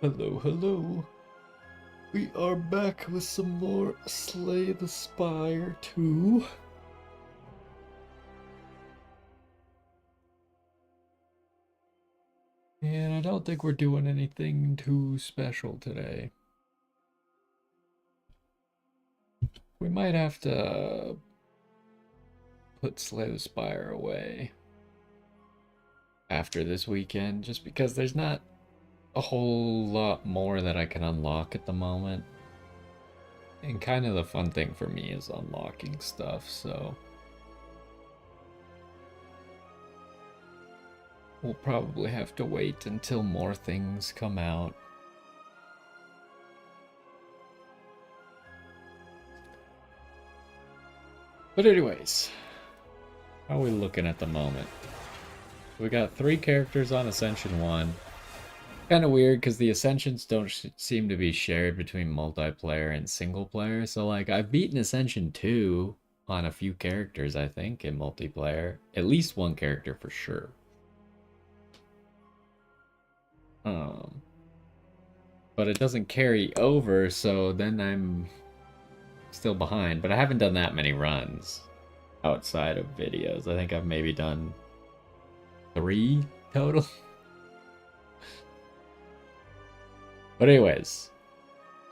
Hello, hello. We are back with some more Slay the Spire 2. And I don't think we're doing anything too special today. We might have to put Slay the Spire away after this weekend, just because there's not a whole lot more that I can unlock at the moment. And kind of the fun thing for me is unlocking stuff, so we'll probably have to wait until more things come out. But anyways, how are we looking at the moment? We got 3 characters on Ascension 1. Kind of weird because the Ascensions don't seem to be shared between multiplayer and single player. So like I've beaten Ascension 2 on a few characters, I think, in multiplayer. At least one character for sure. But it doesn't carry over, so then I'm still behind. But I haven't done that many runs outside of videos. I think I've maybe done 3 total. But anyways,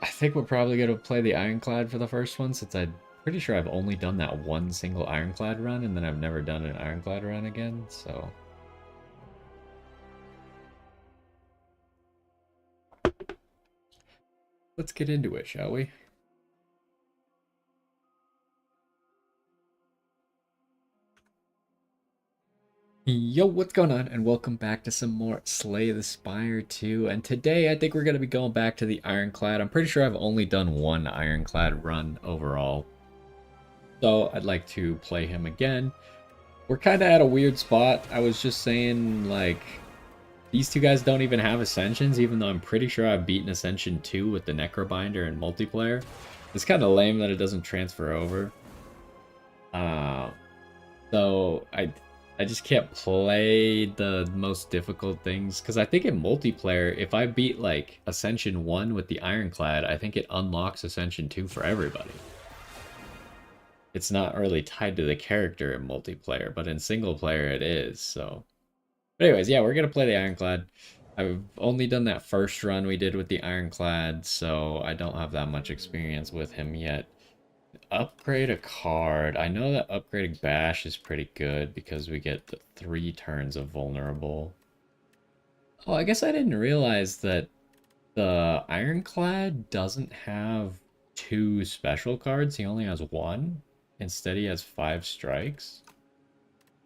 I think we're probably going to play the Ironclad for the first one, since I'm pretty sure I've only done that one single Ironclad run, and then I've never done an Ironclad run again, so... let's get into it, shall we? Yo, what's going on? And welcome back to some more Slay the Spire 2. And today I think we're going to be going back to the Ironclad. I'm pretty sure I've only done one Ironclad run overall. So I'd like to play him again. We're kind of at a weird spot. I was just saying, like, these two guys don't even have Ascensions, even though I'm pretty sure I've beaten Ascension 2 with the Necrobinder in multiplayer. It's kind of lame that it doesn't transfer over. So I just can't play the most difficult things, because I think in multiplayer, if I beat like Ascension 1 with the Ironclad, I think it unlocks Ascension 2 for everybody. It's not really tied to the character in multiplayer, but in single player it is, so... But anyways, yeah, we're gonna play the Ironclad. I've only done that first run we did with the Ironclad, so I don't have that much experience with him yet. Upgrade a card. I know that upgrading Bash is pretty good because we get the 3 turns of vulnerable. Oh, I guess I didn't realize that the Ironclad doesn't have 2 special cards. He only has 1. Instead, he has 5 strikes.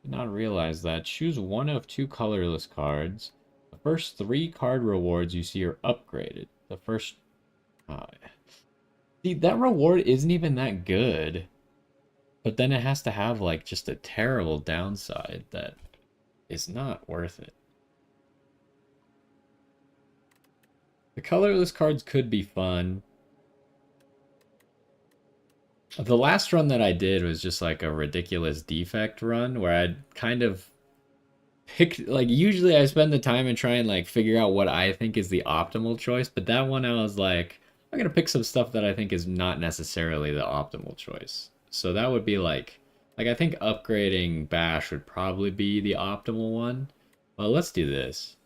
Did not realize that. Choose 1 of 2 colorless cards. The first 3 card rewards you see are upgraded. The first... see, that reward isn't even that good. But then it has to have, like, just a terrible downside that is not worth it. The colorless cards could be fun. The last run that I did was just like a ridiculous defect run where I'd kind of pick, like, usually I spend the time and try and like figure out what I think is the optimal choice, but that one I was like, I'm gonna pick some stuff that I think is not necessarily the optimal choice. So that would be like I think upgrading Bash would probably be the optimal one. Well, let's do this.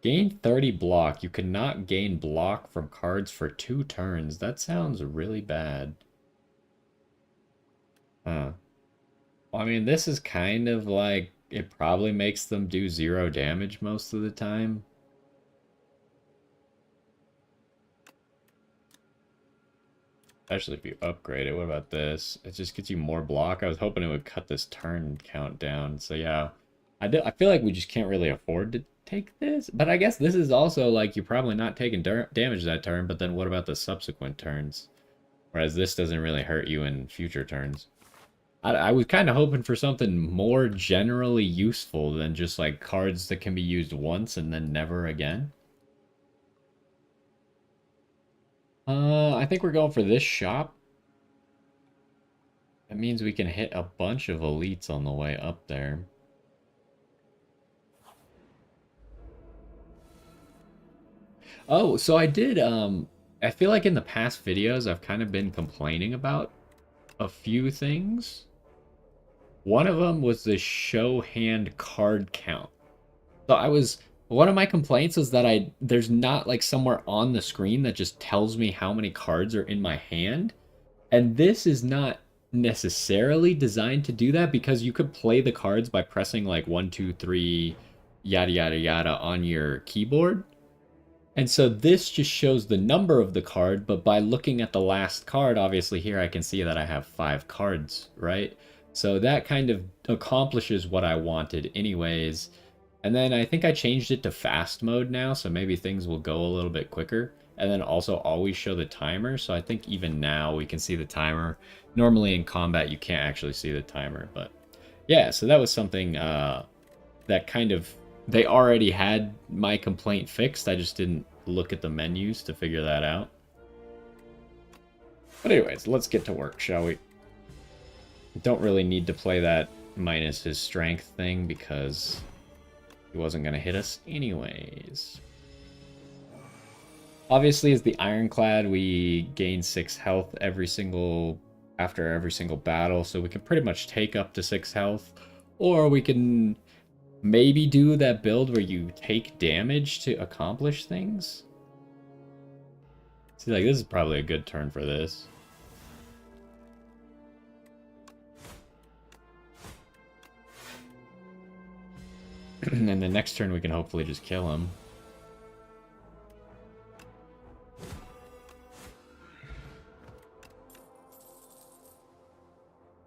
Gain 30 block. You cannot gain block from cards for 2 turns. That sounds really bad. Huh. Well, I mean, this is kind of like, it probably makes them do 0 damage most of the time. Especially if you upgrade it. What about this? It just gets you more block. I was hoping it would cut this turn count down. So yeah, I feel like we just can't really afford to take this. But I guess this is also like, you're probably not taking damage that turn, but then what about the subsequent turns? Whereas this doesn't really hurt you in future turns. I was kind of hoping for something more generally useful than just like cards that can be used once and then never again. I think we're going for this shop. That means we can hit a bunch of elites on the way up there. Oh, so I did, I feel like in the past videos, I've kind of been complaining about a few things. One of them was the show hand card count. So one of my complaints was that there's not like somewhere on the screen that just tells me how many cards are in my hand. And this is not necessarily designed to do that because you could play the cards by pressing like one, two, three, yada, yada, yada on your keyboard. And so this just shows the number of the card, but by looking at the last card, obviously here I can see that I have 5 cards, right? So that kind of accomplishes what I wanted anyways. And then I think I changed it to fast mode now, so maybe things will go a little bit quicker. And then also always show the timer, so I think even now we can see the timer. Normally in combat you can't actually see the timer, but yeah, so that was something that kind of they already had my complaint fixed. I just didn't look at the menus to figure that out. But anyways, let's get to work, shall we? Don't really need to play that minus his strength thing because he wasn't going to hit us anyways. Obviously, as the Ironclad, we gain 6 health after every single battle, so we can pretty much take up to 6 health, or we can maybe do that build where you take damage to accomplish things. See, like, this is probably a good turn for this. And the next turn we can hopefully just kill him.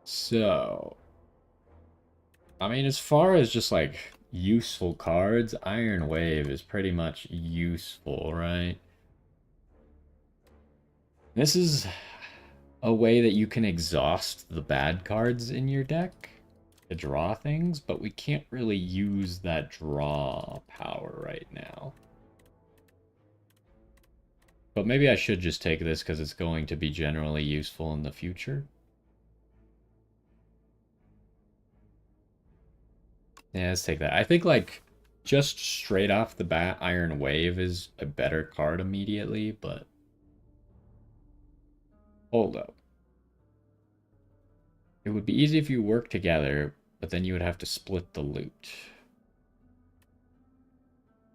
So, I mean, as far as just like useful cards, Iron Wave is pretty much useful, right? This is a way that you can exhaust the bad cards in your deck to draw things, but we can't really use that draw power right now. But maybe I should just take this because it's going to be generally useful in the future. Yeah, let's take that. I think, like, just straight off the bat, Iron Wave is a better card immediately, but... Hold up. It would be easy if you worked together, but then you would have to split the loot.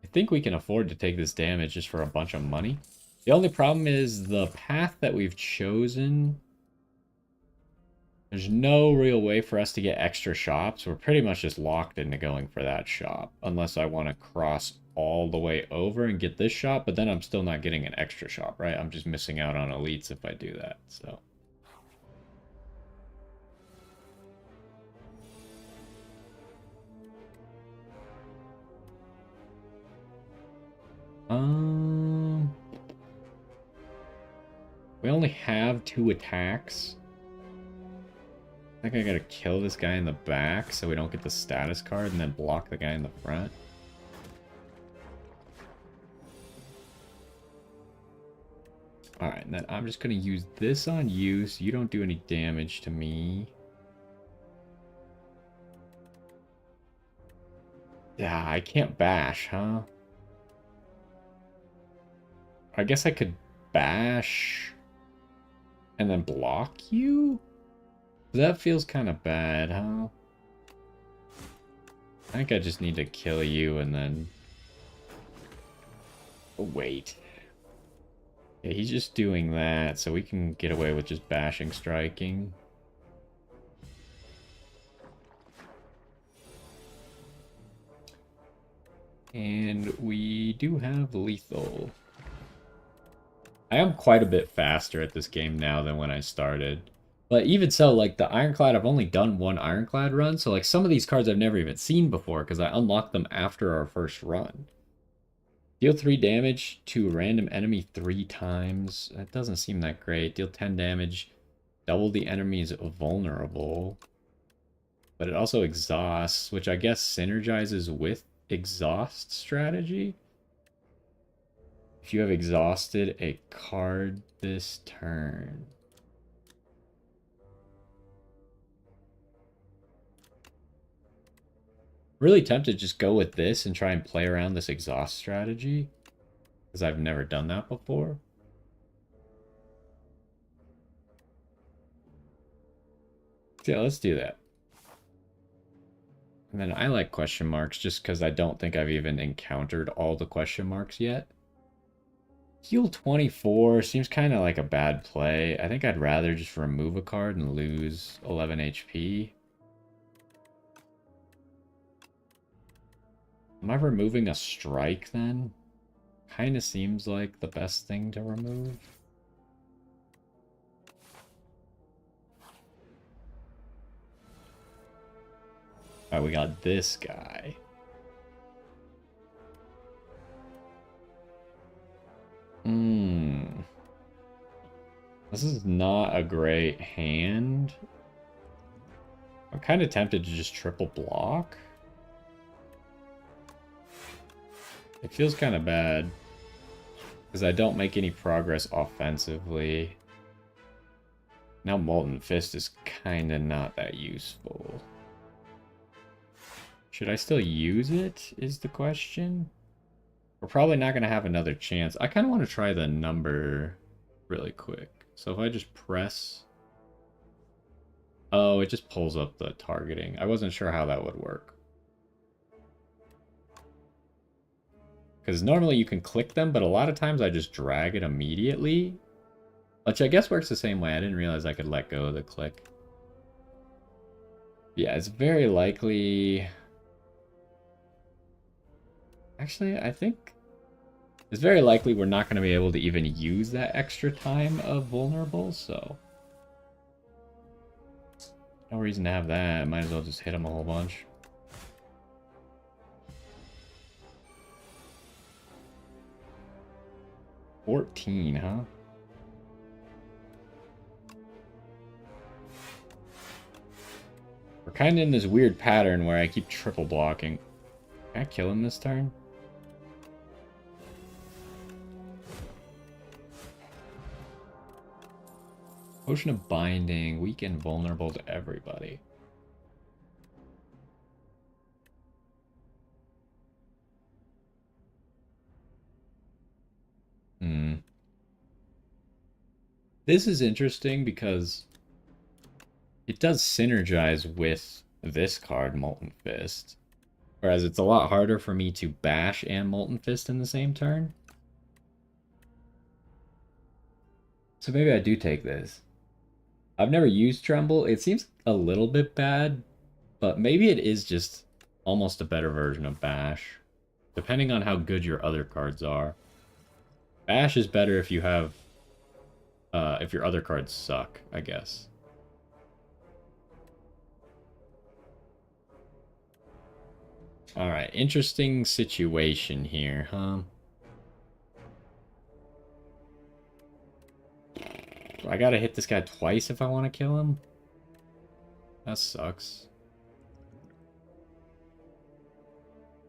I think we can afford to take this damage just for a bunch of money. The only problem is the path that we've chosen. There's no real way for us to get extra shops. We're pretty much just locked into going for that shop. Unless I want to cross all the way over and get this shop, but then I'm still not getting an extra shop, right? I'm just missing out on elites if I do that, so... We only have 2 attacks. I think I gotta kill this guy in the back so we don't get the status card and then block the guy in the front. Alright, and then I'm just gonna use this on you so you don't do any damage to me. Yeah, I can't bash, huh? I guess I could bash and then block you? That feels kind of bad, huh? I think I just need to kill you and then... Oh, wait. Yeah, he's just doing that, so we can get away with just bashing striking. And we do have lethal. I am quite a bit faster at this game now than when I started. But even so, like, the Ironclad, I've only done 1 Ironclad run, so, like, some of these cards I've never even seen before, because I unlocked them after our first run. Deal 3 damage to a random enemy 3 times. That doesn't seem that great. Deal 10 damage. Double the enemy's vulnerable. But it also exhausts, which I guess synergizes with exhaust strategy. If you have exhausted a card this turn. Really tempted to just go with this and try and play around this exhaust strategy. Because I've never done that before. Yeah, let's do that. And then I like question marks just because I don't think I've even encountered all the question marks yet. Heal 24 seems kind of like a bad play. I think I'd rather just remove a card and lose 11 HP. Am I removing a strike then? Kind of seems like the best thing to remove. Alright, we got this guy. This is not a great hand. I'm kind of tempted to just triple block. It feels kind of bad. Because I don't make any progress offensively. Now Molten Fist is kind of not that useful. Should I still use it, is the question? We're probably not going to have another chance. I kind of want to try the number really quick. So if I just press... Oh, it just pulls up the targeting. I wasn't sure how that would work. Because normally you can click them, but a lot of times I just drag it immediately. Which I guess works the same way. I didn't realize I could let go of the click. Yeah, it's very likely... Actually, I think it's very likely we're not going to be able to even use that extra time of vulnerable, so no reason to have that. Might as well just hit him a whole bunch. $14, huh? We're kind of in this weird pattern where I keep triple blocking. Can I kill him this turn? Potion of Binding, weak and vulnerable to everybody. This is interesting because it does synergize with this card, Molten Fist. Whereas it's a lot harder for me to bash and Molten Fist in the same turn. So maybe I do take this. I've never used Tremble. It seems a little bit bad, but maybe it is just almost a better version of Bash, depending on how good your other cards are. Bash is better if you have, if your other cards suck, I guess. Alright, interesting situation here, huh? I gotta hit this guy twice if I want to kill him? That sucks.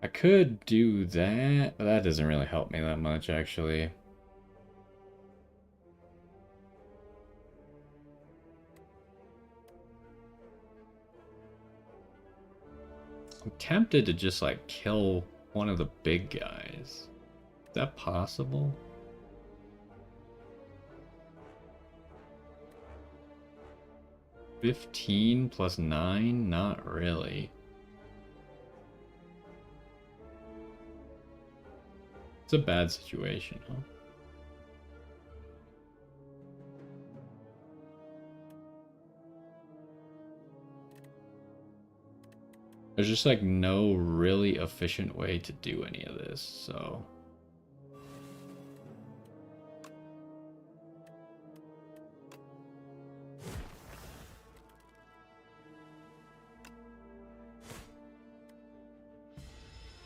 I could do that, but that doesn't really help me that much, actually. I'm tempted to just, like, kill one of the big guys. Is that possible? $15 plus 9? Not really. It's a bad situation, huh? There's just like no really efficient way to do any of this, so...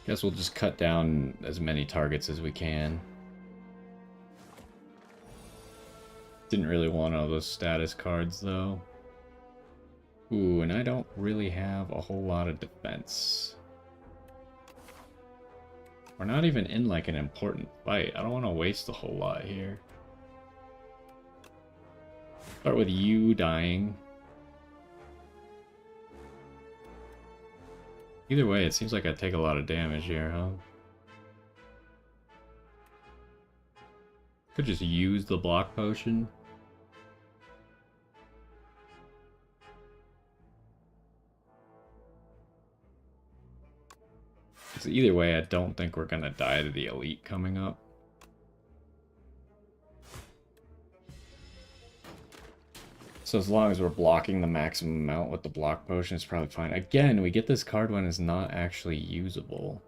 Guess we'll just cut down as many targets as we can. Didn't really want all those status cards, though. Ooh, and I don't really have a whole lot of defense. We're not even in, like, an important fight. I don't want to waste a whole lot here. Start with you dying. Either way, it seems like I take a lot of damage here, huh? Could just use the block potion. So either way, I don't think we're gonna die to the elite coming up. So as long as we're blocking the maximum amount with the block potion, it's probably fine. Again, we get this card when it's not actually usable.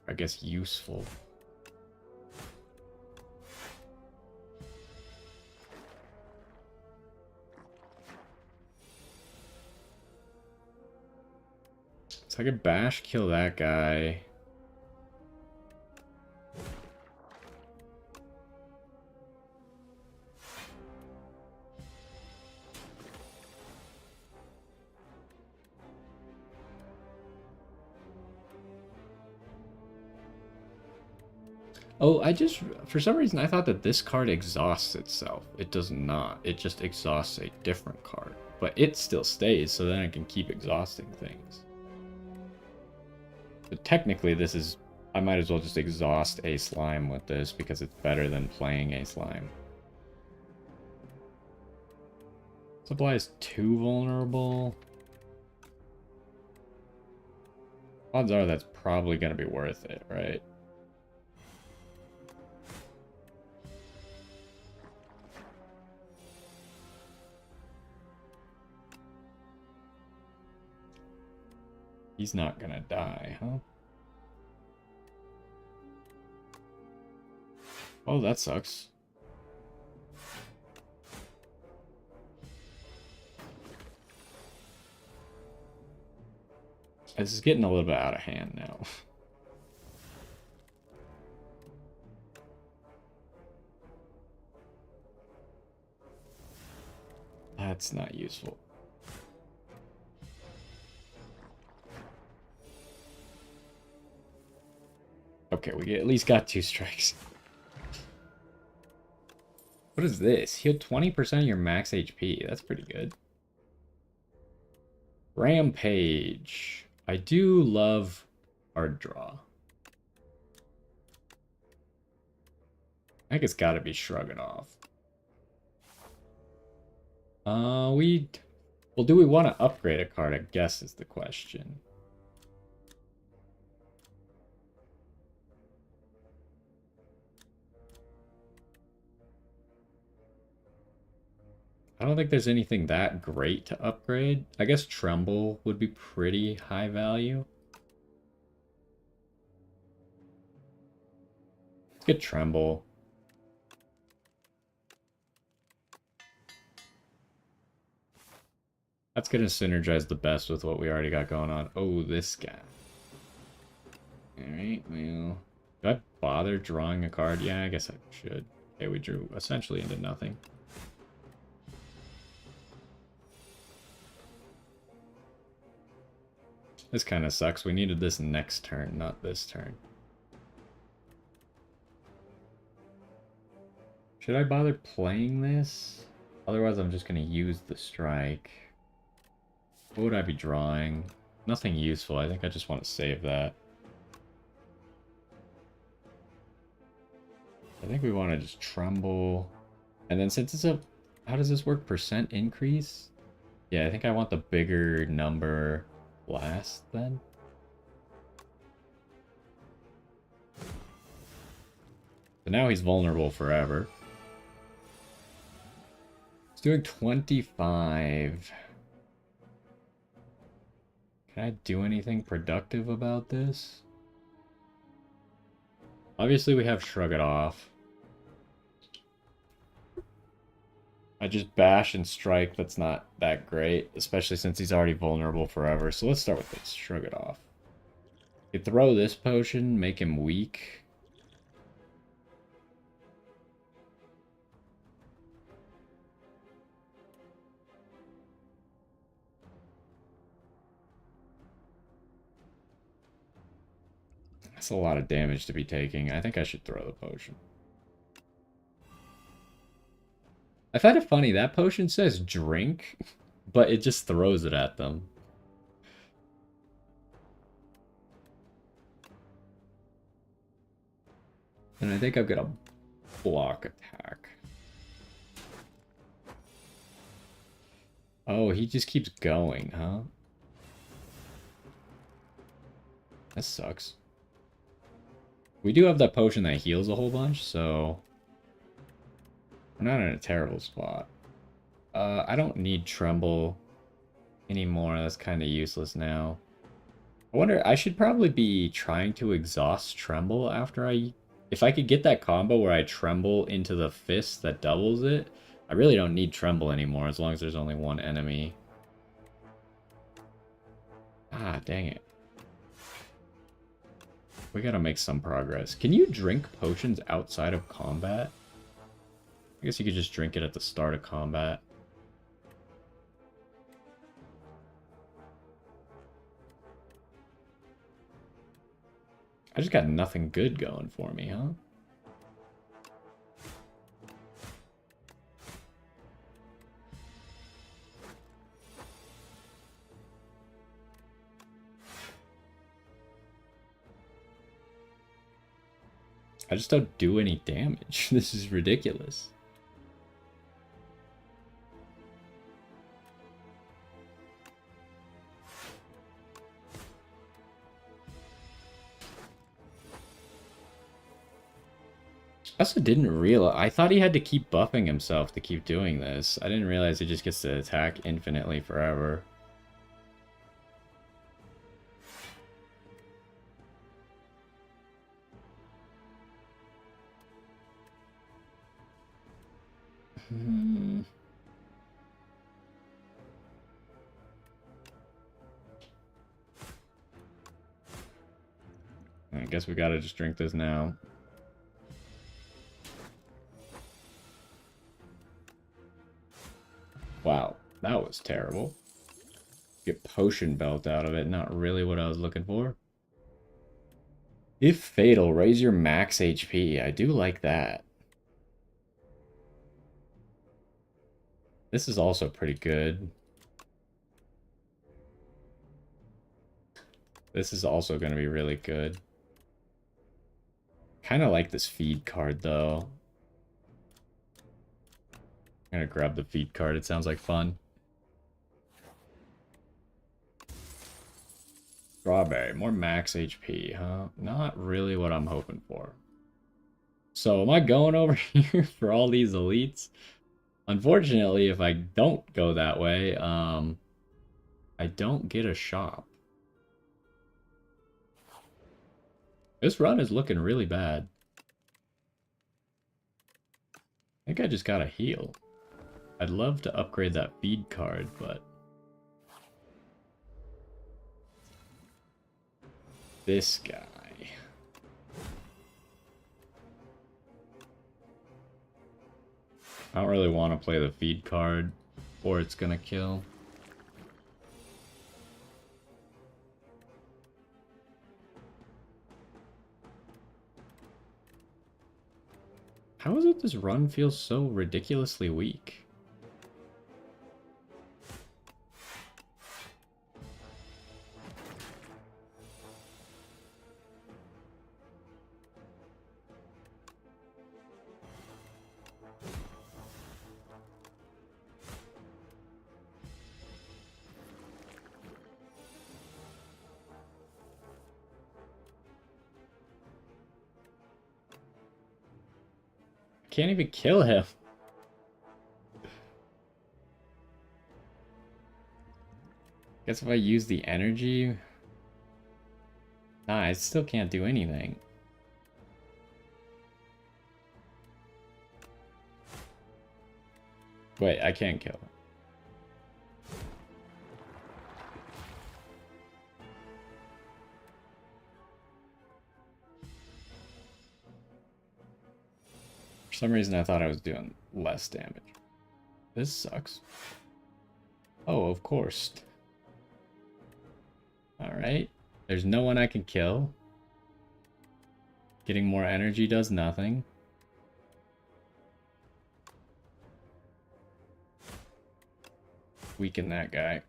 I guess useful. So I could bash kill that guy. Oh, for some reason, I thought that this card exhausts itself. It does not. It just exhausts a different card. But it still stays, so then I can keep exhausting things. But technically, this is... I might as well just exhaust a slime with this, because it's better than playing a slime. Supply is too vulnerable. Odds are that's probably going to be worth it, right? He's not gonna die, huh? Oh, that sucks. This is getting a little bit out of hand now. That's not useful. Okay, we at least got 2 strikes. What is this? Heal 20% of your max HP. That's pretty good. Rampage. I do love hard draw. I think it's got to be Shrug It Off. Well, do we want to upgrade a card? I guess is the question. I don't think there's anything that great to upgrade. I guess Tremble would be pretty high value. Let's get Tremble. That's going to synergize the best with what we already got going on. Oh, this guy. Alright, well... Do I bother drawing a card? Yeah, I guess I should. Okay, we drew essentially into nothing. This kind of sucks. We needed this next turn, not this turn. Should I bother playing this? Otherwise, I'm just going to use the strike. What would I be drawing? Nothing useful. I think I just want to save that. I think we want to just Tremble. And then since it's a... How does this work? Percent increase? Yeah, I think I want the bigger number... last then. So now he's vulnerable forever. He's doing 25. Can I do anything productive about this? Obviously we have Shrug It Off. I just bash and strike, that's not that great, especially since he's already vulnerable forever. So let's start with this, Shrug It Off. You throw this potion, make him weak. That's a lot of damage to be taking. I think I should throw the potion. I find it funny, that potion says drink, but it just throws it at them. And I think I'm gonna block attack. Oh, he just keeps going, huh? That sucks. We do have that potion that heals a whole bunch, so we're not in a terrible spot. I don't need Tremble anymore. That's kind of useless now. I wonder, I should probably be trying to exhaust Tremble after I... If I could get that combo where I Tremble into the fist that doubles it, I really don't need Tremble anymore as long as there's only one enemy. Ah, dang it. We gotta make some progress. Can you drink potions outside of combat? I guess you could just drink it at the start of combat. I just got nothing good going for me, huh? I just don't do any damage. This is ridiculous. I also didn't realize... I thought he had to keep buffing himself to keep doing this. I didn't realize he just gets to attack infinitely forever. I guess we gotta just drink this now. Wow, that was terrible. Get potion belt out of it, not really what I was looking for. If fatal, raise your max HP. I do like that. This is also pretty good. This is also going to be really good. Kind of like this feed card, though. I'm going to grab the feed card. It sounds like fun. Strawberry. More max HP, huh? Not really what I'm hoping for. So, am I going over here for all these elites? Unfortunately, if I don't go that way, I don't get a shop. This run is looking really bad. I think I just gotta heal. I'd love to upgrade that feed card, but... This guy. I don't really want to play the feed card, or it's gonna kill. How is it this run feels so ridiculously weak? Can't even kill him. Guess if I use the energy... Nah, I still can't do anything. Wait, I can't kill him. For some reason, I thought I was doing less damage. This sucks. Oh, of course. Alright. There's no one I can kill. Getting more energy does nothing. Weaken that guy.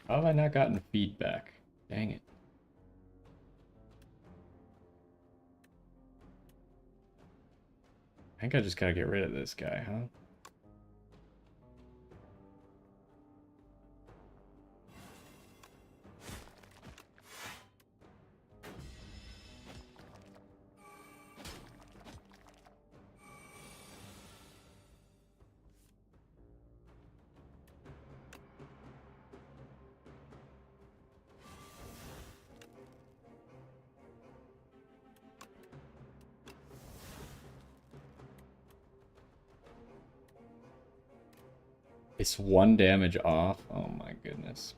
How have I not gotten feedback? Dang it. I think I just gotta get rid of this guy, huh? It's 1 damage off. Oh my goodness.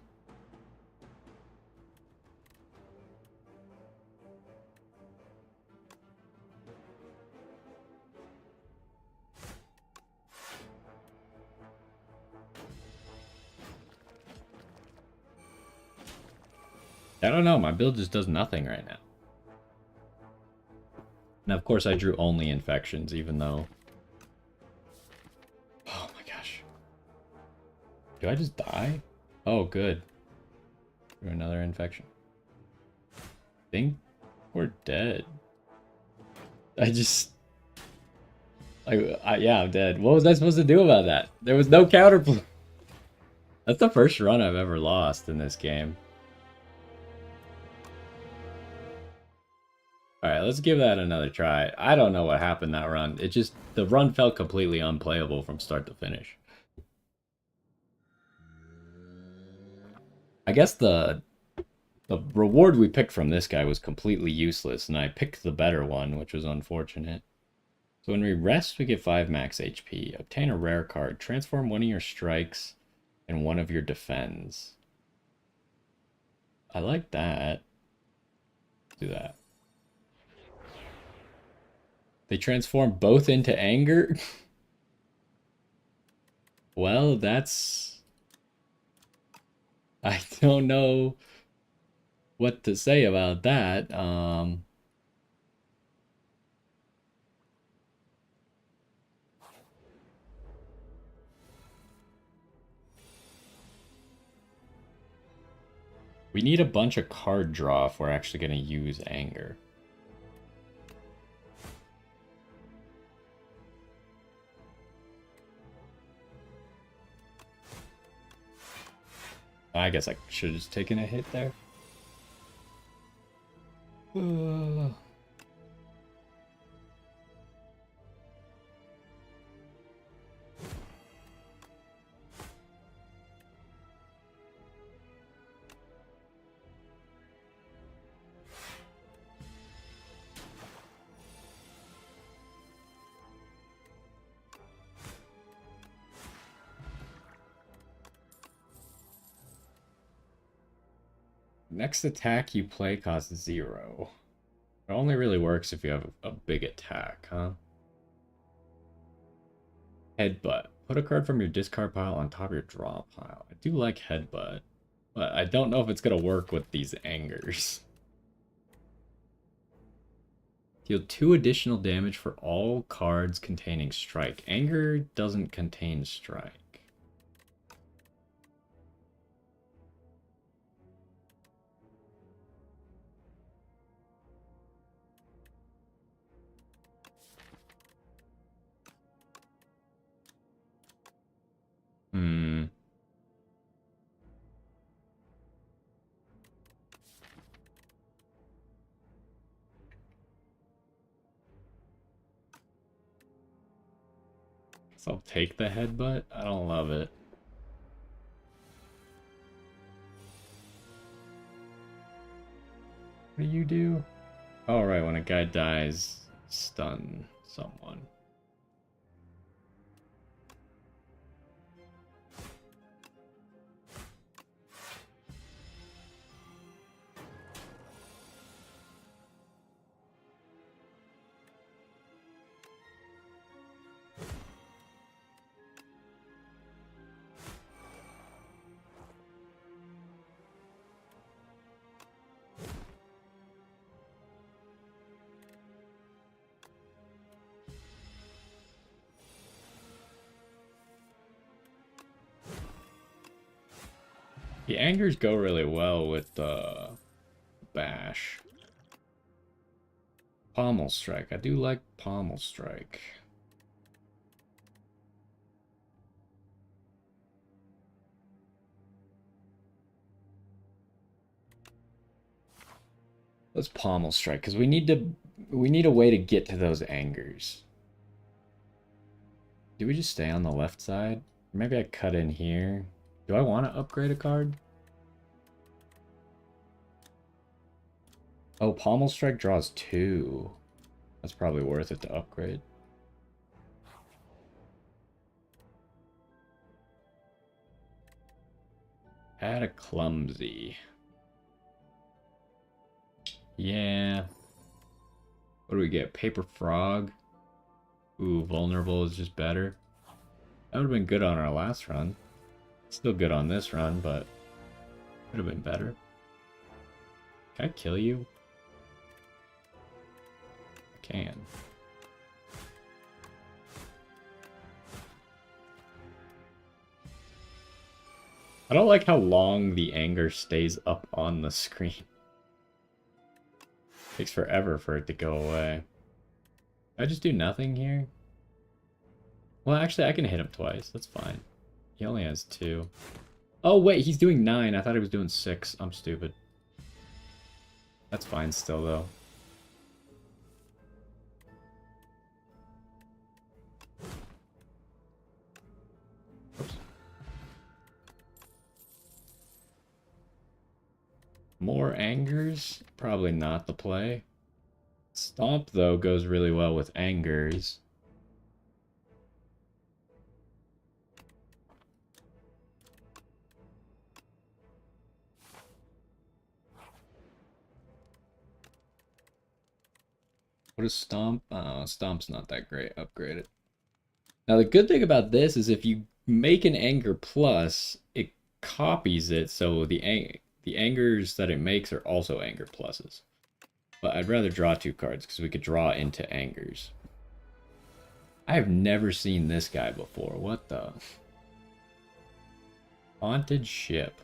I don't know. My build just does nothing right now. And of course I drew only infections, even though... Oh my gosh. Do I just die? Oh, good. Drew another infection. I think we're dead. Yeah, I'm dead. What was I supposed to do about that? There was no counterplay. That's the first run I've ever lost in this game. Alright, let's give that another try. I don't know what happened that run. The run felt completely unplayable from start to finish. I guess the reward we picked from this guy was completely useless, and I picked the better one, which was unfortunate. So when we rest, we get 5 max HP. Obtain a rare card. Transform one of your strikes and one of your defends. I like that. Do that. They transform both into anger? Well, that's... I don't know what to say about that. We need a bunch of card draw if we're actually going to use anger. I guess I should have just taken a hit there. Next attack you play costs 0. It only really works if you have a big attack, huh? Headbutt. Put a card from your discard pile on top of your draw pile. I do like Headbutt, but I don't know if it's going to work with these angers. Deal 2 additional damage for all cards containing strike. Anger doesn't contain strike. Hmm. So I'll take the headbutt. I don't love it. What do you do? Oh, right, when a guy dies, stun someone. The angers go really well with bash. Pommel strike. I do like pommel strike. Let's pommel strike because we need a way to get to those angers. Do we just stay on the left side? Maybe I cut in here. Do I want to upgrade a card? Oh, pommel strike draws 2. That's probably worth it to upgrade. Add a clumsy. Yeah. What do we get? Paper frog. Ooh, vulnerable is just better. That would have been good on our last run. Still good on this run, but would have been better. Can I kill you? I can. I don't like how long the anger stays up on the screen. Takes forever for it to go away. I just do nothing here? Well, actually, I can hit him twice. That's fine. He only has 2. Oh, wait, he's doing 9. I thought he was doing 6. I'm stupid. That's fine still, though. Oops. More angers? Probably not the play. Stomp, though, goes really well with angers. What is Stomp? Stomp's not that great. Upgrade it. Now, the good thing about this is if you make an anger plus, it copies it, so the angers that it makes are also anger pluses. But I'd rather draw 2 cards because we could draw into angers. I have never seen this guy before. What the? Haunted ship.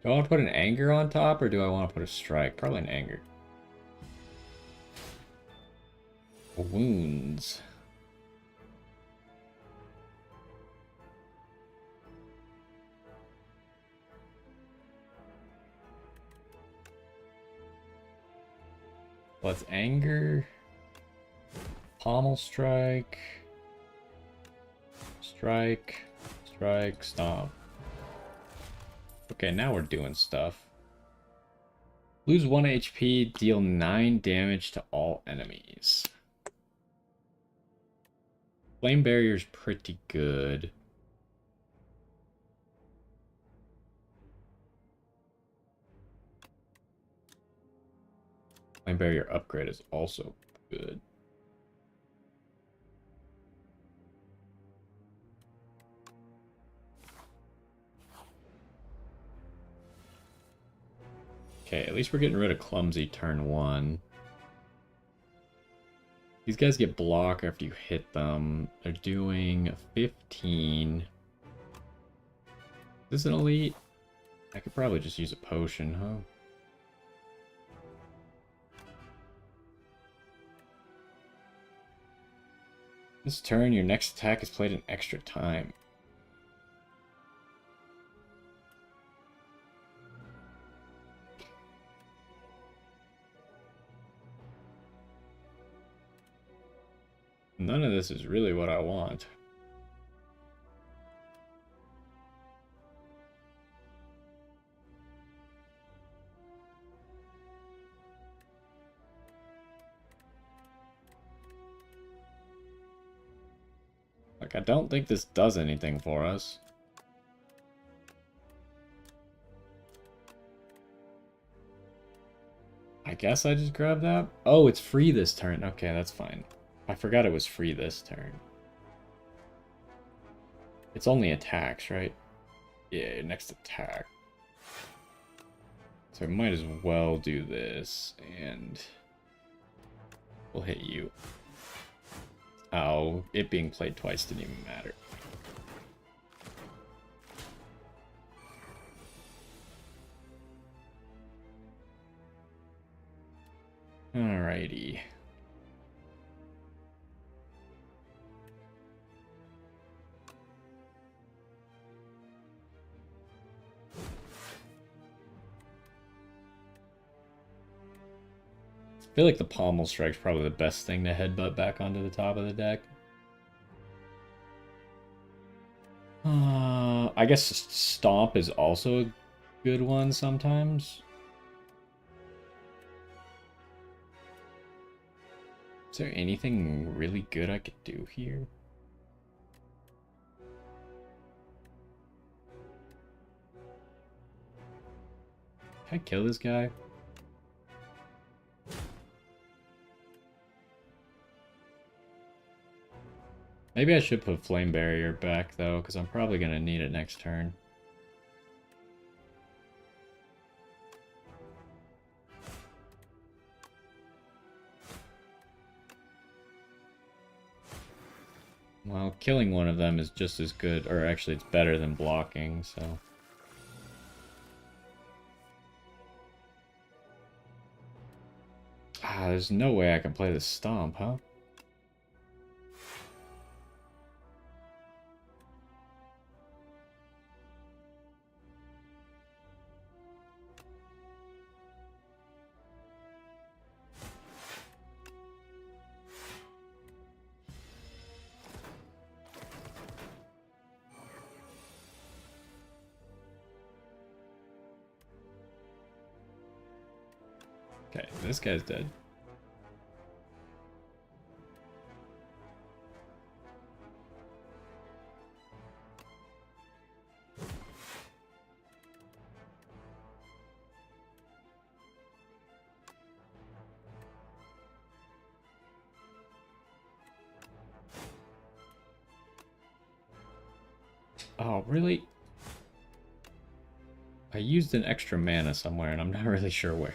Do I want to put an anger on top or do I want to put a strike? Probably an anger. Wounds. Let's anger. Pommel strike. Strike. Strike. Stomp. Okay, now we're doing stuff. Lose 1 HP, deal 9 damage to all enemies. Flame barrier's pretty good. Flame barrier upgrade is also good. Okay, at least we're getting rid of clumsy turn 1. These guys get block after you hit them. They're doing 15. Is this an elite? I could probably just use a potion, huh? This turn, your next attack is played in extra time. None of this is really what I want. Like, I don't think this does anything for us. I guess I just grabbed that? Oh, it's free this turn. Okay, that's fine. I forgot it was free this turn. It's only attacks, right? Yeah, next attack. So I might as well do this, and we'll hit you. Oh, it being played twice didn't even matter. Alrighty. I feel like the pommel strike's probably the best thing to headbutt back onto the top of the deck. I guess Stomp is also a good one sometimes. Is there anything really good I could do here? Can I kill this guy? Maybe I should put Flame Barrier back, though, because I'm probably going to need it next turn. Well, killing one of them is just as good, or actually it's better than blocking, so... Ah, there's no way I can play this Stomp, huh? Okay, this guy's dead. Oh, really? I used an extra mana somewhere, and I'm not really sure where.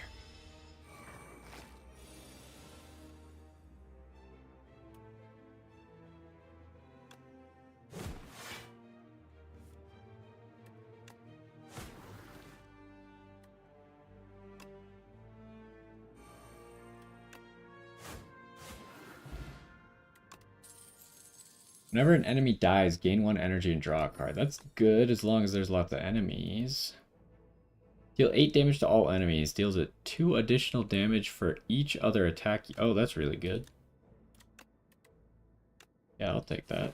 Whenever an enemy dies, gain 1 energy and draw a card. That's good as long as there's lots of enemies. Deal 8 damage to all enemies. Deals it 2 additional damage for each other attack. Oh, that's really good. Yeah, I'll take that.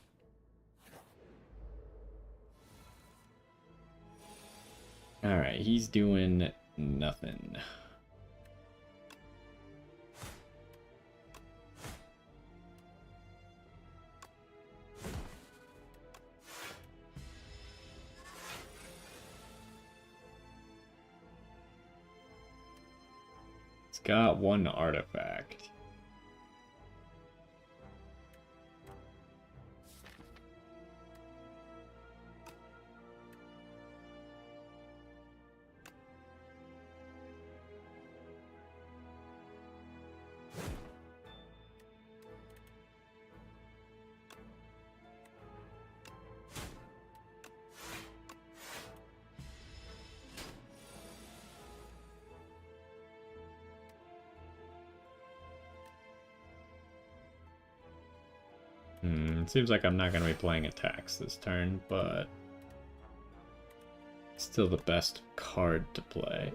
Alright, he's doing nothing. It's got 1 artifact. It seems like I'm not going to be playing attacks this turn, but still the best card to play.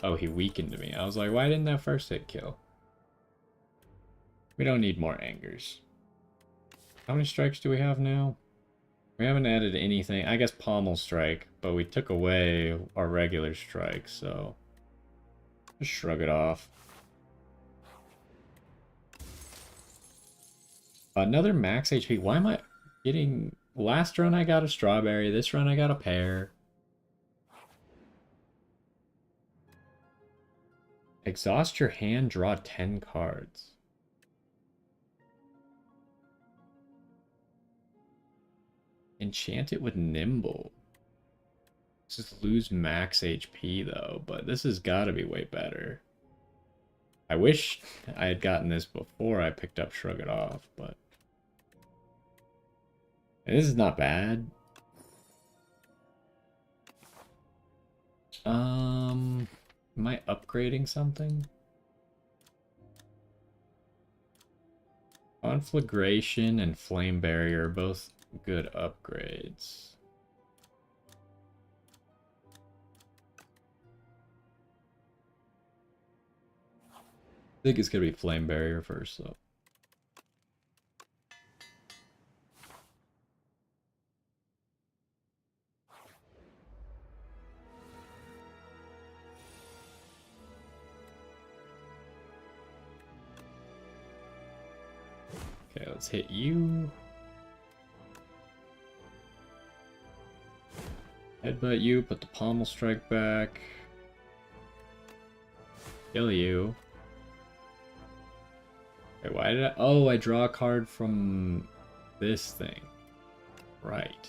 Oh, he weakened me. I was like, why didn't that first hit kill? We don't need more angers. How many strikes do we have now? We haven't added anything. I guess pommel strike, but we took away our regular strike, so just shrug it off. Another max HP. Why am I getting... Last run I got a strawberry. This run I got a pear. Exhaust your hand, draw 10 cards. Enchant it with Nimble. Just lose max HP though, but this has got to be way better. I wish I had gotten this before I picked up Shrug It Off, but... And this is not bad. Am I upgrading something? Conflagration and Flame Barrier are both good upgrades. I think it's gonna be Flame Barrier first, though. Okay, let's hit you. Headbutt you, put the pommel strike back. Kill you. Okay, why did I... Oh, I draw a card from this thing. Right.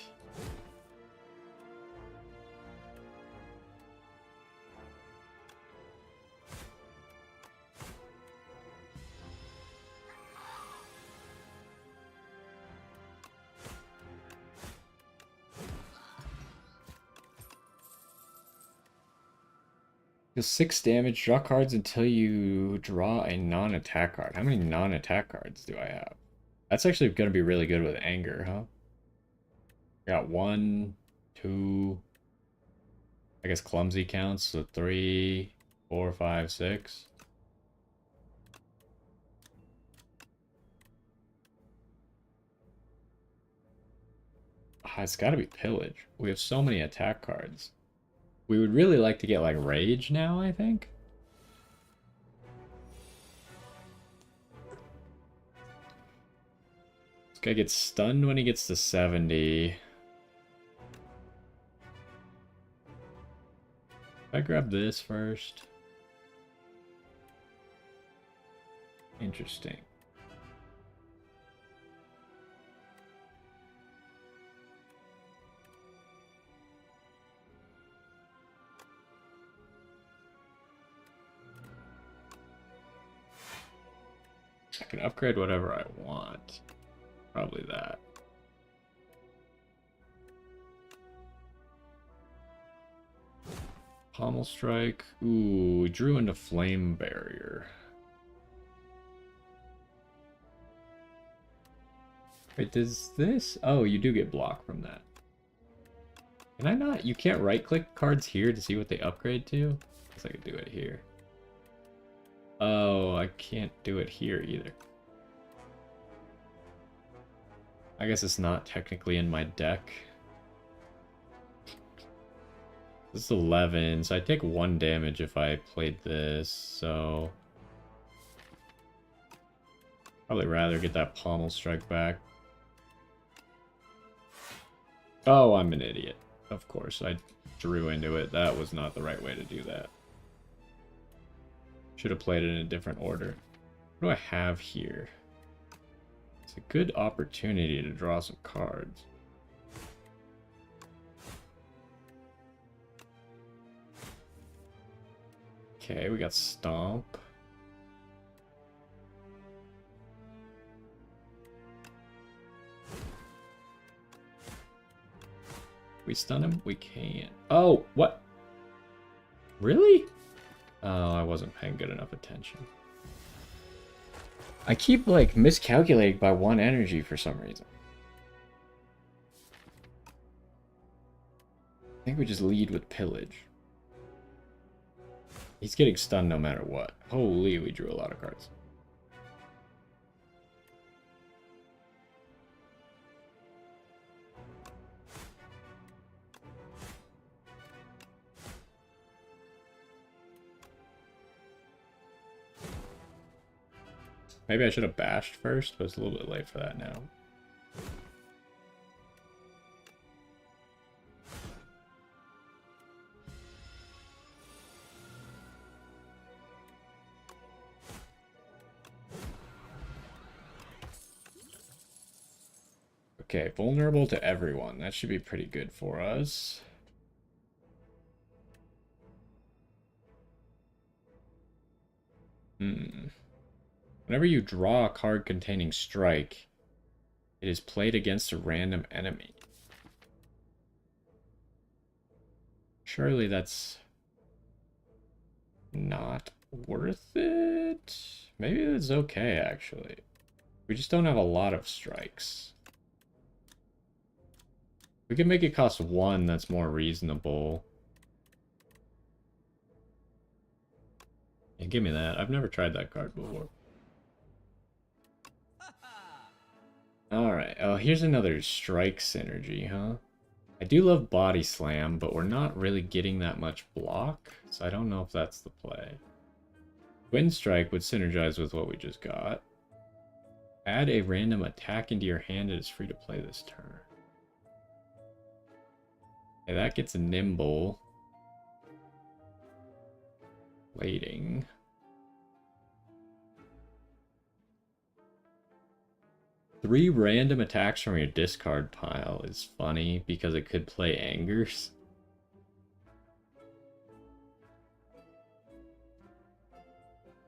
Deal 6 damage, draw cards until you draw a non-attack card. How many non-attack cards do I have? That's actually going to be really good with anger, huh? Got 1, 2... I guess clumsy counts, so 3, 4, 5, 6. Ah, it's got to be pillage. We have so many attack cards. We would really like to get, like, Rage now, I think. This guy gets stunned when he gets to 70. If I grab this first. Interesting. I can upgrade whatever I want. Probably that. Pommel strike. Ooh, we drew into flame barrier. Wait, does this? Oh, you do get block from that. Can I not? You can't right click cards here to see what they upgrade to? I guess I could do it here. Oh, I can't do it here either. I guess it's not technically in my deck. This is 11, so I take 1 damage if I played this, so... Probably rather get that pommel strike back. Oh, I'm an idiot. Of course, I drew into it. That was not the right way to do that. Should have played it in a different order. What do I have here? It's a good opportunity to draw some cards. Okay, we got Stomp. We stun him? We can't. Oh, what? Really? Oh, I wasn't paying good enough attention. I keep, like, miscalculating by 1 energy for some reason. I think we just lead with Pillage. He's getting stunned no matter what. Holy, we drew a lot of cards. Maybe I should have bashed first, but it's a little bit late for that now. Okay, vulnerable to everyone. That should be pretty good for us. Whenever you draw a card containing strike, it is played against a random enemy. Surely that's not worth it? Maybe it's okay, actually. We just don't have a lot of strikes. We can make it cost 1, that's more reasonable. Yeah, give me that. I've never tried that card before. Alright, oh, here's another strike synergy, huh? I do love Body Slam, but we're not really getting that much block, so I don't know if that's the play. Wind Strike would synergize with what we just got. Add a random attack into your hand, it is free to play this turn. Okay, that gets a Nimble. Waiting. Three random attacks from your discard pile is funny because it could play Angers.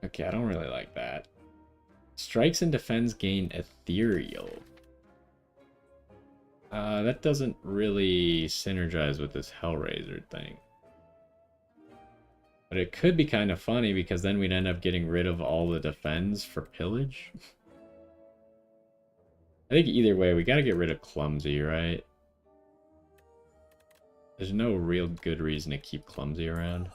Okay, I don't really like that. Strikes and defends gain Ethereal. That doesn't really synergize with this Hellraiser thing. But it could be kind of funny because then we'd end up getting rid of all the defends for pillage. I think either way, we gotta get rid of Clumsy, right? There's no real good reason to keep Clumsy around.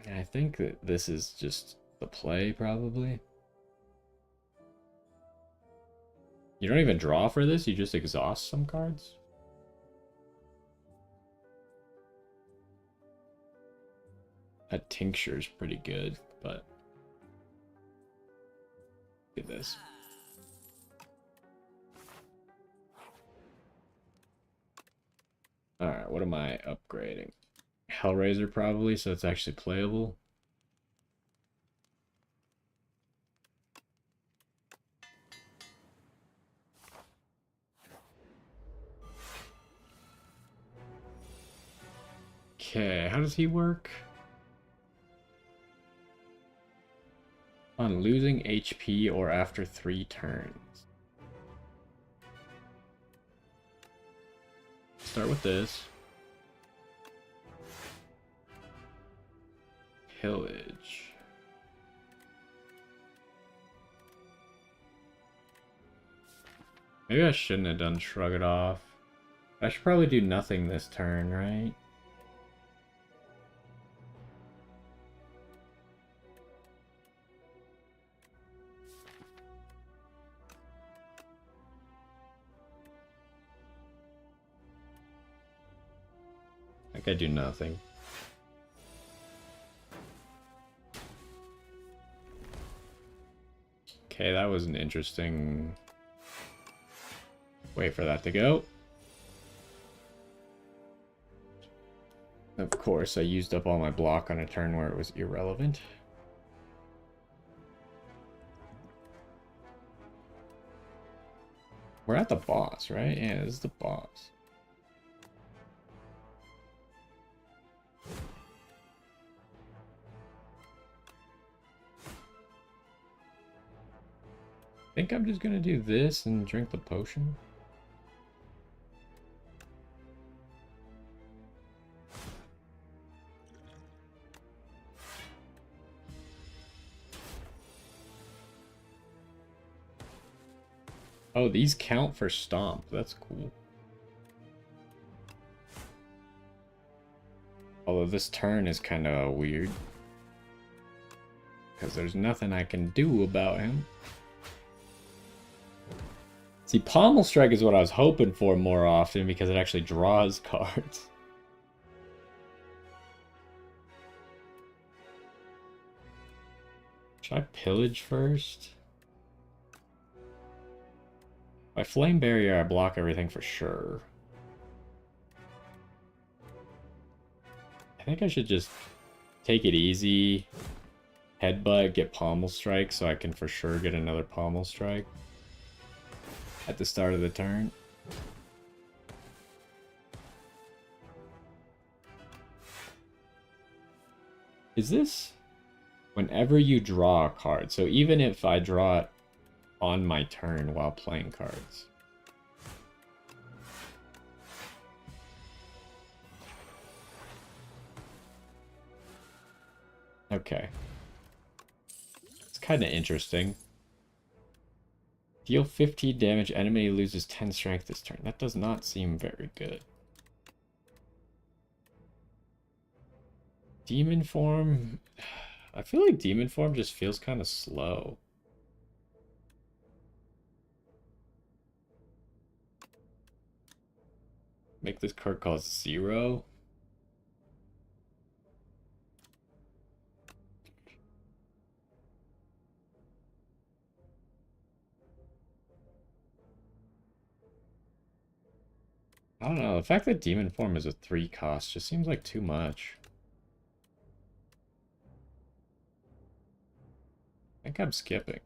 I think that this is just the play, probably. You don't even draw for this, you just exhaust some cards? A Tincture's pretty good, but... Look at this. Alright, what am I upgrading? Hellraiser, probably, so it's actually playable. Okay, how does he work? On losing HP or after 3 turns. Start with this. Pillage. Maybe I shouldn't have done Shrug It Off. I should probably do nothing this turn, right? I think I do nothing. Okay, that was an interesting... Wait for that to go. Of course, I used up all my block on a turn where it was irrelevant. We're at the boss, right? Yeah, this is the boss. I think I'm just gonna do this and drink the potion. Oh, these count for stomp. That's cool. Although this turn is kind of weird. Because there's nothing I can do about him. See, Pommel Strike is what I was hoping for more often because it actually draws cards. Should I pillage first? By Flame Barrier, I block everything for sure. I think I should just take it easy, headbutt, get pommel strike, so I can for sure get another pommel strike at the start of the turn. Is this whenever you draw a card? So even if I draw it on my turn while playing cards. Okay. It's kind of interesting. Deal 15 damage, enemy loses 10 strength this turn. That does not seem very good. Demon form... I feel like demon form just feels kind of slow. Make this card cost 0. I don't know, the fact that demon form is a 3 cost just seems like too much. I think I'm skipping.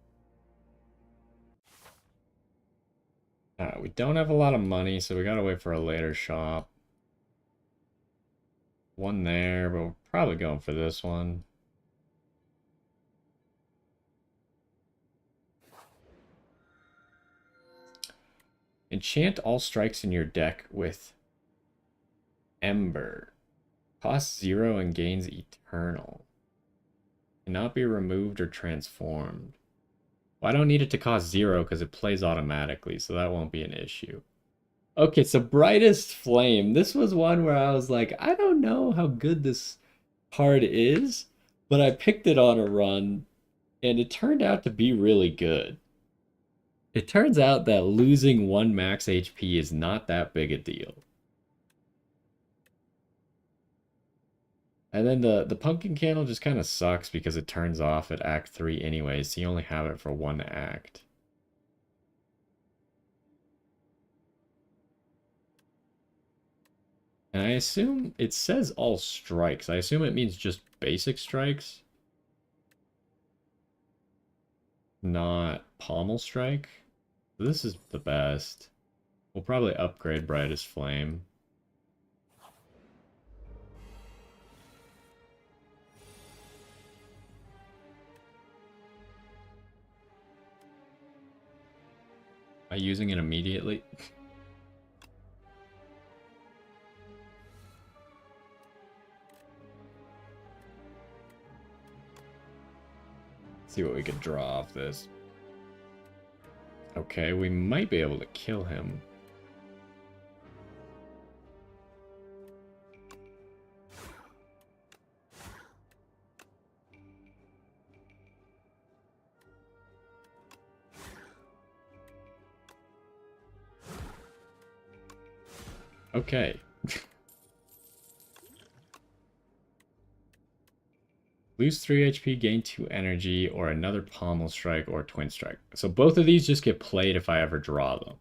We don't have a lot of money, so we gotta wait for a later shop. One there, but we're probably going for this one. Enchant all strikes in your deck with Ember. Costs 0 and gains eternal. Cannot be removed or transformed. Well, I don't need it to cost 0 because it plays automatically, so that won't be an issue. Okay, so Brightest Flame. This was one where I was like, I don't know how good this card is, but I picked it on a run, and it turned out to be really good. It turns out that losing 1 max HP is not that big a deal. And then the pumpkin candle just kind of sucks because it turns off at Act 3 anyways, so you only have it for 1 act. And I assume it says all strikes. I assume it means just basic strikes, not pommel strike. This is the best. We'll probably upgrade Brightest Flame. Am I using it immediately? See what we can draw off this. Okay, we might be able to kill him. Okay. Lose 3 HP, gain 2 energy, or another pommel strike or twin strike. So both of these just get played if I ever draw them.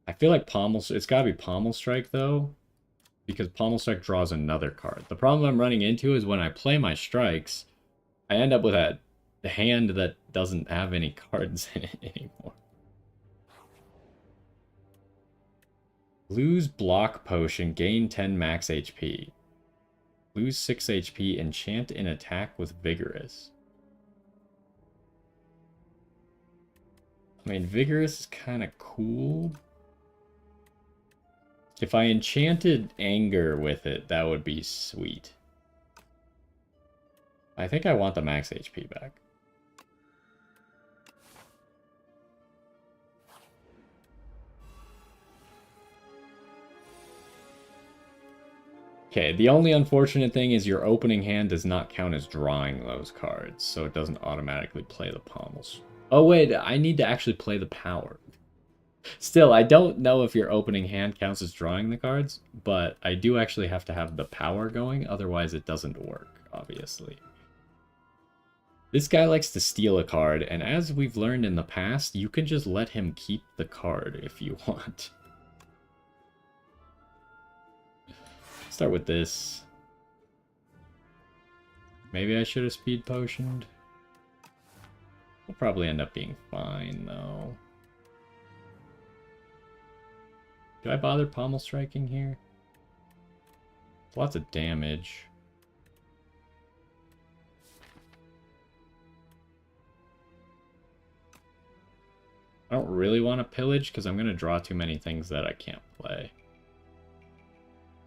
I feel like it's gotta be pommel strike though, because pommel strike draws another card. The problem I'm running into is when I play my strikes, I end up with a hand that doesn't have any cards in it anymore. Lose block potion, gain 10 max HP. Lose 6 HP, enchant an attack with Vigorous. I mean, Vigorous is kind of cool. If I enchanted Anger with it, that would be sweet. I think I want the max HP back. Okay, the only unfortunate thing is your opening hand does not count as drawing those cards, so it doesn't automatically play the pommels. Oh wait, I need to actually play the power. Still, I don't know if your opening hand counts as drawing the cards, but I do actually have to have the power going, otherwise it doesn't work, obviously. This guy likes to steal a card, and as we've learned in the past, you can just let him keep the card if you want. Start with this. Maybe I should have speed potioned. We'll probably end up being fine, though. Do I bother pommel striking here? Lots of damage. I don't really want to pillage because I'm going to draw too many things that I can't play.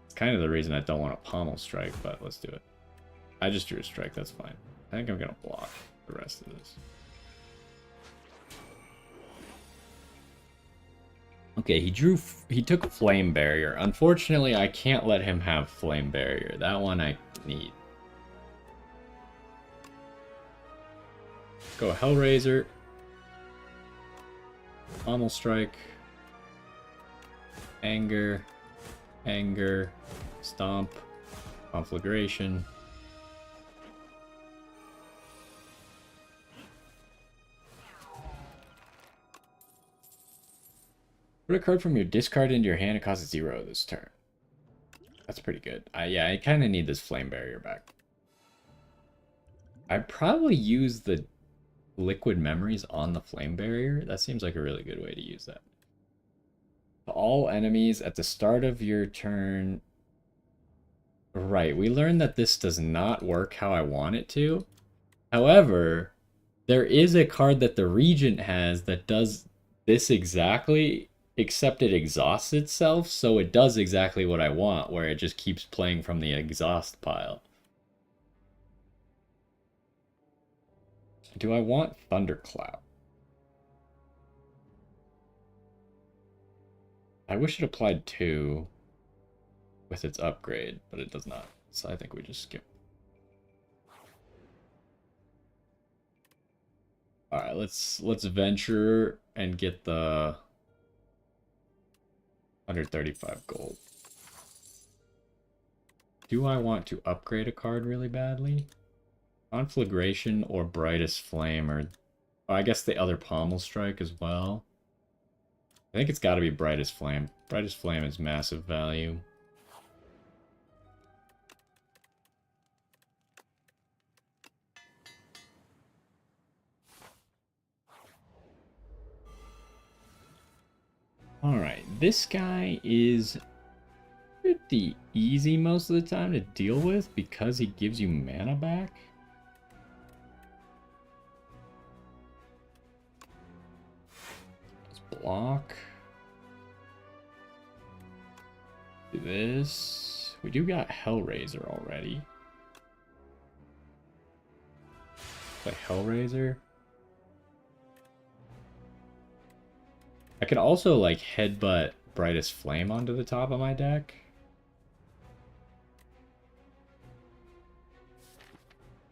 It's kind of the reason I don't want to pommel strike, but let's do it. I just drew a strike, that's fine. I think I'm going to block the rest of this. Okay, he took Flame Barrier. Unfortunately, I can't let him have Flame Barrier. That one I need. Go Hellraiser. Pommel Strike. Anger. Anger. Stomp. Conflagration. Put a card from your discard into your hand. It costs 0 this turn. That's pretty good. Yeah, I kind of need this Flame Barrier back. I'd probably use the Liquid Memories on the Flame Barrier. That seems like a really good way to use that. All enemies at the start of your turn. Right, we learned that this does not work how I want it to. However, there is a card that the Regent has that does this exactly, except it exhausts itself, so it does exactly what I want, where it just keeps playing from the exhaust pile. Do I want Thundercloud? I wish it applied 2 with its upgrade, but it does not. So I think we just skip. Alright, let's venture and get the 135 gold. Do I want to upgrade a card really badly? Conflagration or Brightest Flame, or oh, I guess the other Pommel Strike as well. I think it's got to be Brightest Flame. Brightest Flame is massive value. Alright, this guy is pretty easy most of the time to deal with because he gives you mana back. Let's block. Do this. We do got Hellraiser already. Play Hellraiser. I could also, like, headbutt Brightest Flame onto the top of my deck.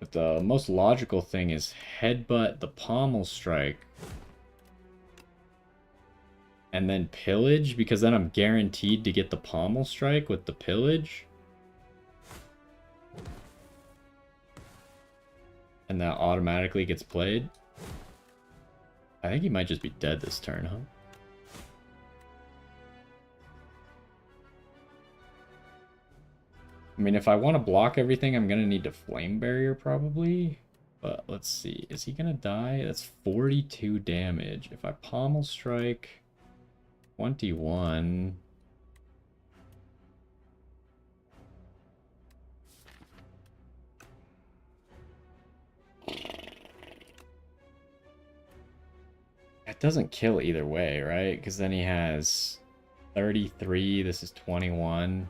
But the most logical thing is headbutt the Pommel Strike. And then pillage, because then I'm guaranteed to get the Pommel Strike with the pillage. And that automatically gets played. I think he might just be dead this turn, huh? I mean, if I want to block everything, I'm going to need to Flame Barrier probably. But let's see. Is he going to die? That's 42 damage. If I Pommel Strike 21... It doesn't kill either way, right? Because then he has 33. This is 21.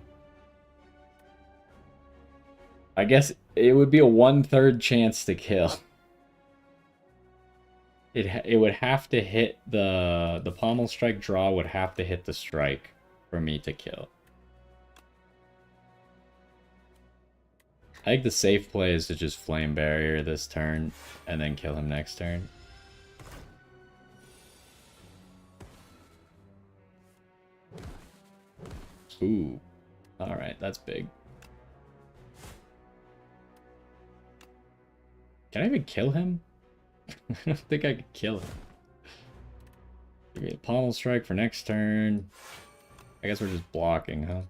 I guess it would be a 1/3 chance to kill. It would have to hit the Pommel Strike draw would have to hit the strike for me to kill. I think the safe play is to just Flame Barrier this turn and then kill him next turn. Ooh. Alright, that's big. Can I even kill him? I don't think I could kill him. Give me a Pommel Strike for next turn. I guess we're just blocking, huh?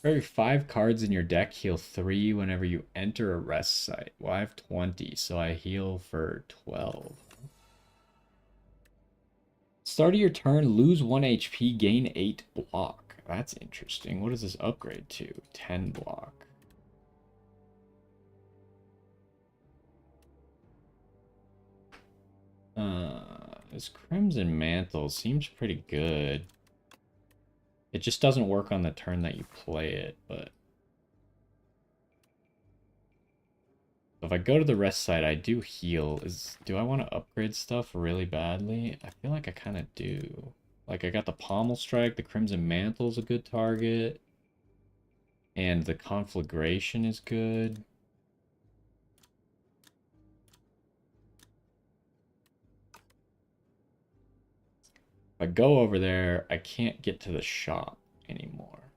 Every 5 cards in your deck, heal 3 whenever you enter a rest site. Well, I have 20, so I heal for 12. Start of your turn, lose 1 HP, gain 8 block. That's interesting. What does this upgrade to? 10 block. This Crimson Mantle seems pretty good. It just doesn't work on the turn that you play it, but... If I go to the rest site, I do heal. Do I want to upgrade stuff really badly? I feel like I kind of do. Like, I got the Pommel Strike, the Crimson Mantle's a good target. And the Conflagration is good. If I go over there, I can't get to the shop anymore.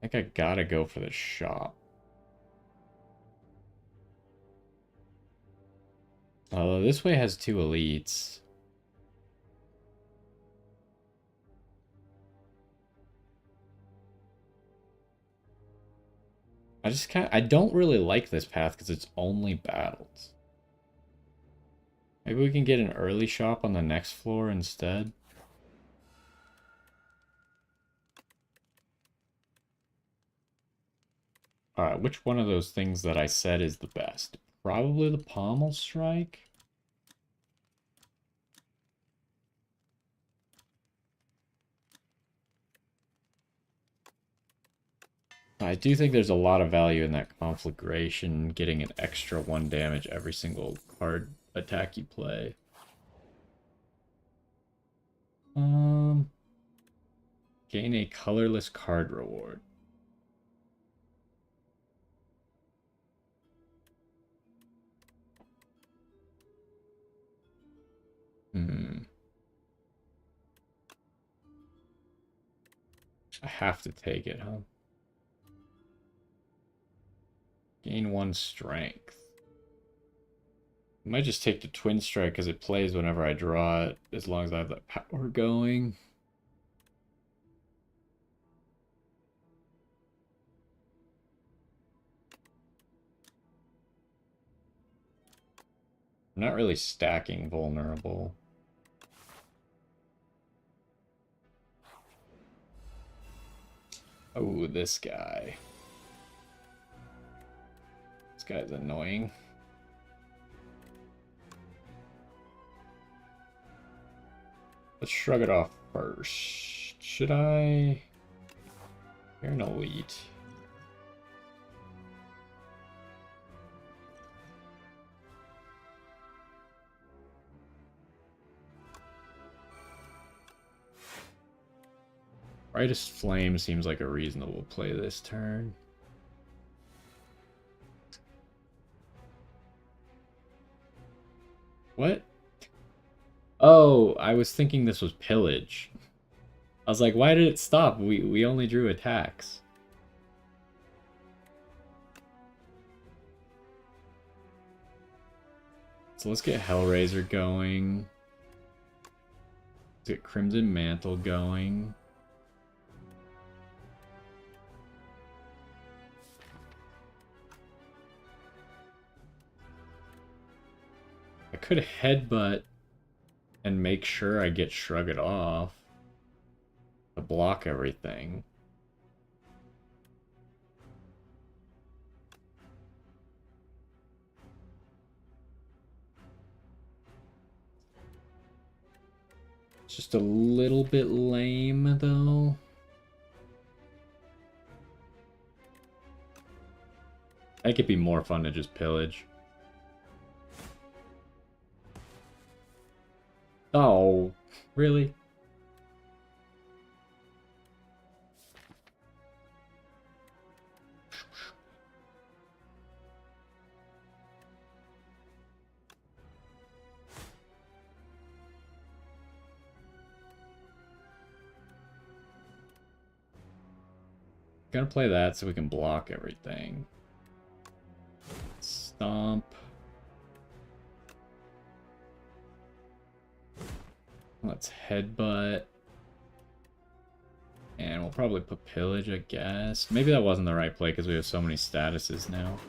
I think I gotta go for the shop. Although this way has 2 elites. I don't really like this path because it's only battles. Maybe we can get an early shop on the next floor instead. Alright, which one of those things that I said is the best? Probably the Pommel Strike? I do think there's a lot of value in that Conflagration, getting an extra 1 damage every single card attack you play. Gain a colorless card reward. I have to take it, huh? Gain 1 strength. I might just take the Twin Strike because it plays whenever I draw it, as long as I have that power going. I'm not really stacking vulnerable. Oh, this guy. This guy's annoying. Let's shrug it off first. Should I? You're an elite. Brightest Flame seems like a reasonable play this turn. What? Oh, I was thinking this was Pillage. I was like, why did it stop? We only drew attacks. So let's get Hellraiser going. Let's get Crimson Mantle going. I could headbutt and make sure I get Shrug It Off to block everything. It's just a little bit lame, though. I think it'd be more fun to just pillage. Oh, really? Gonna play that so we can block everything. Stomp. Let's headbutt. And we'll probably put Pillage, I guess. Maybe that wasn't the right play because we have so many statuses now.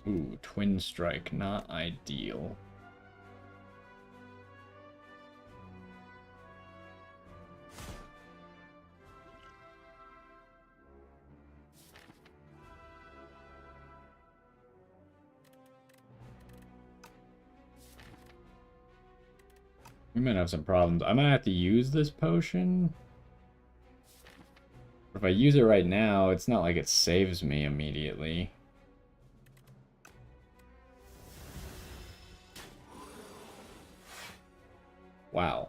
Ooh, Twin Strike, not ideal. We might have some problems. I might have to use this potion. If I use it right now, it's not like it saves me immediately. Wow.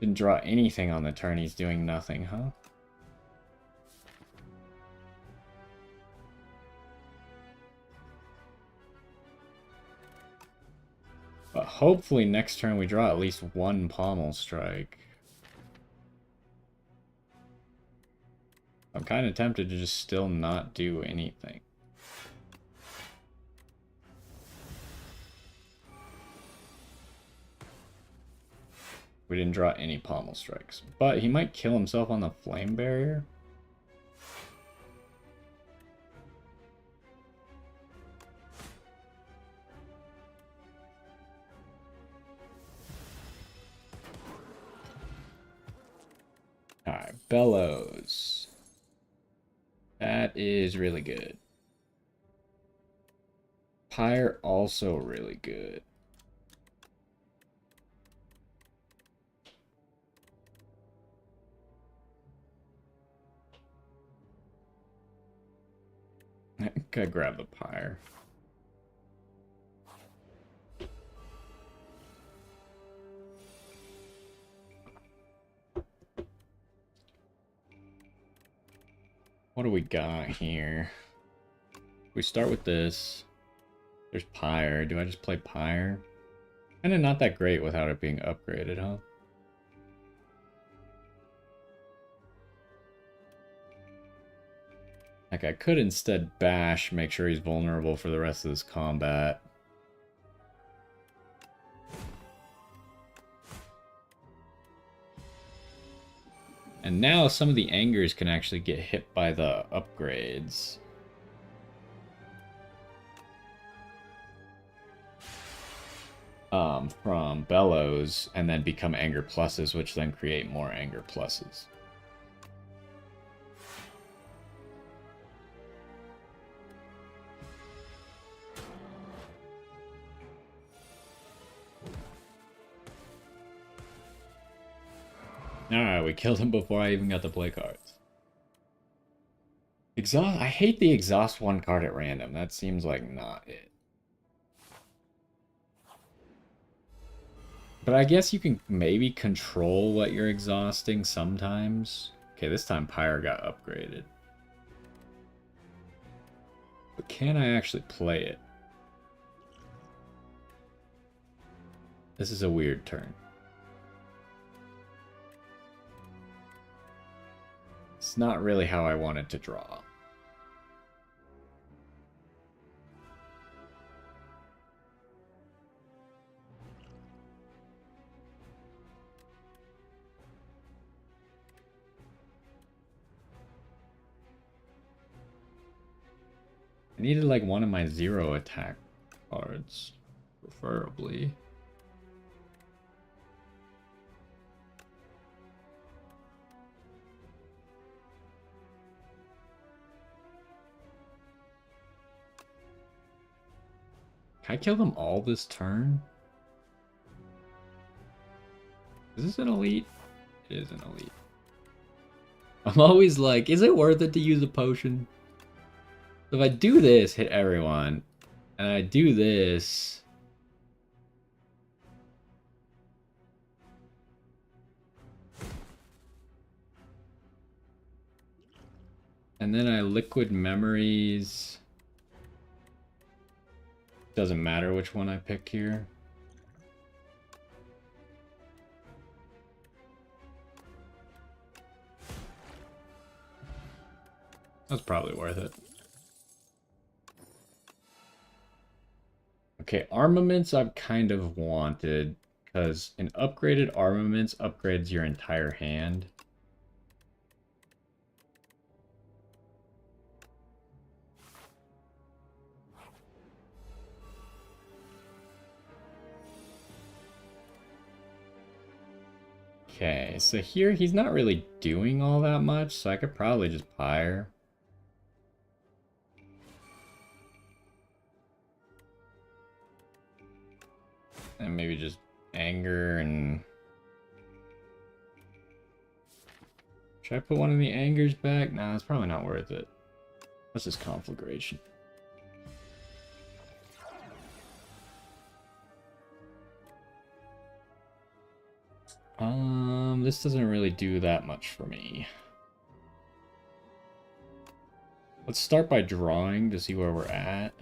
Didn't draw anything on the turn, he's doing nothing, huh? But hopefully next turn we draw at least one Pommel Strike. I'm kind of tempted to just still not do anything. We didn't draw any Pommel Strikes. But he might kill himself on the Flame Barrier. Alright, Bellows. That is really good. Pyre also really good. Gotta grab the Pyre. What do we got here? We start with this. There's Pyre. Do I just play Pyre? Kinda not that great without it being upgraded, huh? Like, I could instead bash, make sure he's vulnerable for the rest of this combat. And now some of the angers can actually get hit by the upgrades. From Bellows, and then become anger pluses, which then create more anger pluses. Alright, we killed him before I even got to play cards. Exhaust. I hate the exhaust one card at random. That seems like not it. But I guess you can maybe control what you're exhausting sometimes. Okay, this time Pyre got upgraded. But can I actually play it? This is a weird turn. It's not really how I wanted to draw. I needed like one of my 0 attack cards, preferably. Can I kill them all this turn? Is this an elite? It is an elite. I'm always like, is it worth it to use a potion? So if I do this, hit everyone, and I do this... And then I liquid memories... Doesn't matter which one I pick here. That's probably worth it. Okay, armaments I've kind of wanted, because an upgraded armaments upgrades your entire hand. Okay, so here he's not really doing all that much, so I could probably just pyre. And maybe just anger and... Should I put one of the angers back? Nah, it's probably not worth it. That's just conflagration. This doesn't really do that much for me. Let's start by drawing to see where we're at.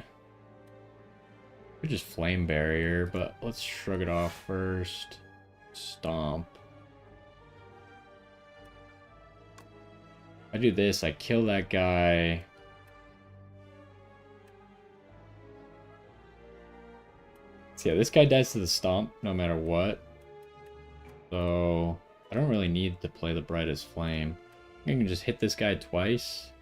We're just flame barrier, but let's shrug it off first. Stomp. I do this, I kill that guy. So yeah, this guy dies to the stomp no matter what. So I don't really need to play the brightest flame. I can just hit this guy twice.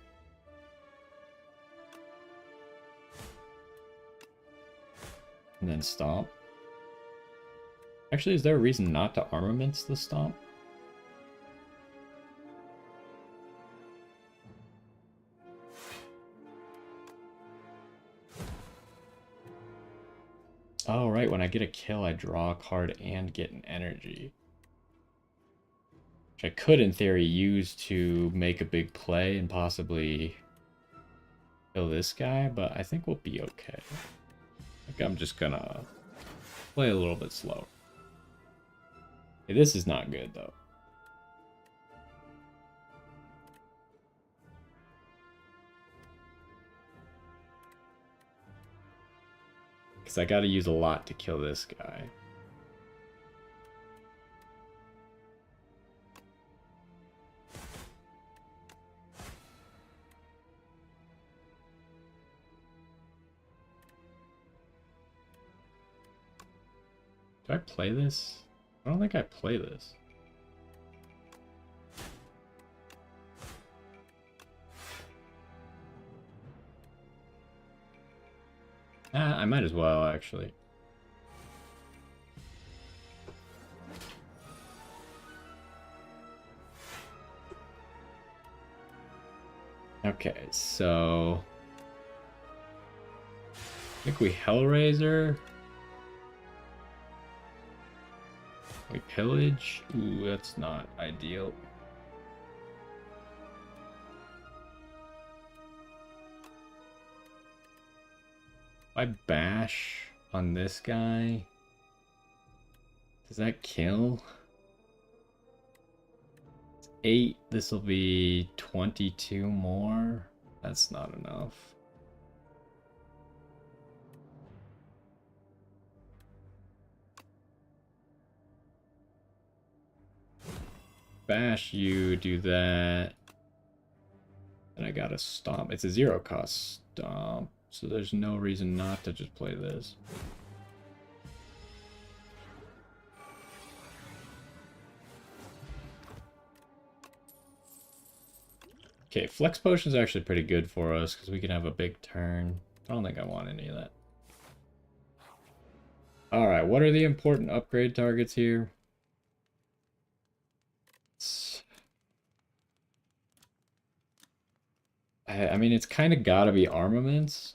And then stomp. Actually, is there a reason not to armaments the stomp? Oh, right, when I get a kill, I draw a card and get an energy. Which I could, in theory, use to make a big play and possibly kill this guy, but I think we'll be okay. I think I'm just gonna play a little bit slower. Okay, this is not good, though. Because I gotta use a lot to kill this guy. Do I play this? I don't think I play this. I might as well, actually. Okay, so... I think we Hellraiser. We pillage. Ooh, that's not ideal. If I bash on this guy, does that kill? It's 8. This will be 22 more. That's not enough. Bash you, do that. And I gotta stomp. It's a 0 cost stomp, so there's no reason not to just play this. Okay, Flex Potion is actually pretty good for us because we can have a big turn. I don't think I want any of that. Alright, what are the important upgrade targets here? I mean, it's kind of gotta be armaments.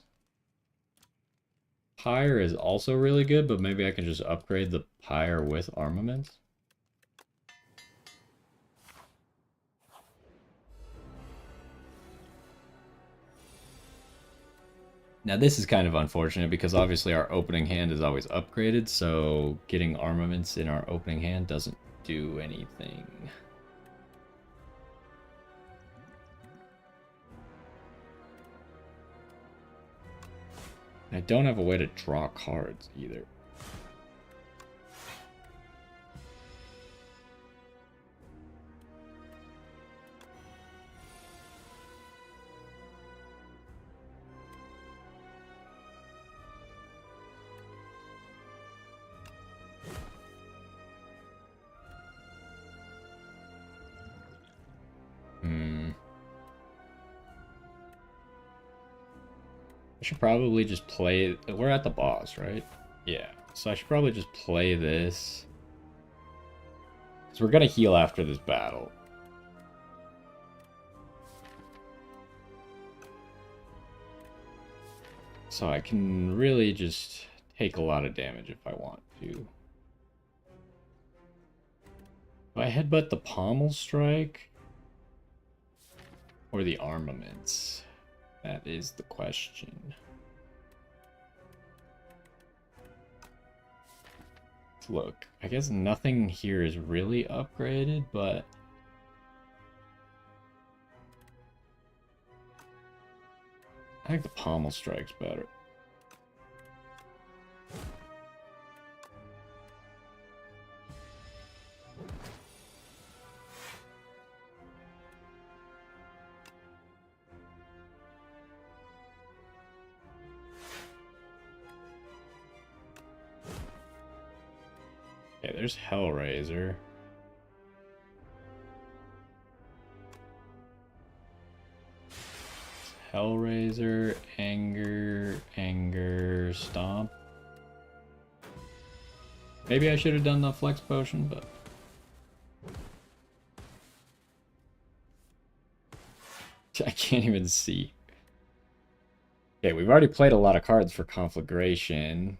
Pyre is also really good, but maybe I can just upgrade the Pyre with armaments. Now this is kind of unfortunate because obviously our opening hand is always upgraded, so getting armaments in our opening hand doesn't do anything. I don't have a way to draw cards either. should probably just play... We're at the boss, right? Yeah. So I should probably just play this. Because we're going to heal after this battle. So I can really just take a lot of damage if I want to. Do I headbutt the pommel strike? Or the armaments? That is the question. Look, I guess nothing here is really upgraded, but... I think the pommel strike's better. Okay, there's Hellraiser. Hellraiser, Anger, Stomp. Maybe I should have done the Flex Potion, but... I can't even see. Okay, we've already played a lot of cards for Conflagration.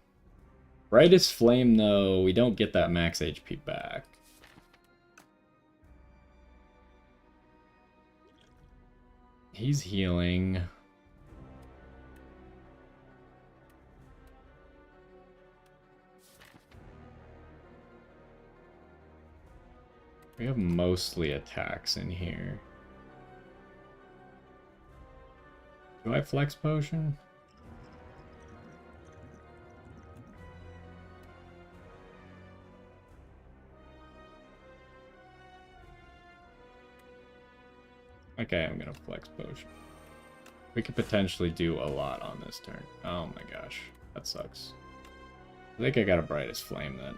Brightest Flame, though, we don't get that max HP back. He's healing. We have mostly attacks in here. Do I Flex Potion? Okay, I'm gonna Flex Potion. We could potentially do a lot on this turn. Oh my gosh, that sucks. I think I got a Brightest Flame then.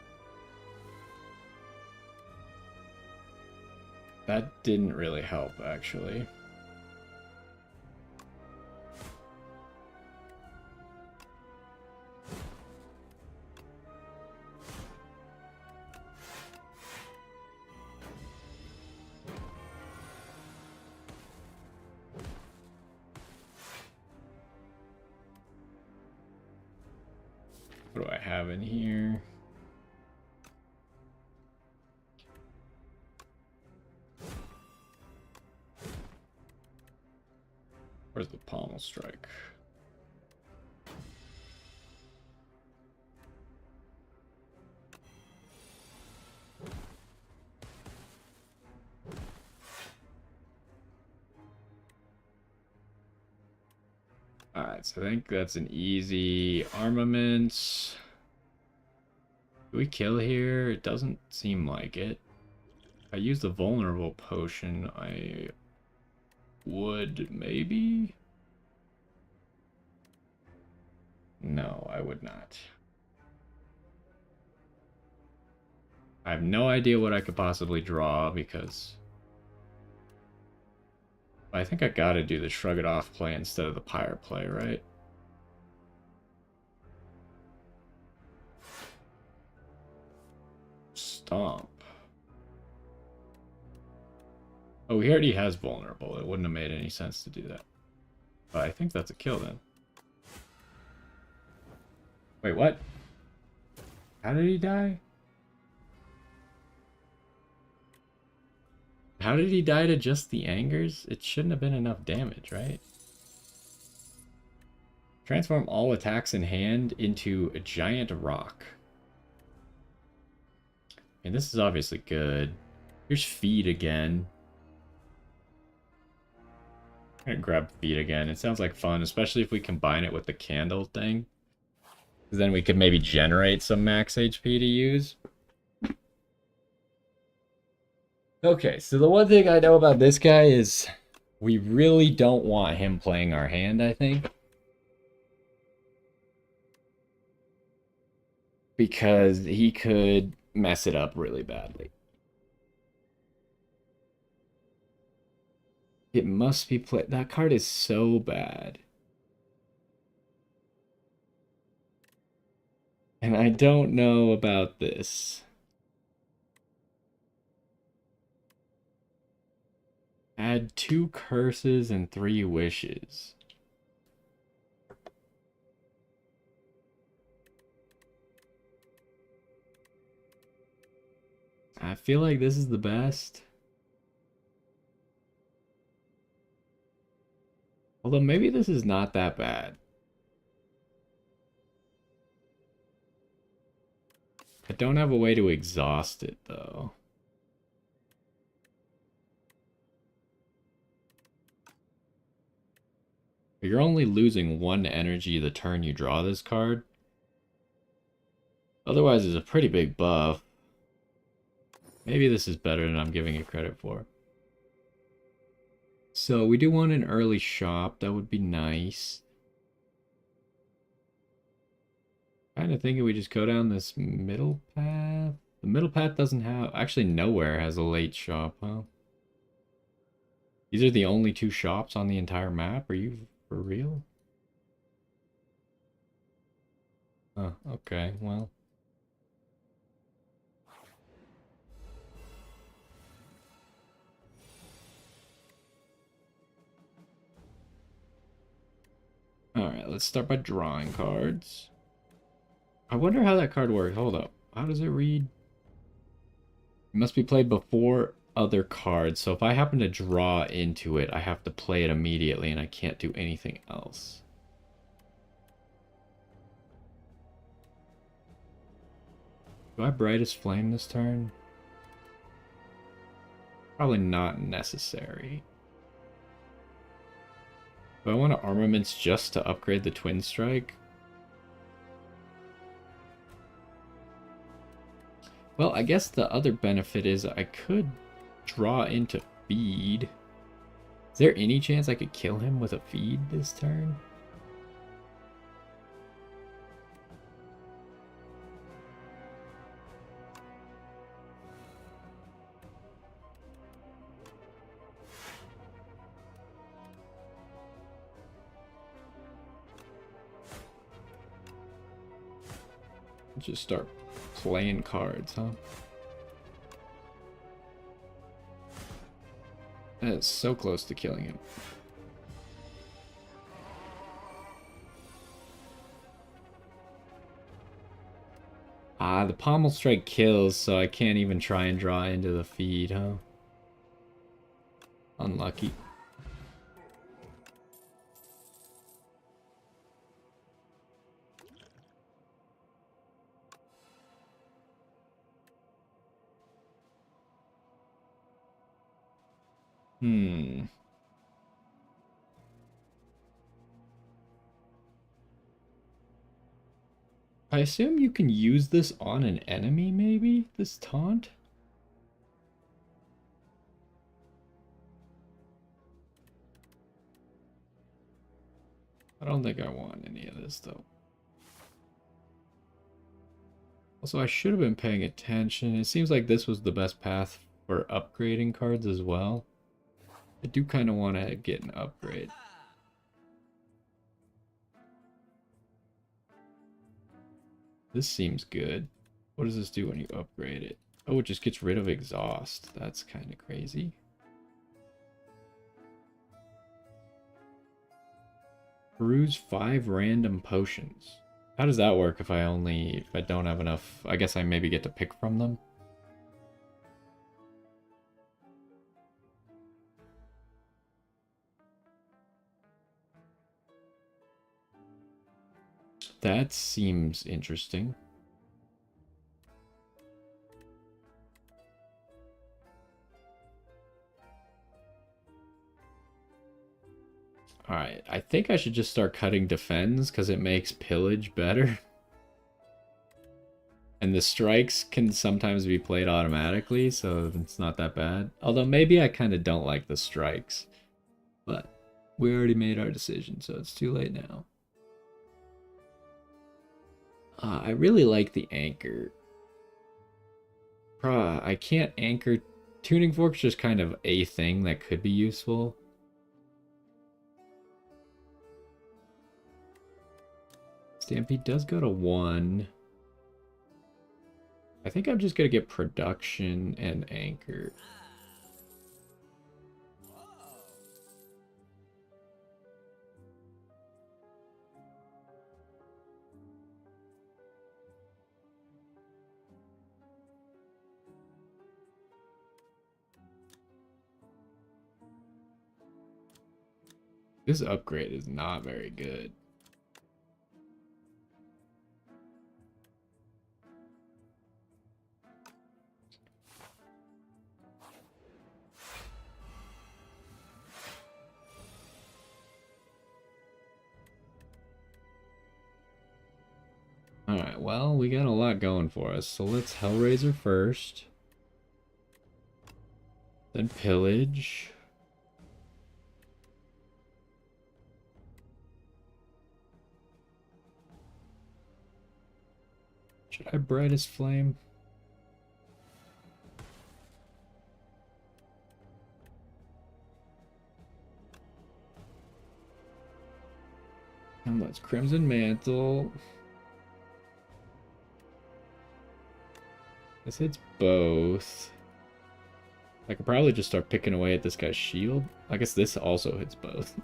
That didn't really help, actually. What do I have in here? Where's the pommel strike? Alright, so I think that's an easy armaments. Do we kill here? It doesn't seem like it. If I use the vulnerable potion, I would maybe? No, I would not. I have no idea what I could possibly draw because I think I gotta do the Shrug It Off play instead of the Pyre play, right? Stomp. Oh, he already has vulnerable. It wouldn't have made any sense to do that. But I think that's a kill then. Wait, what? How did he die? How did he die to just the angers? It shouldn't have been enough damage, right? Transform all attacks in hand into a giant rock. And this is obviously good. Here's feed again. I'm gonna grab feed again. It sounds like fun, especially if we combine it with the candle thing. Then we could maybe generate some max HP to use. Okay, so the one thing I know about this guy is we really don't want him playing our hand, I think. Because he could mess it up really badly. It must be played. That card is so bad. And I don't know about this. Add 2 curses and 3 wishes. I feel like this is the best. Although maybe this is not that bad. I don't have a way to exhaust it, though. You're only losing 1 energy the turn you draw this card. Otherwise, it's a pretty big buff. Maybe this is better than I'm giving it credit for. So we do want an early shop. That would be nice. Kind of thinking we just go down this middle path. The middle path doesn't have... Actually, nowhere has a late shop, huh? These are the only 2 shops on the entire map? Are you for real? Oh, okay, well... Alright, let's start by drawing cards. I wonder how that card works. Hold up. How does it read? It must be played before other cards. So if I happen to draw into it, I have to play it immediately and I can't do anything else. Do I Brightest Flame this turn? Probably not necessary. Do I want to Armaments just to upgrade the Twin Strike? Well, I guess the other benefit is I could draw into Feed. Is there any chance I could kill him with a Feed this turn? Just start playing cards, huh? That is so close to killing him. Ah, the Pommel Strike kills, so I can't even try and draw into the feed, huh? Unlucky. I assume you can use this on an enemy, maybe? This taunt? I don't think I want any of this, though. Also, I should have been paying attention. It seems like this was the best path for upgrading cards as well. I do kind of want to get an upgrade. This seems good. What does this do when you upgrade it? Oh, it just gets rid of exhaust. That's kind of crazy. Peruse 5 random potions. How does that work if I don't have enough? I guess I maybe get to pick from them. That seems interesting. Alright, I think I should just start cutting defends because it makes pillage better. And the strikes can sometimes be played automatically, so it's not that bad. Although maybe I kind of don't like the strikes. But we already made our decision, so it's too late now. I really like the anchor. I can't anchor. Tuning Fork's just kind of a thing that could be useful. Stampede does go to 1. I think I'm just gonna get production and anchor. This upgrade is not very good. Alright, well, we got a lot going for us, so let's Hellraiser first. Then Pillage. Should I Brightest Flame? And let's Crimson Mantle. This hits both. I could probably just start picking away at this guy's shield. I guess this also hits both.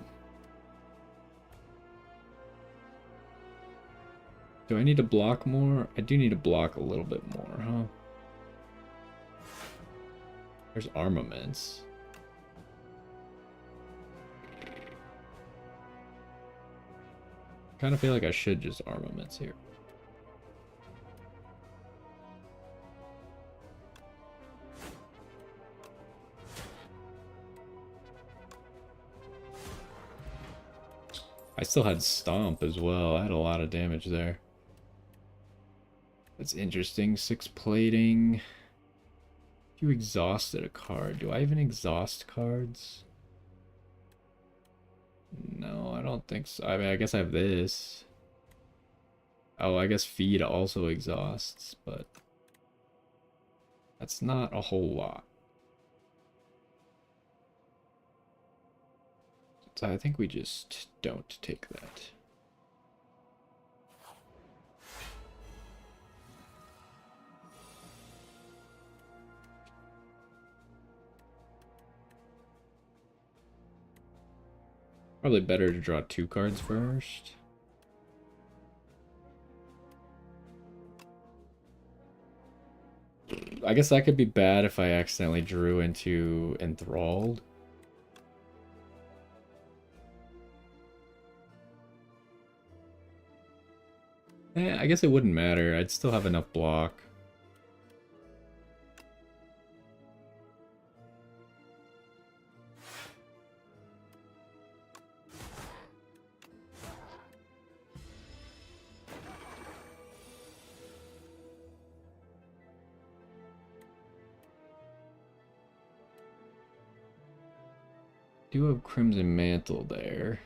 Do I need to block more? I do need to block a little bit more, huh? There's armaments. Kind of feel like I should just armaments here. I still had Stomp as well. I had a lot of damage there. That's interesting. 6 plating. You exhausted a card. Do I even exhaust cards? No, I don't think so. I mean, I guess I have this. Oh, I guess Feed also exhausts, but that's not a whole lot. So I think we just don't take that. Probably better to draw 2 cards first. I guess that could be bad if I accidentally drew into Enthralled. I guess it wouldn't matter. I'd still have enough block. Do have Crimson Mantle there.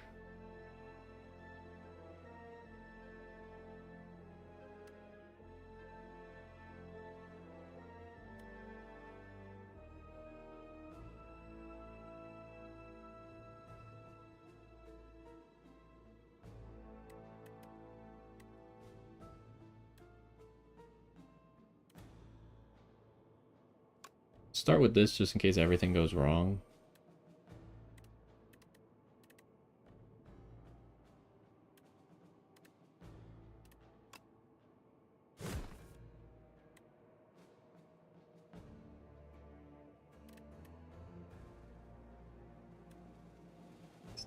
Start with this just in case everything goes wrong.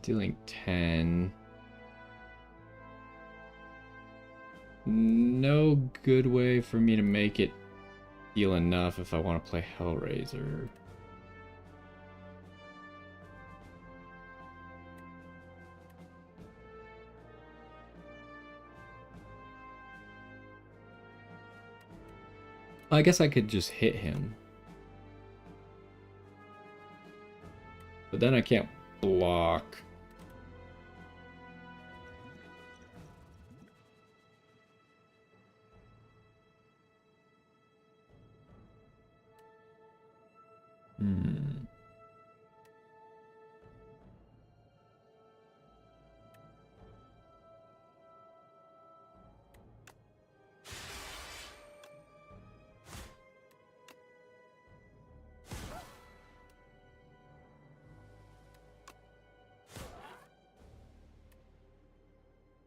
Dealing 10. No good way for me to make it deal enough if I want to play Hellraiser. I guess I could just hit him. But then I can't block. Hmm.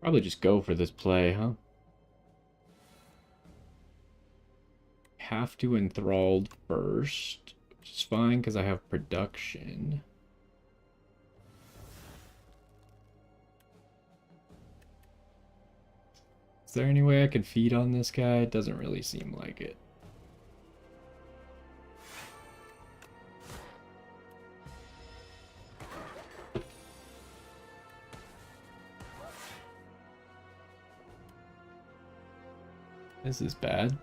Probably just go for this play, huh? Have to enthralled first, which is fine because I have production. Is there any way I can feed on this guy? It doesn't really seem like it. This is bad.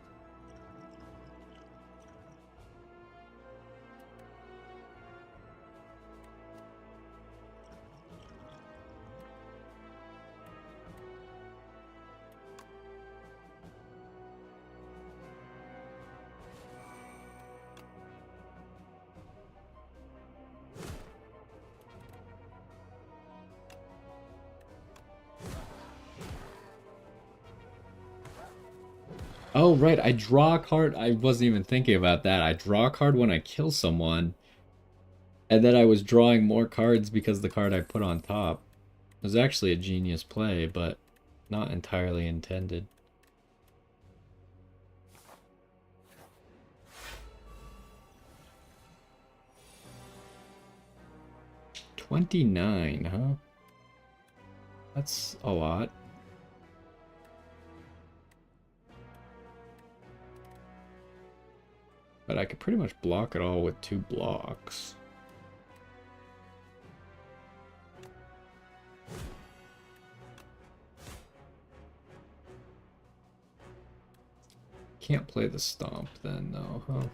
Oh, right, I draw a card. I wasn't even thinking about that. I draw a card when I kill someone, and then I was drawing more cards because the card I put on top. It was actually a genius play, but not entirely intended. $29, huh? That's a lot. But I could pretty much block it all with 2 blocks. Can't play the stomp then, though, huh?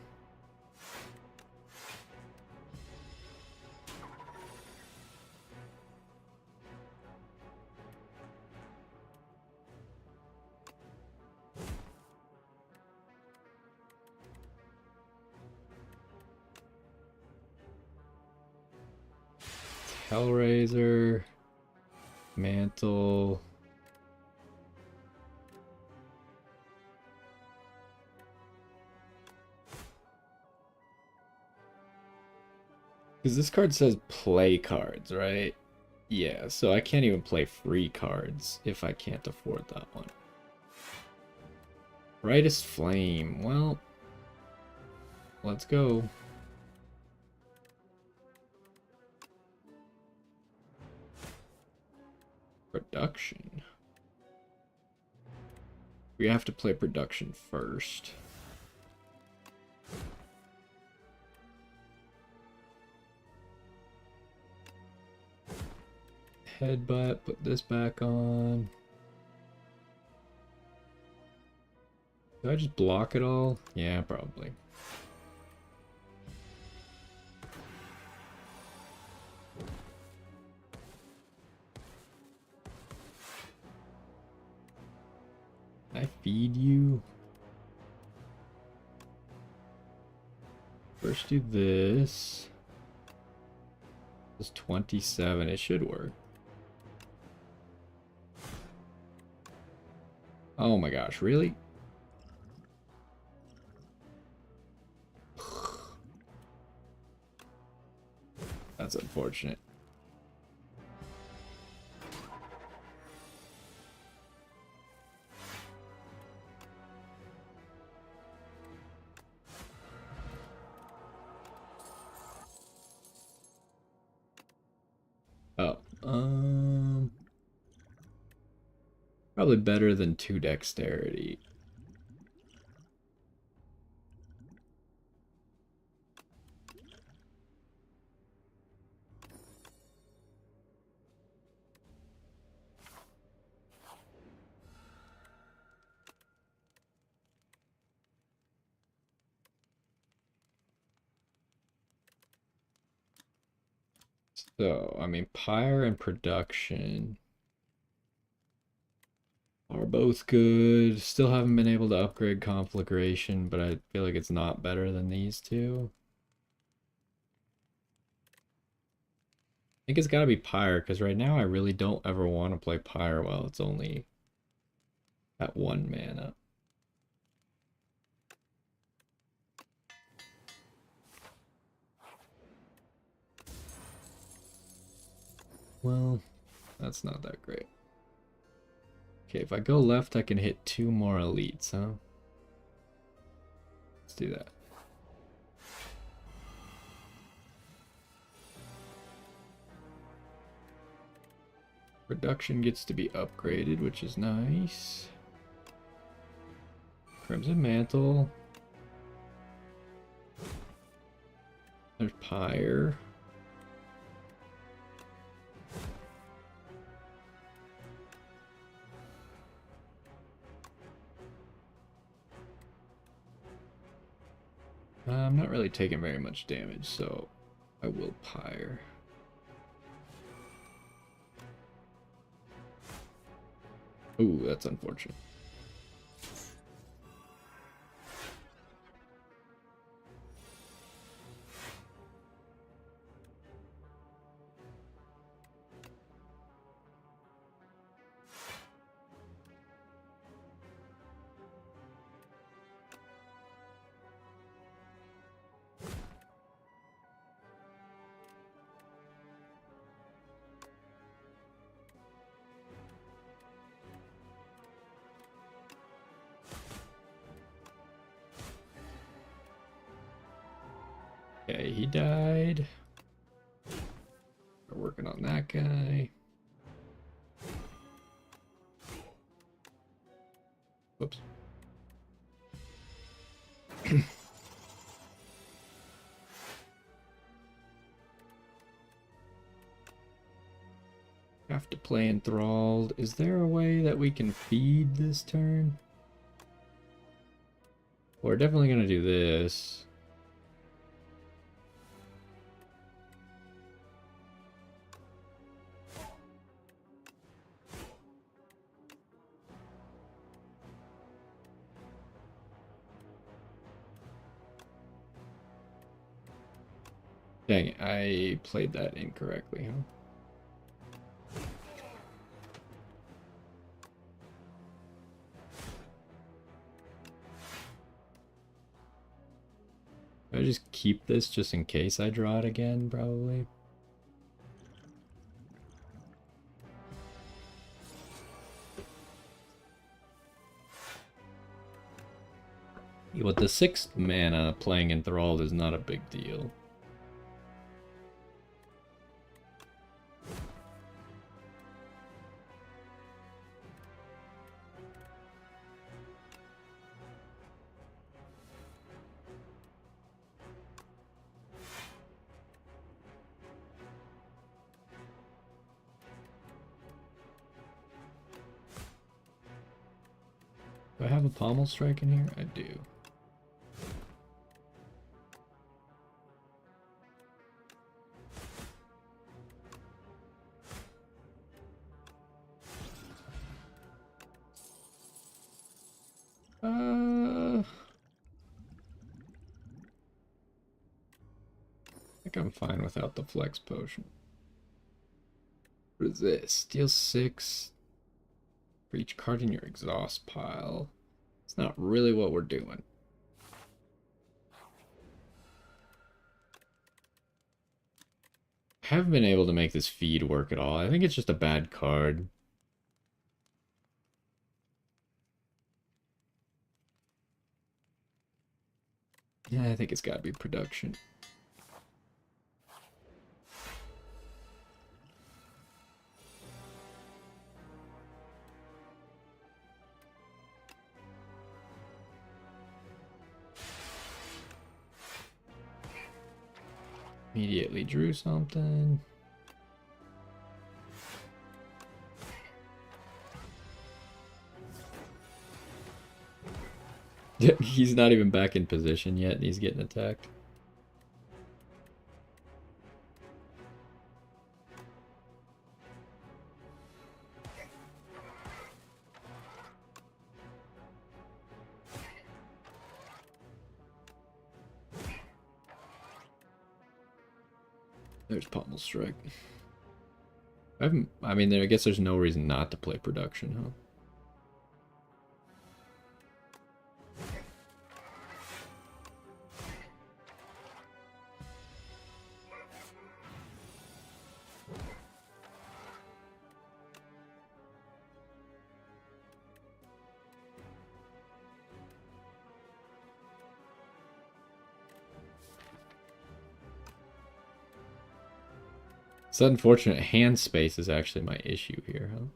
Hellraiser, Mantle. Because this card says play cards, right? Yeah, so I can't even play free cards if I can't afford that one. Brightest Flame. Well, let's go. Production. We have to play production first. Headbutt, put this back on. Do I just block it all? Yeah, probably. I feed you. First do this. It's 27. It should work. Oh my gosh, really? That's unfortunate. Oh, probably better than 2 dexterity. So, I mean, Pyre and Production are both good. Still haven't been able to upgrade Conflagration, but I feel like it's not better than these two. I think it's got to be Pyre, because right now I really don't ever want to play Pyre while it's only at 1 mana. Well, that's not that great. Okay, if I go left, I can hit 2 more elites, huh? Let's do that. Production gets to be upgraded, which is nice. Crimson Mantle. There's Pyre. I'm not really taking very much damage, so I will Pyre. Ooh, that's unfortunate. Okay, he died. We're working on that guy. Whoops. Have to play enthralled. Is there a way that we can feed this turn? We're definitely gonna do this. Dang it, I played that incorrectly, huh? I just keep this just in case I draw it again, probably. With the 6th mana, playing Enthralled is not a big deal. Do I have a Pommel Strike in here? I do. I think I'm fine without the Flex Potion. What is this? Deal 6 for each card in your exhaust pile. It's not really what we're doing. I haven't been able to make this feed work at all. I think it's just a bad card. Yeah, I think it's got to be production. Immediately drew something. He's not even back in position yet, and he's getting attacked. There's Pommel Strike. I mean, I guess there's no reason not to play production, huh? It's unfortunate. Hand space is actually my issue here, huh?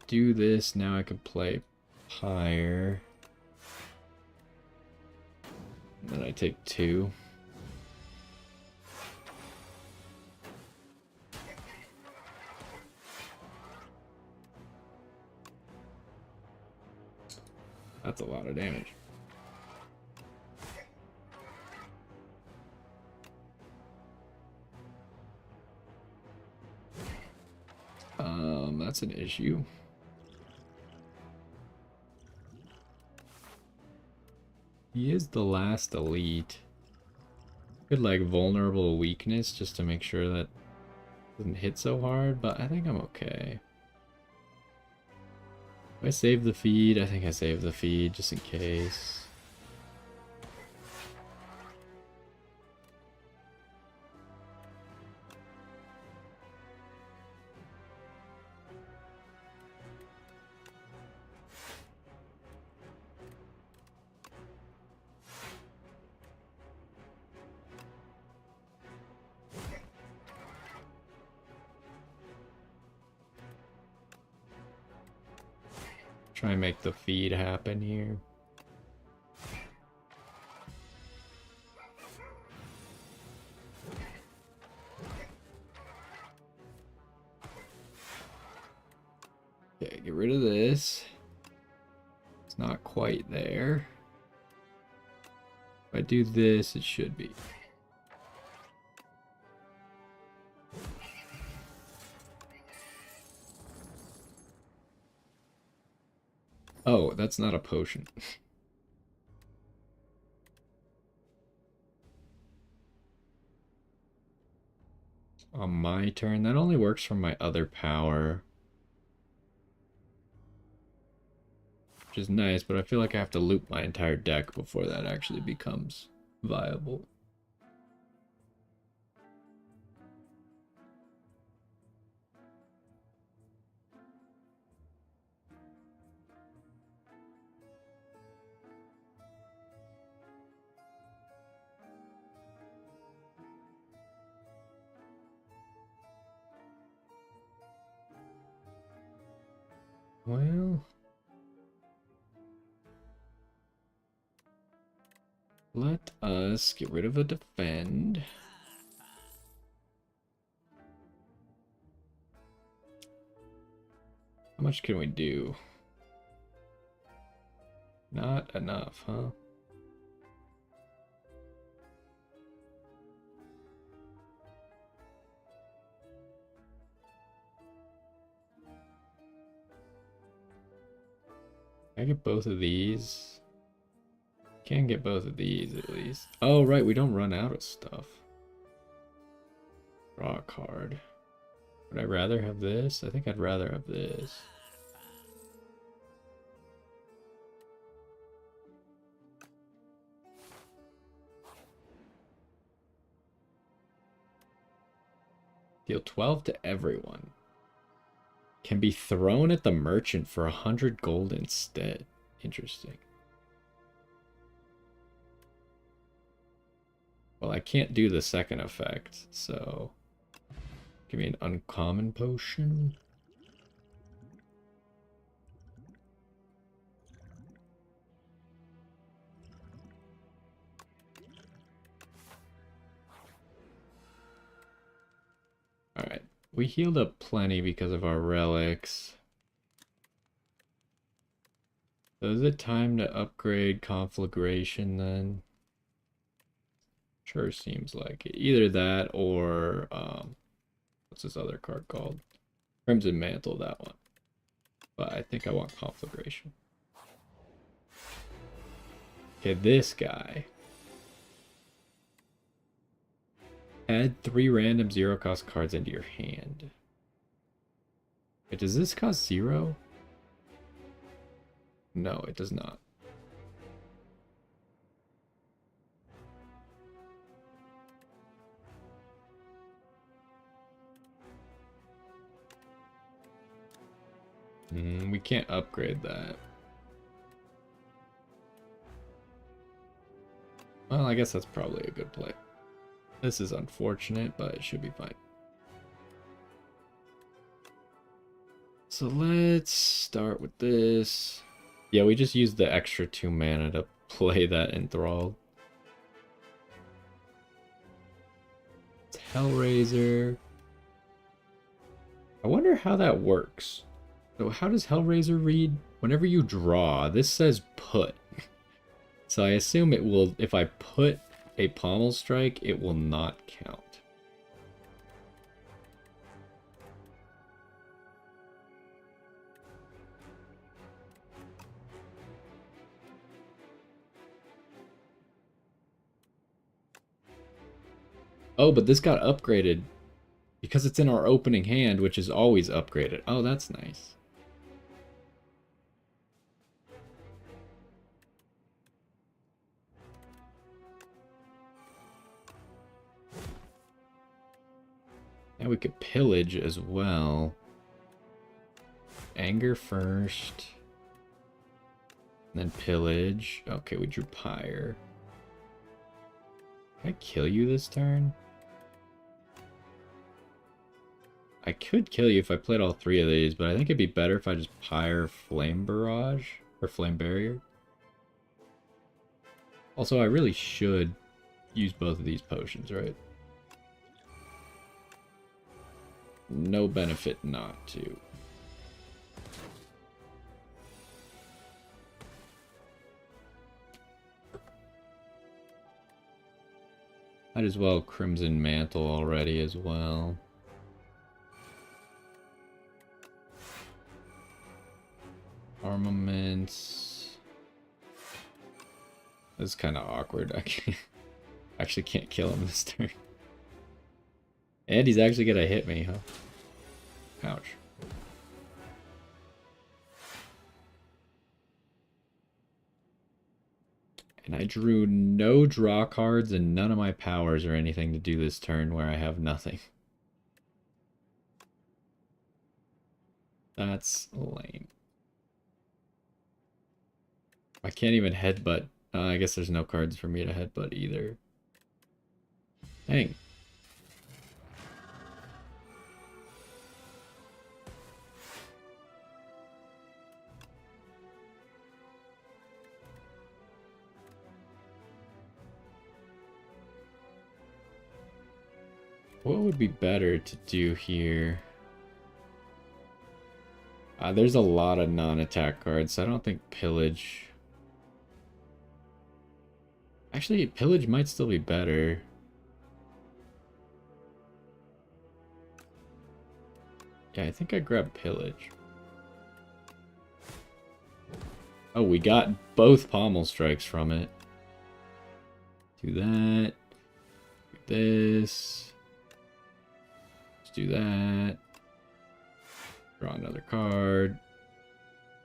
Do this, now I can play Pyre. Then I take 2. That's a lot of damage. That's an issue. He is the last elite. Could like vulnerable weakness just to make sure that it doesn't hit so hard, but I think I'm okay. Do I save the feed? I think I save the feed just in case. Try and make the feed happen here. Okay, get rid of this. It's not quite there. If I do this, it should be. Oh, that's not a potion. On my turn, that only works for my other power. Which is nice, but I feel like I have to loop my entire deck before that actually becomes viable. Well, let us get rid of a defend. How much can we do? Not enough, huh? Can I get both of these? Can get both of these at least. Oh, right, we don't run out of stuff. Draw a card. Would I rather have this? I think I'd rather have this. Deal 12 to everyone. Can be thrown at the merchant for 100 gold instead. Interesting. Well, I can't do the second effect, so give me an uncommon potion. Alright, we healed up plenty because of our relics. So is it time to upgrade Conflagration then? Sure seems like it. Either that or, what's this other card called? Crimson Mantle, that one. But I think I want Conflagration. Okay, this guy. Add 3 random 0-cost cards into your hand. Wait, does this cost 0? No, it does not. We can't upgrade that. Well, I guess that's probably a good play. This is unfortunate, but it should be fine. So let's start with this. Yeah, we just used the extra 2 mana to play that enthralled. It's Hellraiser. I wonder how that works. So how does Hellraiser read? Whenever you draw, this says put. So I assume it will, if I put a pommel strike, it will not count. Oh, but this got upgraded because it's in our opening hand, which is always upgraded. Oh, that's nice. Now we could pillage as well. Anger first. Then pillage. Okay, we drew Pyre. Can I kill you this turn? I could kill you if I played all 3 of these, but I think it'd be better if I just Pyre Flame Barrage or Flame Barrier. Also, I really should use both of these potions, right? No benefit not to. Might as well Crimson Mantle already as well. Armaments. This is kind of awkward. Actually can't kill him this turn. And he's actually gonna hit me, huh? Ouch. And I drew no draw cards and none of my powers or anything to do this turn where I have nothing. That's lame. I can't even headbutt. I guess there's no cards for me to headbutt either. Dang. What would be better to do here? There's a lot of non-attack cards, so I don't think Pillage... Actually, Pillage might still be better. Yeah, I think I grabbed Pillage. Oh, we got both pommel strikes from it. Do that. Do this. Let's do that. Draw another card.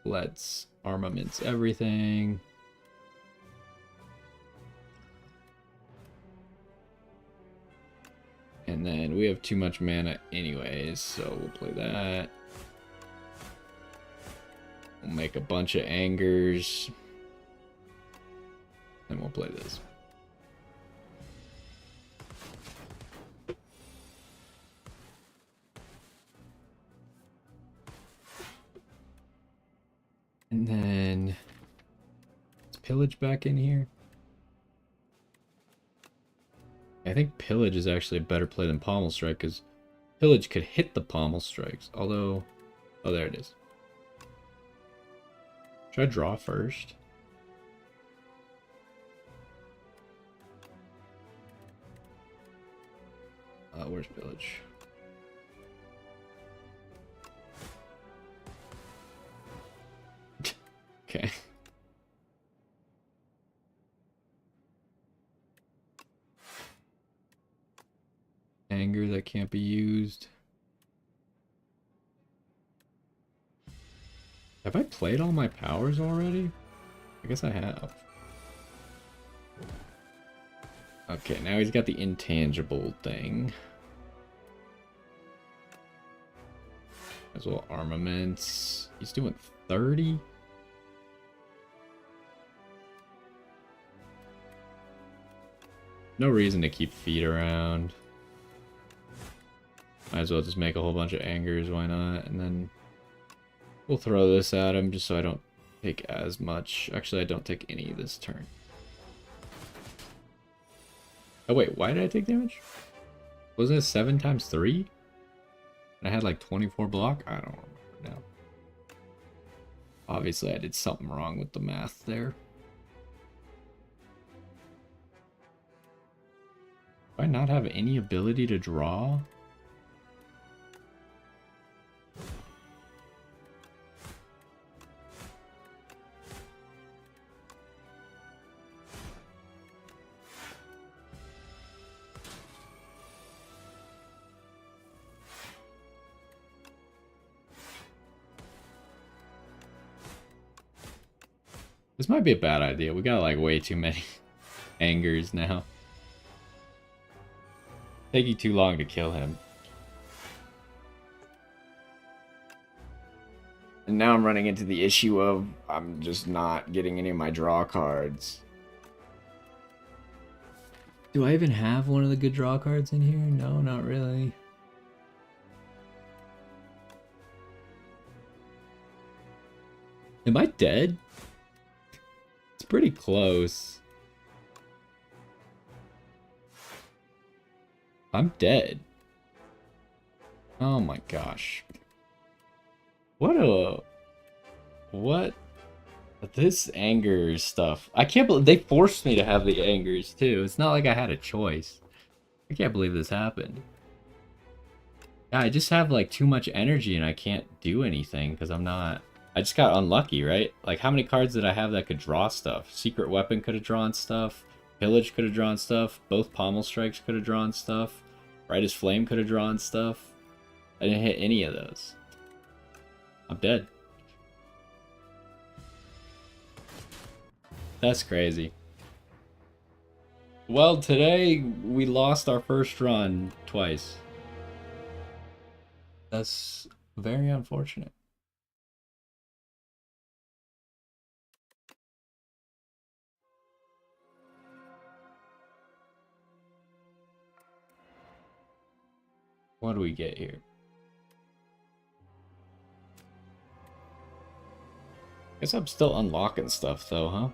Let's armaments everything. And then we have too much mana anyways, so we'll play that. We'll make a bunch of angers. And we'll play this. And then let's pillage back in here. I think Pillage is actually a better play than Pommel Strike, because Pillage could hit the Pommel Strikes, although... Oh, there it is. Should I draw first? Where's Pillage? Okay. Anger that can't be used. Have I played all my powers already? I guess I have. Okay, now he's got the intangible thing. As well, armaments. He's doing 30? No reason to keep feet around. Might as well just make a whole bunch of angers, why not? And then we'll throw this at him just so I don't take as much. Actually, I don't take any this turn. Oh wait, why did I take damage? Wasn't it 7 times 3? And I had like 24 block? I don't remember now. Obviously, I did something wrong with the math there. Do I not have any ability to draw? This might be a bad idea. We got like way too many angers now. Taking too long to kill him. And now I'm running into the issue of I'm just not getting any of my draw cards. Do I even have one of the good draw cards in here? No, not really. Am I dead? It's pretty close. I'm dead. Oh my gosh. What? This anger stuff. I can't believe they forced me to have the angers too. It's not like I had a choice. I can't believe this happened. Yeah, I just have like too much energy and I can't do anything because I'm not... I just got unlucky, right? Like how many cards did I have that could draw stuff? Secret Weapon could have drawn stuff. Pillage could have drawn stuff. Both Pommel Strikes could have drawn stuff. Brightest Flame could have drawn stuff. I didn't hit any of those. I'm dead. That's crazy. Well, today we lost our first run twice. That's very unfortunate. What do we get here? Guess I'm still unlocking stuff though, huh?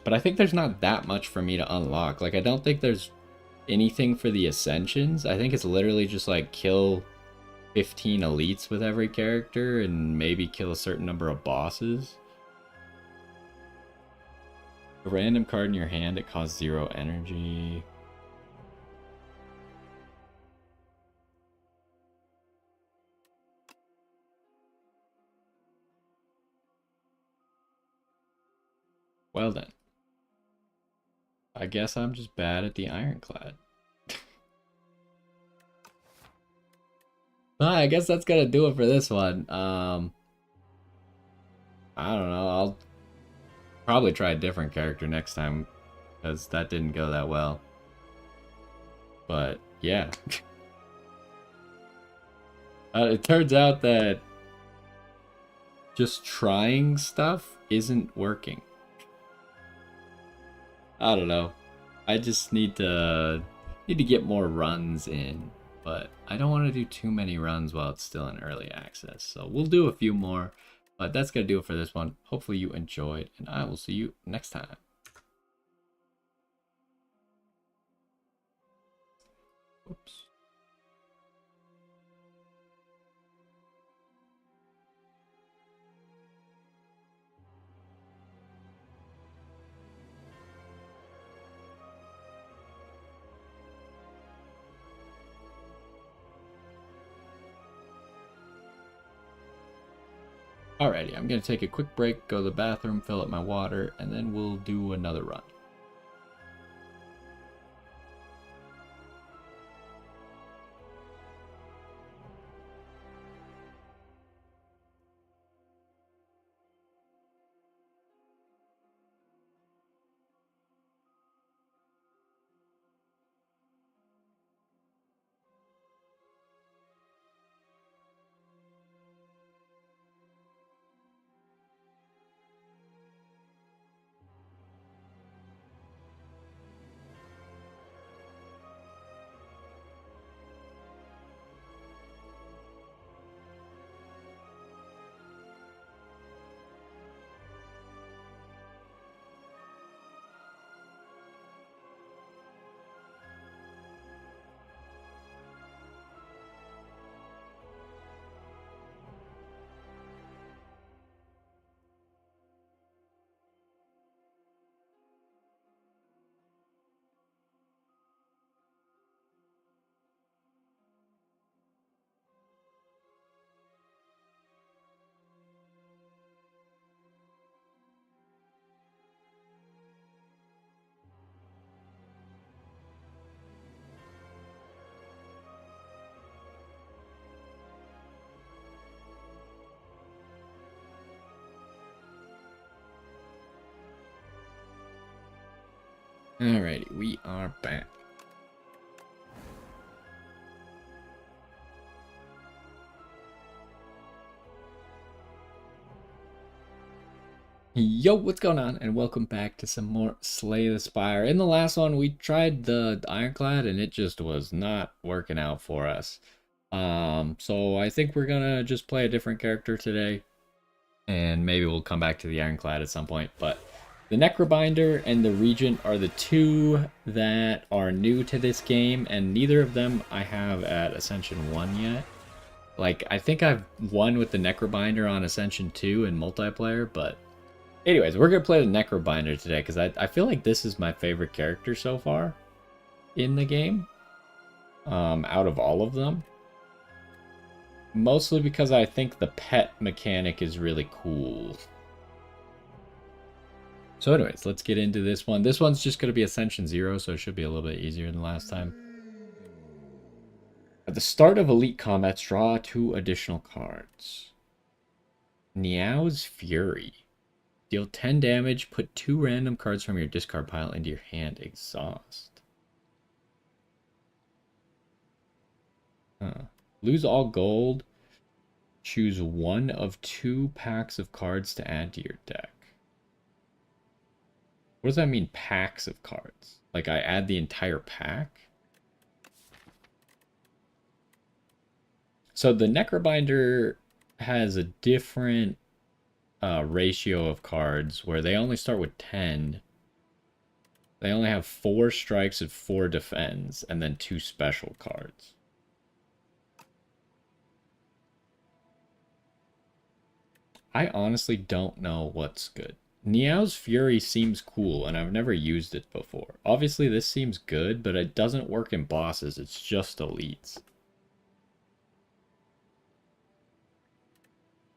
But I think there's not that much for me to unlock. Like, I don't think there's anything for the Ascensions. I think it's literally just like kill 15 elites with every character and maybe kill a certain number of bosses. A random card in your hand, it costs 0 energy. Well then. I guess I'm just bad at the Ironclad. I guess that's gonna do it for this one. I don't know. I'll probably try a different character next time because that didn't go that well. But yeah. It turns out that just trying stuff isn't working. I don't know. I just need to get more runs in, but I don't want to do too many runs while it's still in early access. So we'll do a few more, but that's gonna do it for this one. Hopefully you enjoyed, and I will see you next time. Oops. Alrighty, I'm gonna take a quick break, go to the bathroom, fill up my water, and then we'll do another run. Alrighty, we are back. Yo, what's going on? And welcome back to some more Slay the Spire. In the last one, we tried the Ironclad, and it just was not working out for us. So I think we're gonna just play a different character today, and maybe we'll come back to the Ironclad at some point. But the Necrobinder and the Regent are the two that are new to this game, and neither of them I have at Ascension 1 yet. Like, I think I've won with the Necrobinder on Ascension 2 in multiplayer, but anyways, we're going to play the Necrobinder today, because I feel like this is my favorite character so far in the game, out of all of them. Mostly because I think the pet mechanic is really cool. So anyways, let's get into this one. This one's just going to be Ascension 0, so it should be a little bit easier than last time. At the start of Elite Combats, draw 2 additional cards. Niao's Fury. Deal 10 damage, put 2 random cards from your discard pile into your hand. Exhaust. Lose all gold. Choose 1 of 2 packs of cards to add to your deck. What does that mean, packs of cards? Like, I add the entire pack? So the Necrobinder has a different ratio of cards where they only start with 10. They only have 4 strikes and 4 defends, and then 2 special cards. I honestly don't know what's good. Niao's Fury seems cool, and I've never used it before. Obviously, this seems good, but it doesn't work in bosses. It's just elites.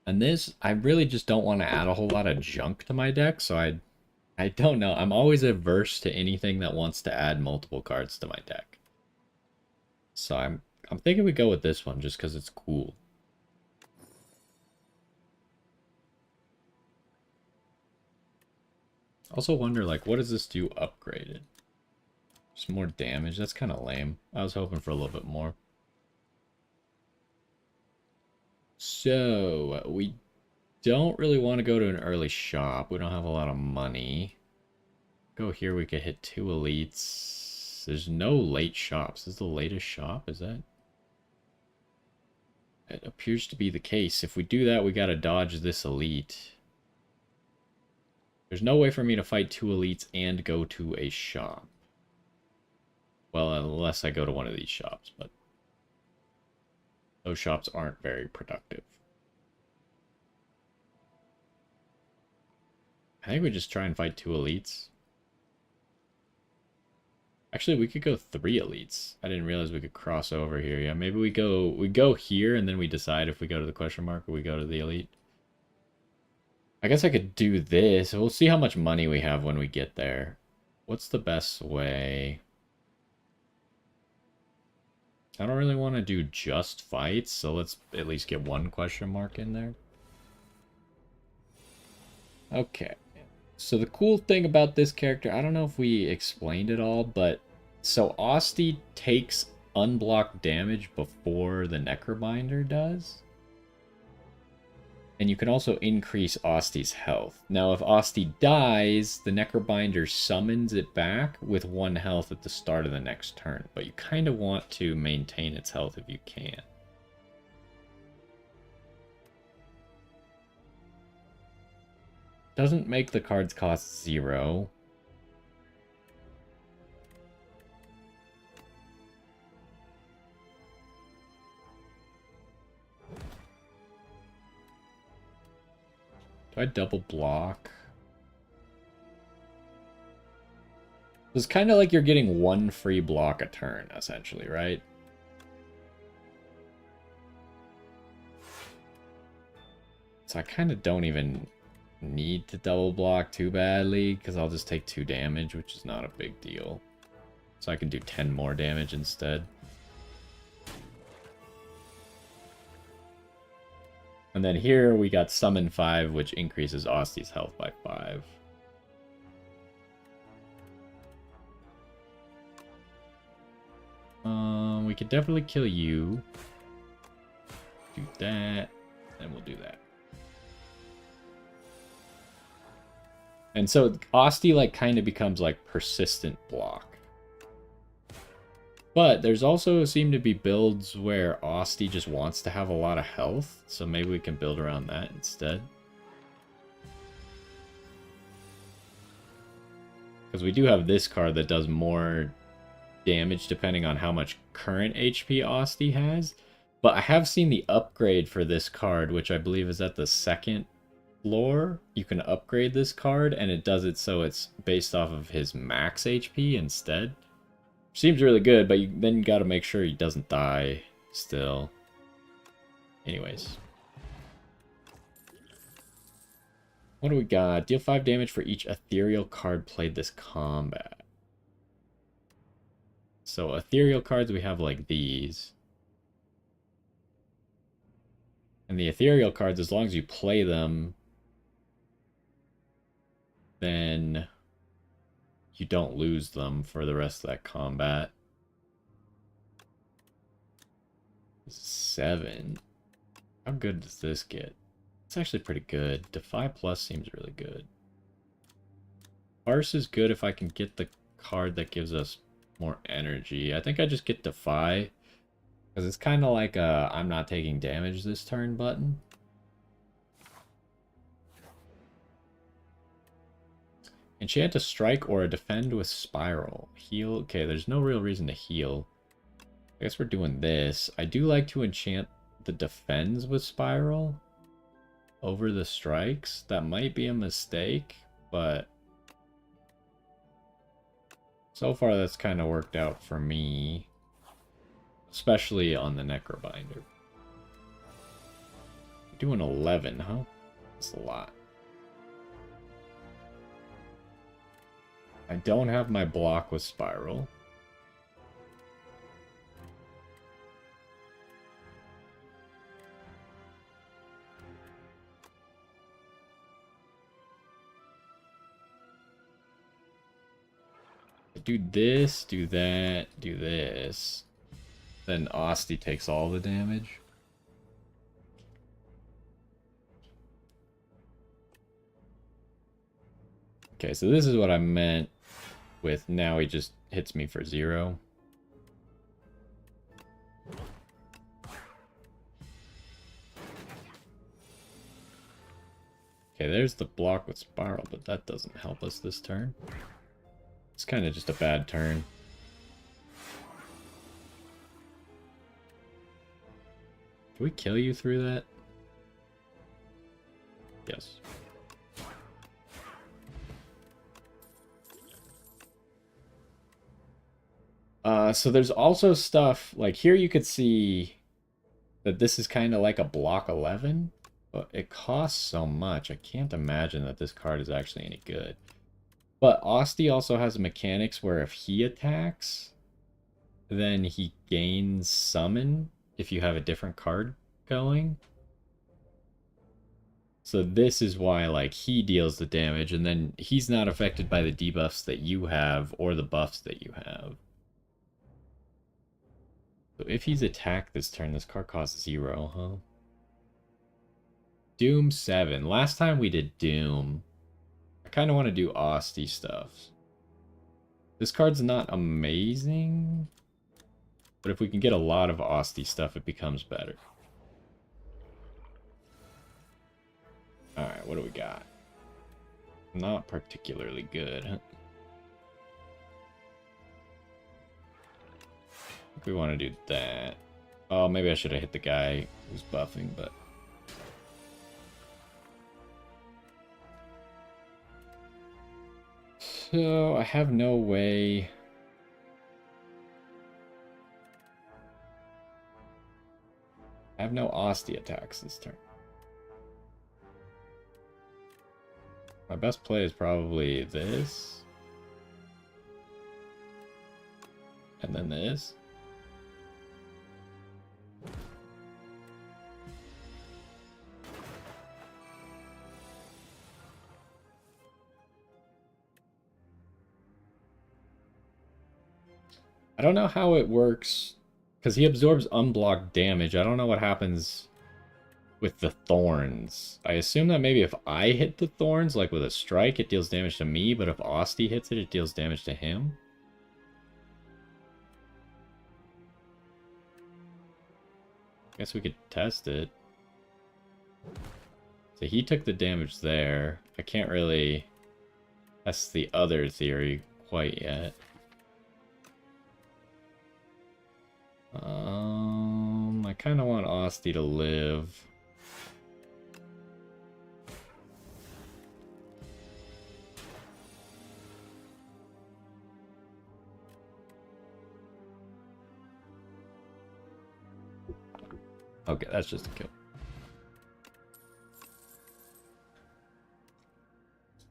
And this, I really just don't want to add a whole lot of junk to my deck, so I don't know. I'm always averse to anything that wants to add multiple cards to my deck. So I'm thinking we go with this one just because it's cool. Also wonder, like, what does this do upgraded? Just more damage? That's kind of lame. I was hoping for a little bit more. So, we don't really want to go to an early shop. We don't have a lot of money. Go here, we could hit 2 elites. There's no late shops. This is the latest shop, is that? It appears to be the case. If we do that, we gotta dodge this elite. There's no way for me to fight 2 elites and go to a shop. Well, unless I go to one of these shops, but those shops aren't very productive. I think we just try and fight 2 elites. Actually, we could go 3 elites. I didn't realize we could cross over here. Yeah, maybe we go here and then we decide if we go to the question mark or we go to the elite. I guess I could do this. We'll see how much money we have when we get there. What's the best way? I don't really want to do just fights, so let's at least get 1 question mark in there. Okay. So the cool thing about this character, I don't know if we explained it all, but so Asti takes unblocked damage before the Necrobinder does. And you can also increase Asti's health. Now, if Asti dies, the Necrobinder summons it back with 1 health at the start of the next turn. But you kind of want to maintain its health if you can. Doesn't make the cards cost 0. Do I double block? It's kind of like you're getting 1 free block a turn, essentially, right? So I kind of don't even need to double block too badly, because I'll just take 2 damage, which is not a big deal. So I can do 10 more damage instead. And then here we got Summon 5, which increases Asti's health by 5. we could definitely kill you. Do that, and we'll do that. And so Asti like kind of becomes like persistent block. But there's also seem to be builds where Asti just wants to have a lot of health, so maybe we can build around that instead. Because we do have this card that does more damage depending on how much current HP Asti has. But I have seen the upgrade for this card, which I believe is at the second floor. You can upgrade this card, and it does it so it's based off of his max HP instead. Seems really good, but then you got to make sure he doesn't die still. Anyways. What do we got? Deal 5 damage for each ethereal card played this combat. So ethereal cards, we have like these. And the ethereal cards, as long as you play them, then you don't lose them for the rest of that combat. 7. How good does this get? It's actually pretty good. Defy Plus seems really good. Arse is good if I can get the card that gives us more energy. I think I just get Defy. Because it's kind of like a I'm not taking damage this turn button. Enchant a strike or a defend with spiral. Heal. Okay, there's no real reason to heal. I guess we're doing this. I do like to enchant the defends with spiral over the strikes. That might be a mistake, but so far that's kind of worked out for me. Especially on the Necrobinder. Doing 11, huh? That's a lot. I don't have my block with Spiral. Do this, do that, do this. Then Asti takes all the damage. Okay, so this is what I meant with now he just hits me for 0. Okay, there's the block with Spiral, but that doesn't help us this turn. It's kind of just a bad turn. Can we kill you through that? Yes. So there's also stuff, like here you could see that this is kind of like a block 11, but it costs so much. I can't imagine that this card is actually any good. But Asti also has mechanics where if he attacks, then he gains summon if you have a different card going. So this is why, like, he deals the damage, and then he's not affected by the debuffs that you have or the buffs that you have. So if he's attacked this turn, this card costs 0, huh? Doom 7. Last time we did Doom. I kind of want to do Asti stuff. This card's not amazing, but if we can get a lot of Asti stuff, it becomes better. Alright, what do we got? Not particularly good, huh? I think we want to do that. Oh, maybe I should have hit the guy who's buffing, but... So, I have no way... I have no Asti attacks this turn. My best play is probably this. And then this. I don't know how it works Because he absorbs unblocked damage. I don't know what happens with the thorns. I assume that maybe if I hit the thorns, like with a strike, it deals damage to me, but if Osti hits it, it deals damage to him. Guess we could test it. So he took the damage there. I can't really test the other theory quite yet. I kind of want Osti to live. Okay, that's just a kill.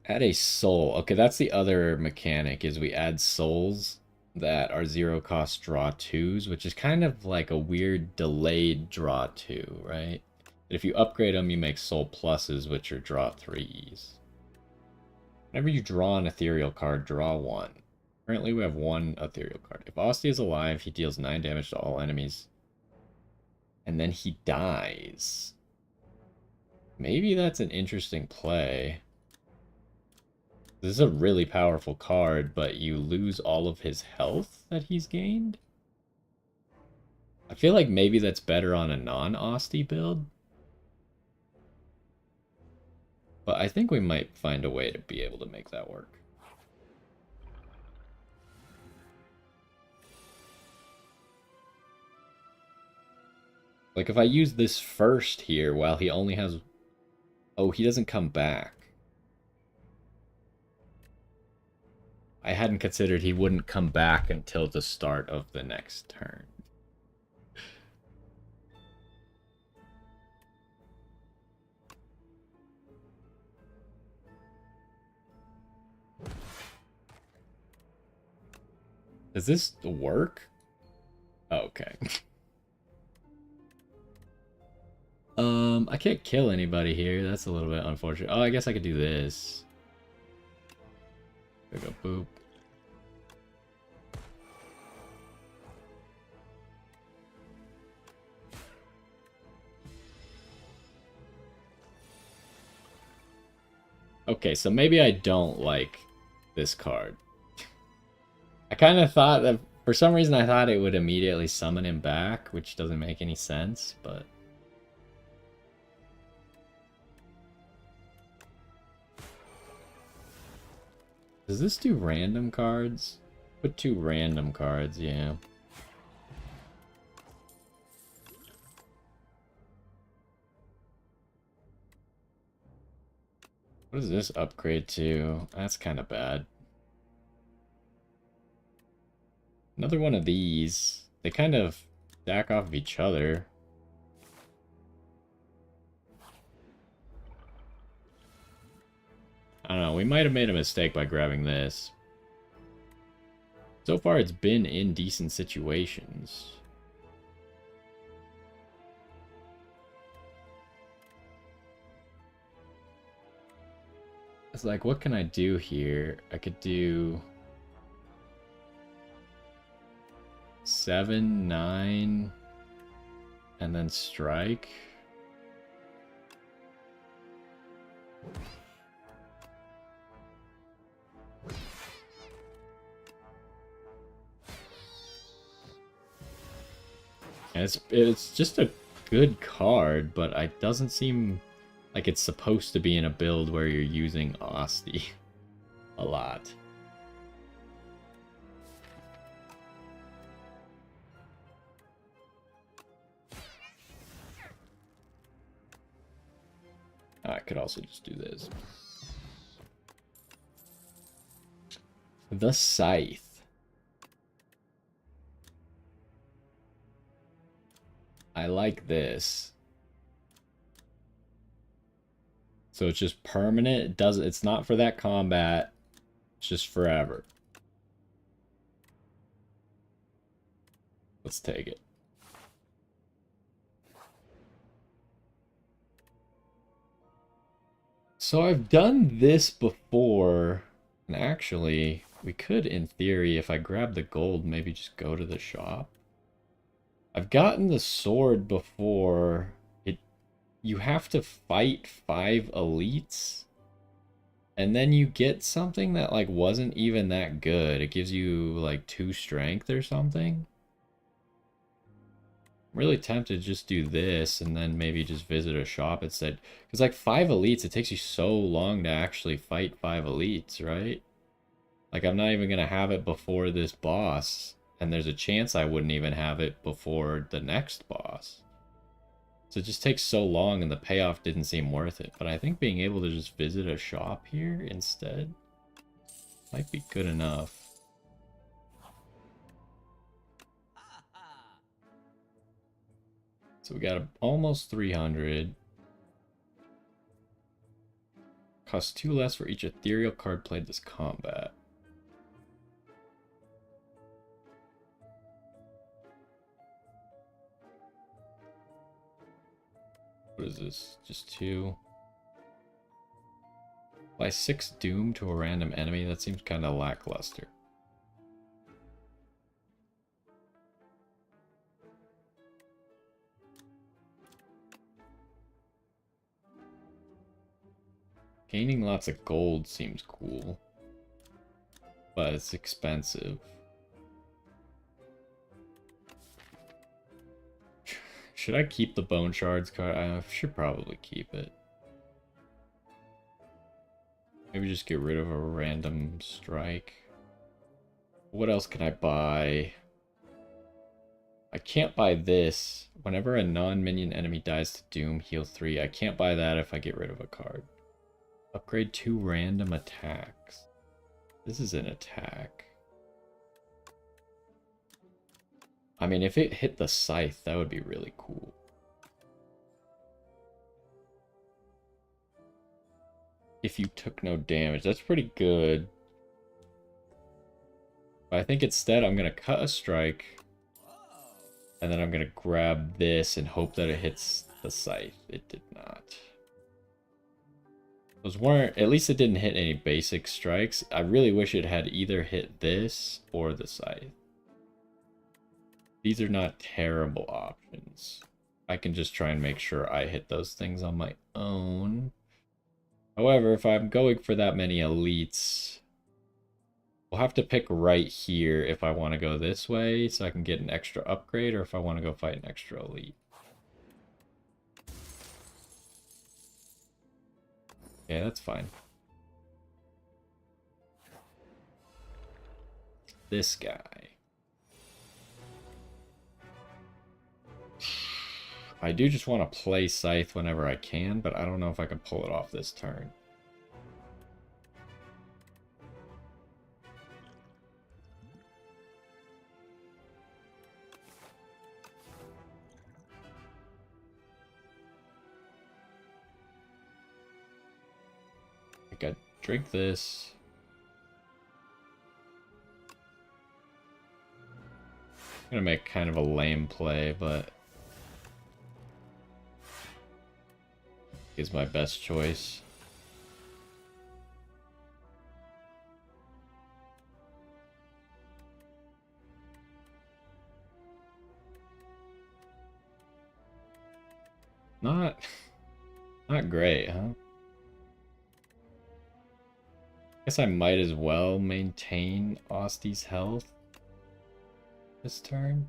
Add a soul. Okay, that's the other mechanic, is we add souls that are 0-cost draw 2s, which is kind of like a weird delayed draw 2, right? If you upgrade them, you make soul pluses, which are draw 3s. Whenever you draw an ethereal card, draw 1. Currently, we have 1 ethereal card. If Osti is alive, he deals 9 damage to all enemies. And then he dies. Maybe that's an interesting play. This is a really powerful card, but you lose all of his health that he's gained? I feel like maybe that's better on a non-Osti build. But I think we might find a way to be able to make that work. Like, if I use this first here while he only has... Oh, he doesn't come back. I hadn't considered he wouldn't come back until the start of the next turn. Does this work? Oh, okay. I can't kill anybody here. That's a little bit unfortunate. Oh, I guess I could do this. There we go, boop. Okay, so maybe I don't like this card. I kind of thought that, for some reason I thought it would immediately summon him back, which doesn't make any sense, but... Does this do random cards? Put 2 random cards, yeah. What does this upgrade to? That's kind of bad. Another one of these. They kind of stack off of each other. I don't know, we might have made a mistake by grabbing this. So far, it's been in decent situations. It's like, what can I do here? I could do 7, 9, and then strike. And it's just a good card, but it doesn't seem like it's supposed to be in a build where you're using Osti a lot. I could also just do this. The Scythe. I like this. So it's just permanent. It's not for that combat. It's just forever. Let's take it. So I've done this before, and actually we could, in theory, if I grab the gold, maybe just go to the shop. I've gotten the sword before. You have to fight 5 elites, and then you get something that like wasn't even that good. It gives you like 2 strength or something. I'm really tempted to just do this and then maybe just visit a shop instead. Because like 5 elites, it takes you so long to actually fight 5 elites, right? Like I'm not even gonna have it before this boss, and there's a chance I wouldn't even have it before the next boss. So it just takes so long and the payoff didn't seem worth it. But I think being able to just visit a shop here instead might be good enough. So we got almost 300. Costs 2 less for each ethereal card played this combat. What is this? Just 2. Apply 6 doom to a random enemy. That seems kind of lackluster. Gaining lots of gold seems cool, but it's expensive. Should I keep the bone shards card? I should probably keep it. Maybe just get rid of a random strike. What else can I buy? I can't buy this. Whenever a non-minion enemy dies to doom, heal 3. I can't buy that if I get rid of a card. Upgrade 2 random attacks. This is an attack. I mean, if it hit the scythe, that would be really cool. If you took no damage, that's pretty good. But I think instead I'm going to cut a strike. And then I'm going to grab this and hope that it hits the scythe. It did not. Those weren't, at least it didn't hit any basic strikes. I really wish it had either hit this or the scythe. These are not terrible options. I can just try and make sure I hit those things on my own. However, if I'm going for that many elites, we'll have to pick right here if I want to go this way so I can get an extra upgrade, or if I want to go fight an extra elite. Yeah, that's fine. This guy. I do just want to play Scythe whenever I can, but I don't know if I can pull it off this turn. I could drink this. I'm gonna make kind of a lame play, but is my best choice. Not great, huh? Guess I might as well maintain Osty's health this turn.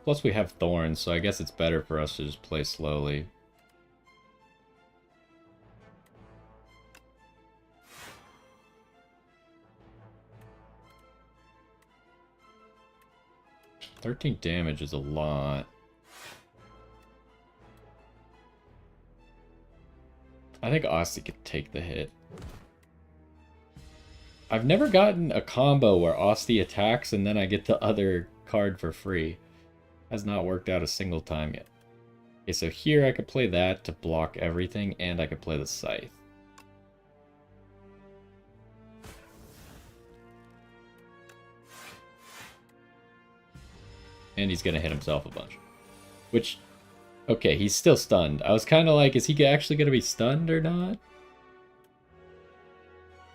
Plus we have thorns, so I guess it's better for us to just play slowly. $13 damage is a lot. I think Osty could take the hit. I've never gotten a combo where Osty attacks and then I get the other card for free. Has not worked out a single time yet. Okay, so here I could play that to block everything, and I could play the Scythe. And he's gonna hit himself a bunch. Which, okay, he's still stunned. I was kind of like, is he actually gonna be stunned or not?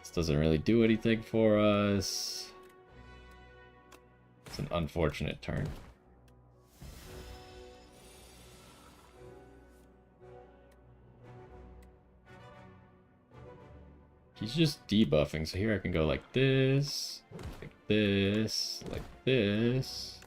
This doesn't really do anything for us. It's an unfortunate turn. He's just debuffing, so here I can go like this, like this, like this.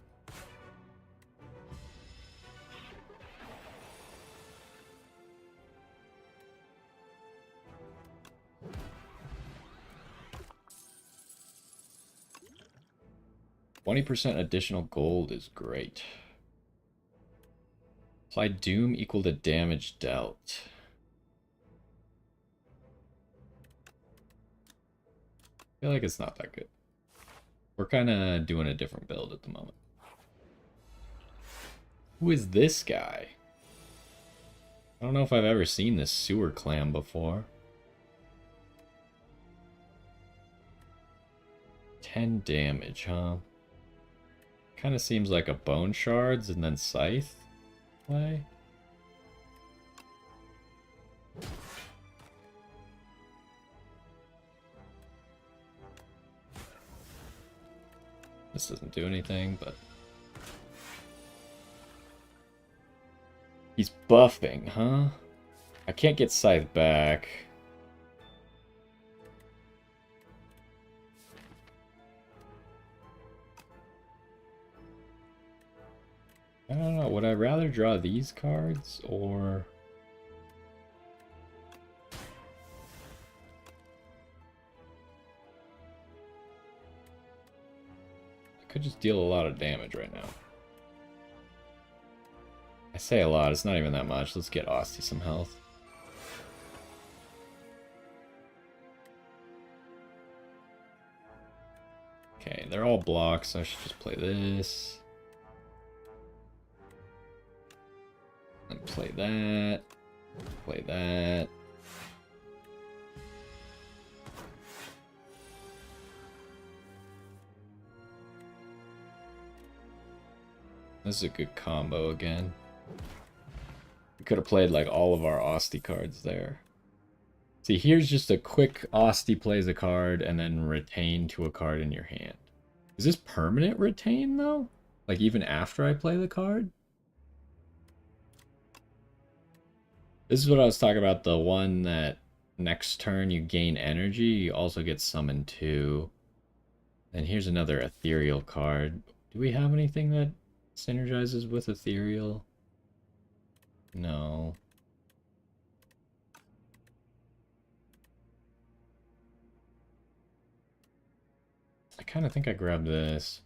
%20 additional gold is great. Apply Doom equal to damage dealt. I feel like it's not that good. We're kind of doing a different build at the moment. Who is this guy? I don't know if I've ever seen this sewer clam before. 10 damage, huh? Kind of seems like a bone shards and then scythe play. This doesn't do anything, but he's buffing, huh? I can't get scythe back. I don't know, would I rather draw these cards or... I could just deal a lot of damage right now. I say a lot, it's not even that much. Let's get Austin some health. Okay, they're all blocks, so I should just play this. And play that. Play that. This is a good combo again. We could have played like all of our Austin cards there. See, here's just a quick Austin plays a card and then retain to a card in your hand. Is this permanent retain though? Like even after I play the card? This is what I was talking about, the one that next turn you gain energy, you also get summoned too. And here's another ethereal card. Do we have anything that synergizes with ethereal? No. I kind of think I grabbed this.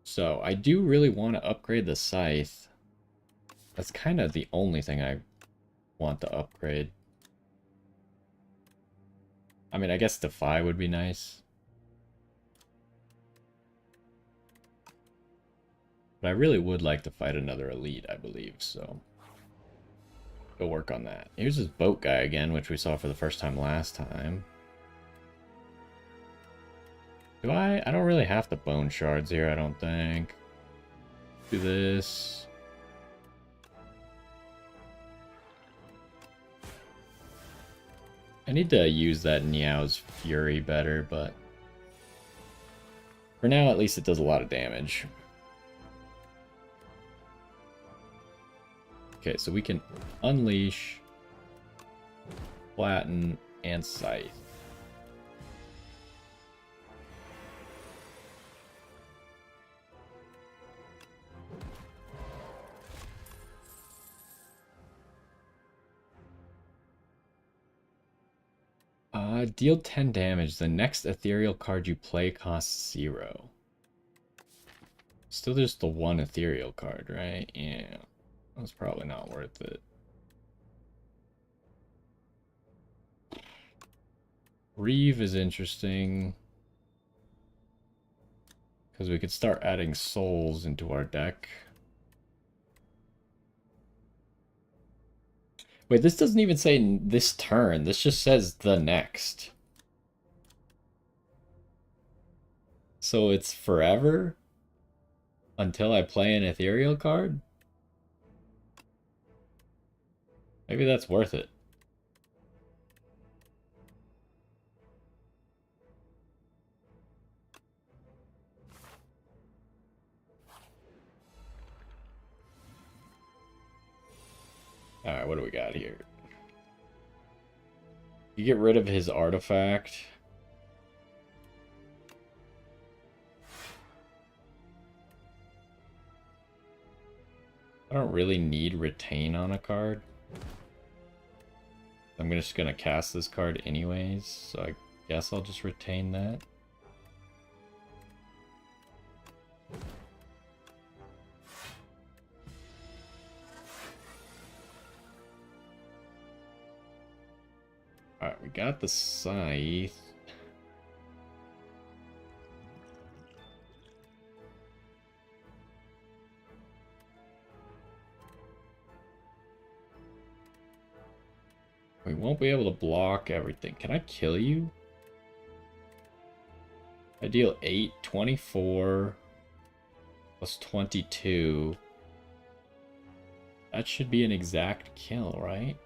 So I do really want to upgrade the scythe. That's kind of the only thing I want to upgrade. I mean, I guess Defy would be nice. But I really would like to fight another elite, I believe, so... Go work on that. Here's this boat guy again, which we saw for the first time last time. Do I? I don't really have the bone shards here, I don't think. Do this. I need to use that Niao's Fury better, but... For now, at least it does a lot of damage. Okay, so we can Unleash, Flatten, and Scythe. Deal 10 damage. The next ethereal card you play costs 0. Still just the one ethereal card, right? Yeah. That's probably not worth it. Reeve is interesting. Because we could start adding souls into our deck. Wait, this doesn't even say this turn. This just says the next. So it's forever? Until I play an ethereal card? Maybe that's worth it. Alright, what do we got here? You get rid of his artifact. I don't really need retain on a card. I'm just gonna cast this card anyways, so I guess I'll just retain that. Alright, we got the scythe. We won't be able to block everything. Can I kill you? I deal 8, 24, plus 22. That should be an exact kill, right?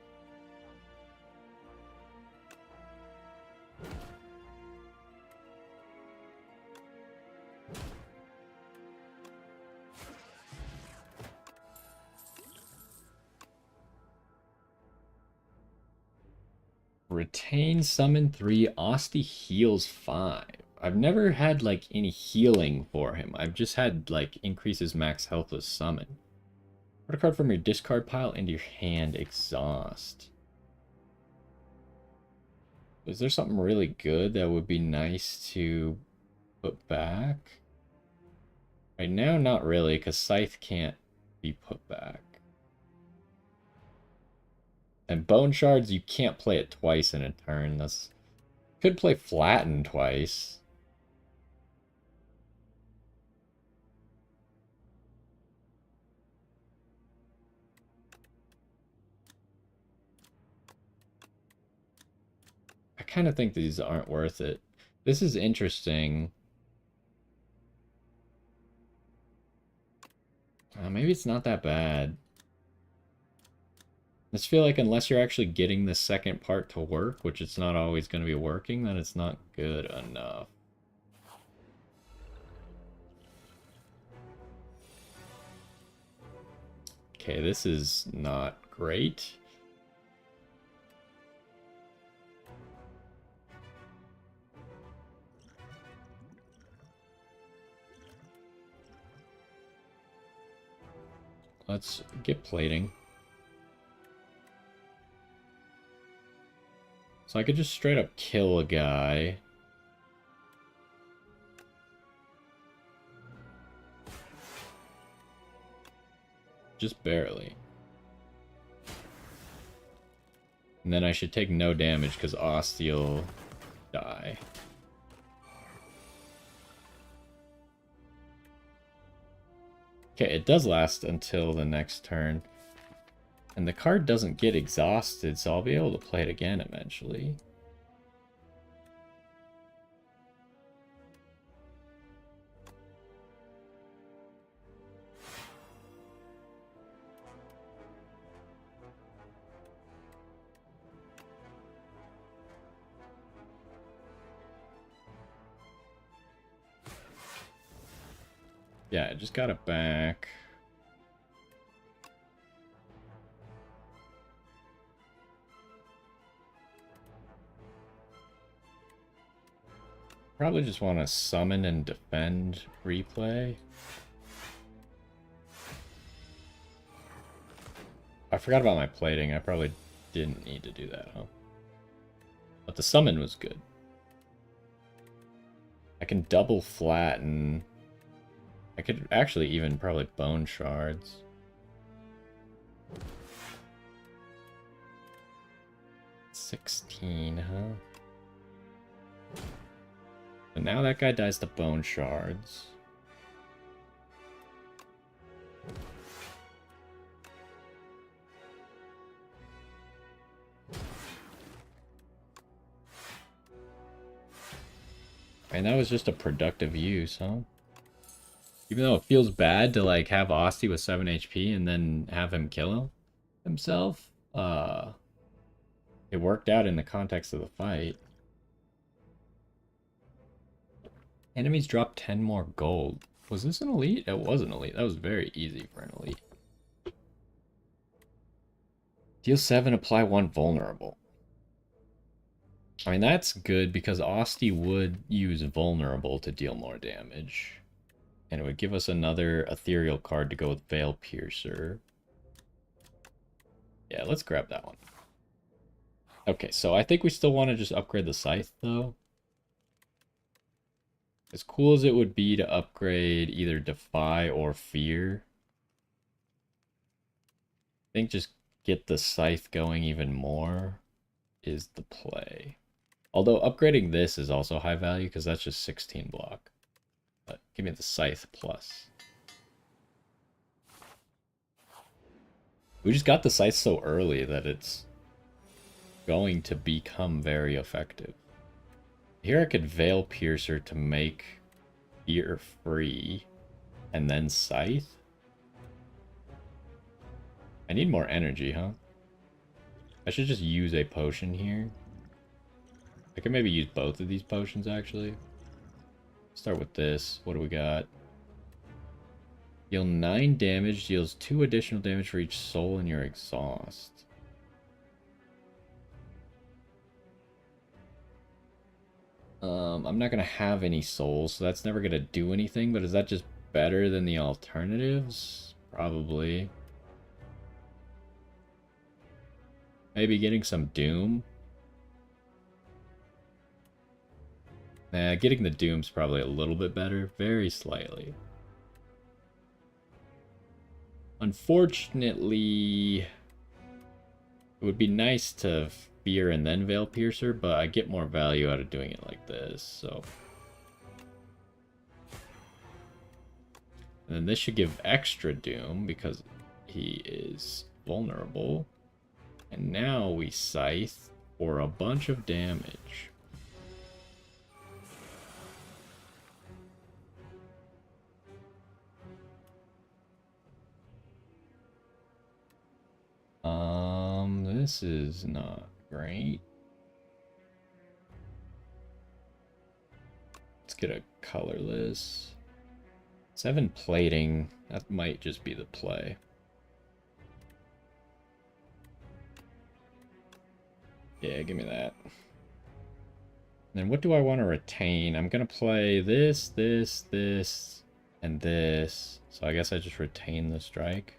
Retain summon 3, Asti heals 5. I've never had like any healing for him. I've just had like increases max health with summon. Put a card from your discard pile into your hand, exhaust. Is there something really good that would be nice to put back? Right now, not really, because Scythe can't be put back. And Bone Shards, you can't play it twice in a turn. That's could play Flatten twice. I kind of think these aren't worth it. This is interesting. Maybe it's not that bad. I just feel like unless you're actually getting the second part to work, which it's not always going to be working, then it's not good enough. Okay, this is not great. Let's get plating. So I could just straight up kill a guy. Just barely. And then I should take no damage because Asti will die. Okay, it does last until the next turn. And the card doesn't get exhausted, so I'll be able to play it again eventually. Yeah, I just got it back. Probably just want to summon and defend replay. I forgot about my plating. I probably didn't need to do that, huh? But the summon was good. I can double flatten. I could actually even probably bone shards. $16, huh? And now that guy dies to bone shards. And that was just a productive use, huh? Even though it feels bad to like have Asti with 7 HP and then have him kill himself, it worked out in the context of the fight. Enemies drop 10 more gold. Was this an elite? It was an elite. That was very easy for an elite. Deal 7, apply 1 vulnerable. I mean, that's good because Asti would use vulnerable to deal more damage. And it would give us another ethereal card to go with Veil Piercer. Yeah, let's grab that one. Okay, so I think we still want to just upgrade the Scythe, though. As cool as it would be to upgrade either Defy or Fear, I think just get the Scythe going even more is the play. Although upgrading this is also high value because that's just 16 block. But give me the Scythe plus. We just got the Scythe so early that it's going to become very effective. Here I could Veil Piercer to make Fear free and then Scythe. I need more energy, huh? I should just use a potion here. I could maybe use both of these potions, actually. Start with this. What do we got? Deal 9 damage, deals 2 additional damage for each soul in your exhaust. I'm not going to have any souls, so that's never going to do anything, but is that just better than the alternatives? Probably. Maybe getting some Doom. Nah, getting the Doom's probably a little bit better. Very slightly. Unfortunately, it would be nice to Fear and then Veil Piercer, but I get more value out of doing it like this, so... And then this should give extra Doom, because he is vulnerable. And now we Scythe for a bunch of damage. This is not great. Let's get a colorless. 7 plating. That might just be the play. Yeah, give me that. Then what do I want to retain? I'm going to play this, this, this, and this. So I guess I just retain the strike.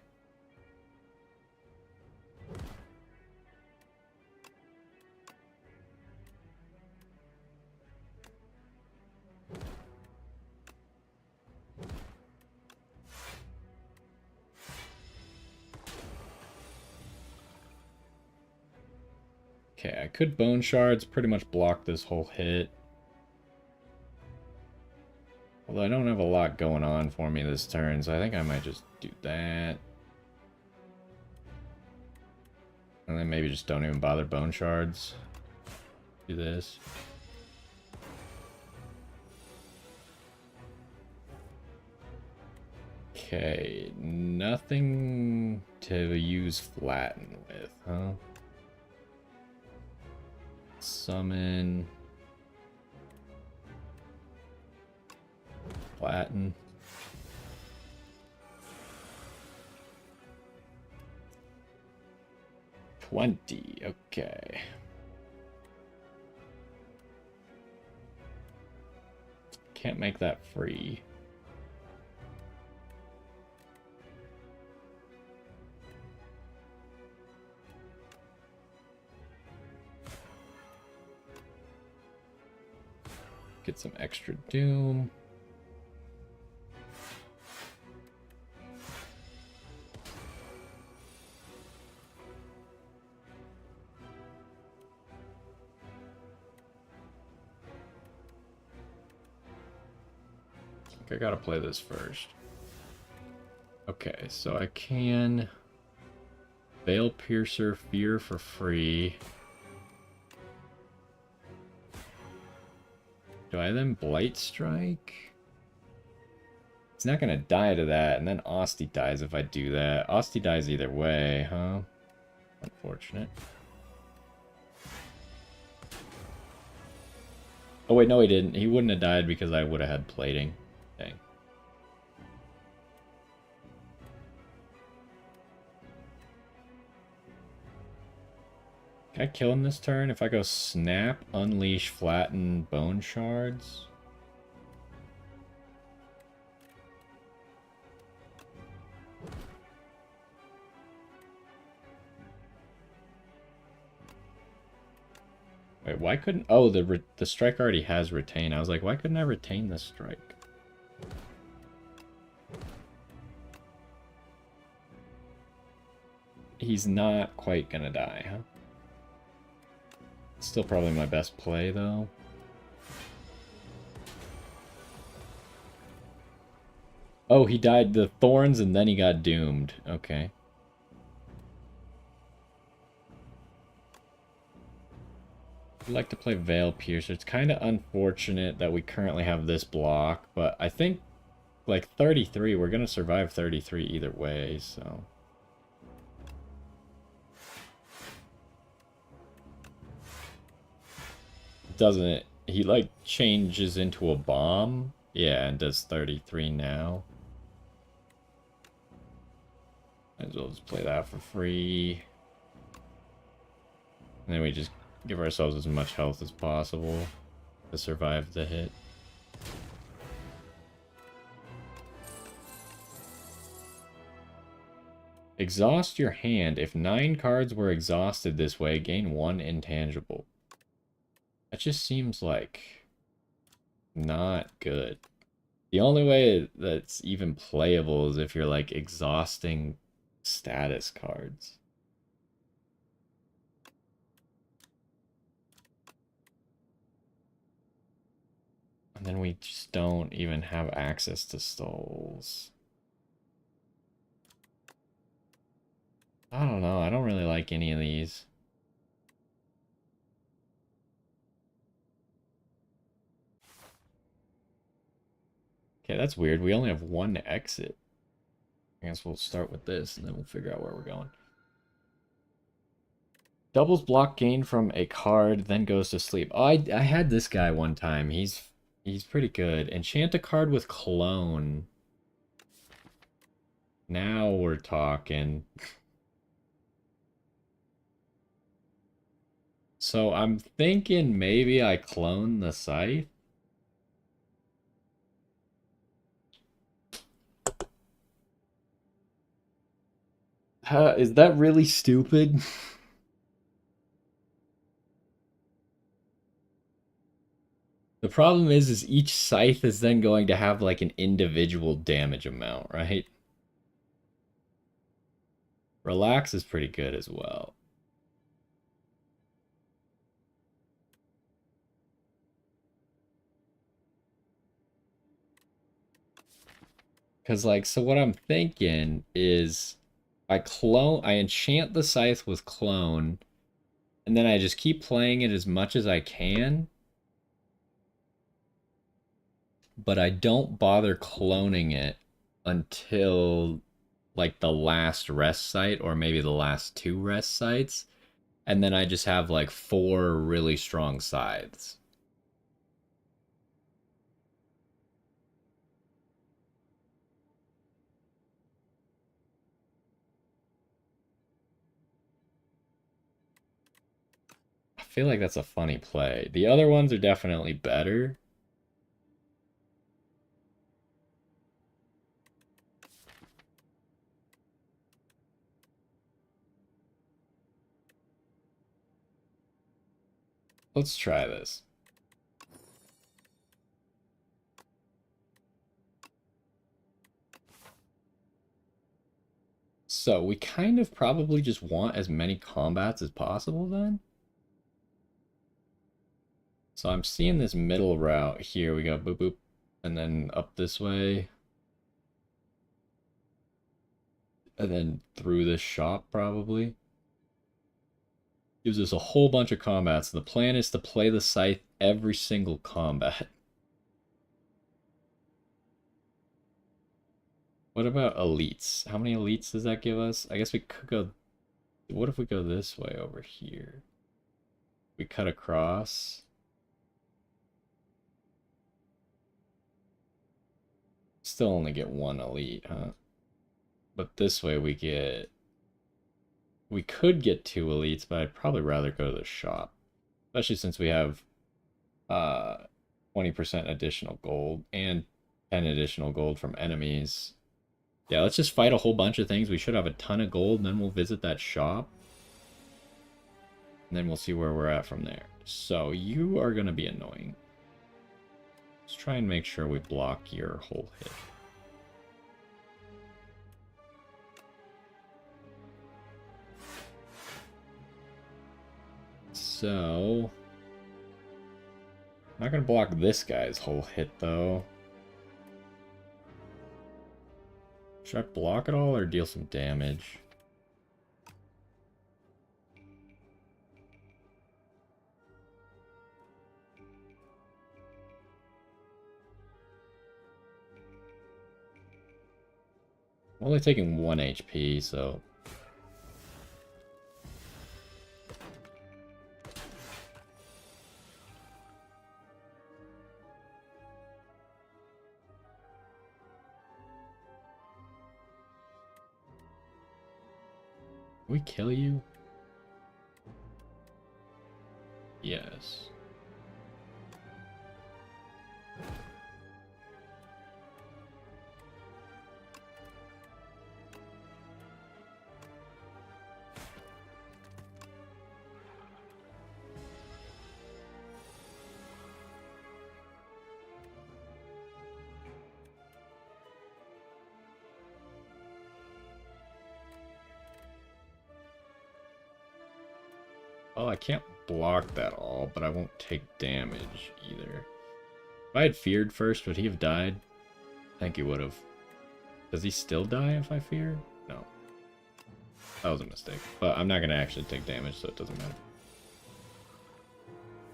Okay, I could Bone Shards pretty much block this whole hit. Although I don't have a lot going on for me this turn, so I think I might just do that. And then maybe just don't even bother Bone Shards. Do this. Okay, nothing to use Flatten with, huh? Summon. Flatten. $20, okay. Can't make that free. Get some extra Doom. I gotta play this first. Okay, so I can Veil Piercer Fear for free. Do I then Blight Strike? It's not gonna die to that, and then Asti dies if I do that. Asti dies either way, huh? Unfortunate. Oh wait, no he didn't. He wouldn't have died because I would have had plating. Dang. Can I kill him this turn if I go snap, unleash, flatten, bone shards? Wait, why couldn't... Oh, the strike already has retain. I was like, why couldn't I retain the strike? He's not quite gonna die, huh? Still probably my best play, though. Oh, he died the thorns and then he got doomed. Okay. I'd like to play Veil Piercer. It's kind of unfortunate that we currently have this block, but I think, like, 33, we're going to survive 33 either way, so... Doesn't it? He, like, changes into a bomb? Yeah, and does 33 now. Might as well just play that for free. And then we just give ourselves as much health as possible to survive the hit. Exhaust your hand. If 9 cards were exhausted this way, gain 1 intangible. That just seems like not good. The only way that's even playable is if you're like exhausting status cards. And then we just don't even have access to stalls. I don't know. I don't really like any of these. Okay, that's weird. We only have 1 exit. I guess we'll start with this and then we'll figure out where we're going. Doubles block gain from a card, then goes to sleep. Oh, I had this guy one time. He's pretty good. Enchant a card with clone. Now we're talking. So I'm thinking maybe I clone the scythe. Is that really stupid? The problem is each scythe is then going to have like an individual damage amount, right? Relax is pretty good as well. Because like, so what I'm thinking is I enchant the scythe with clone, and then I just keep playing it as much as I can. But I don't bother cloning it until like the last rest site or maybe the last 2 rest sites. And then I just have like 4 really strong scythes. I feel like that's a funny play. The other ones are definitely better. Let's try this. So we kind of probably just want as many combats as possible then. So I'm seeing this middle route here. We go boop boop and then up this way. And then through this shop probably. Gives us a whole bunch of combats. The plan is to play the scythe every single combat. What about elites? How many elites does that give us? I guess we could go... What if we go this way over here? We cut across. Still only get 1 elite, huh? But this way we get We could get 2 elites, but I'd probably rather go to the shop. Especially since we have 20% additional gold and 10 additional gold from enemies. Yeah, let's just fight a whole bunch of things. We should have a ton of gold, and then we'll visit that shop. And then we'll see where we're at from there. So, you are going to be annoying. Let's try and make sure we block your whole hit. So... I'm not going to block this guy's whole hit, though. Should I block it all or deal some damage? I'm only taking 1 HP, so... we kill you? Yes. Well, I can't block that all, but I won't take damage either. If I had feared first, would he have died? I think he would have. Does he still die if I fear? No. That was a mistake. But I'm not going to actually take damage, so it doesn't matter.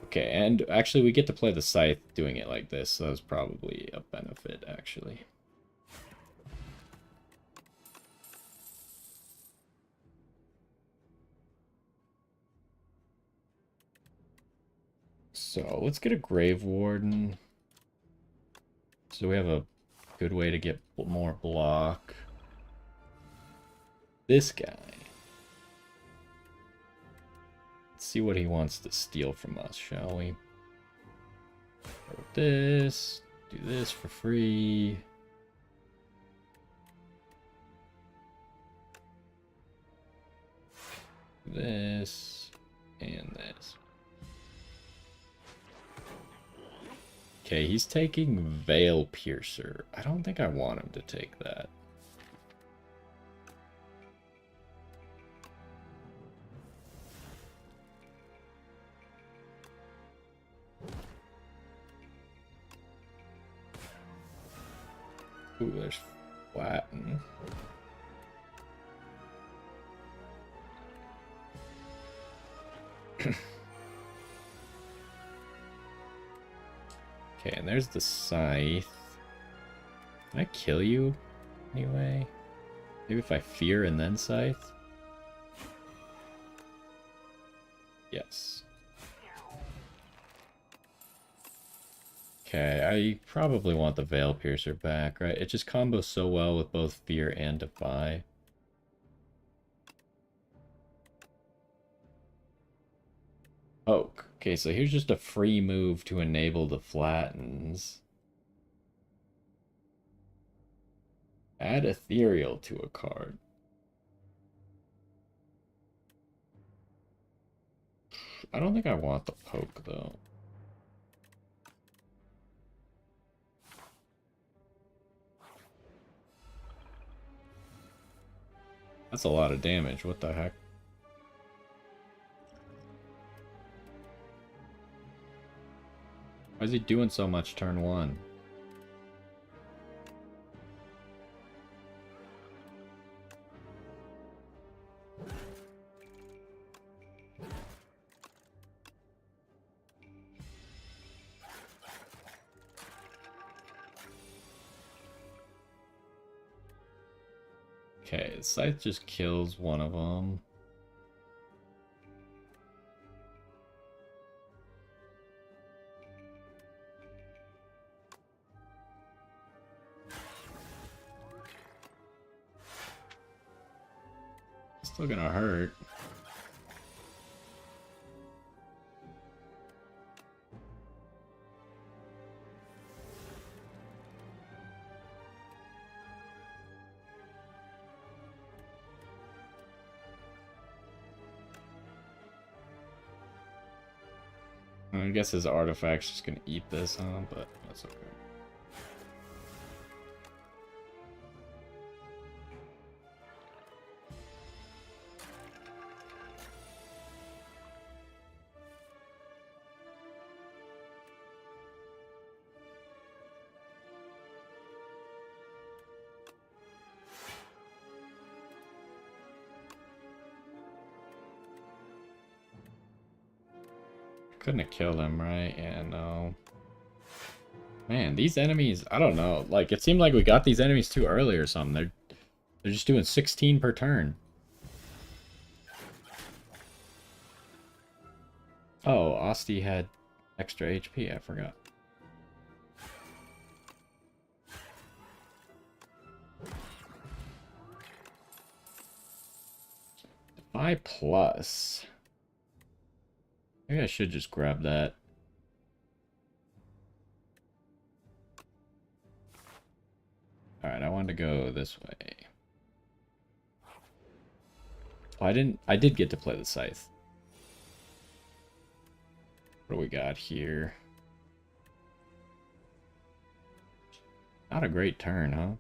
Okay, and actually we get to play the Scythe doing it like this, so that's probably a benefit, actually. So, let's get a Grave Warden. So we have a good way to get more block. This guy. Let's see what he wants to steal from us, shall we? Throw this. Do this for free. This. And this. Okay, he's taking Veil Piercer. I don't think I want him to take that. Ooh, there's Flatten. Okay, and there's the Scythe. Can I kill you anyway? Maybe if I fear and then Scythe? Yes. Okay, I probably want the Veil Piercer back, right? It just combos so well with both Fear and Defy. Poke. Okay, so here's just a free move to enable the Flattens. Add Ethereal to a card. I don't think I want the Poke, though. That's a lot of damage. What the heck? Why is he doing so much turn 1? Okay, the Scythe just kills one of them. Still gonna hurt. I guess his artifact's just gonna eat this, huh? But that's okay. Couldn't have killed him, right? Yeah, no. Man, these enemies, I don't know. Like, it seemed like we got these enemies too early or something. They're just doing 16 per turn. Oh, Asti had extra HP, I forgot. 5+. Maybe I should just grab that. Alright, I wanted to go this way. Oh, I did get to play the scythe. What do we got here? Not a great turn, huh?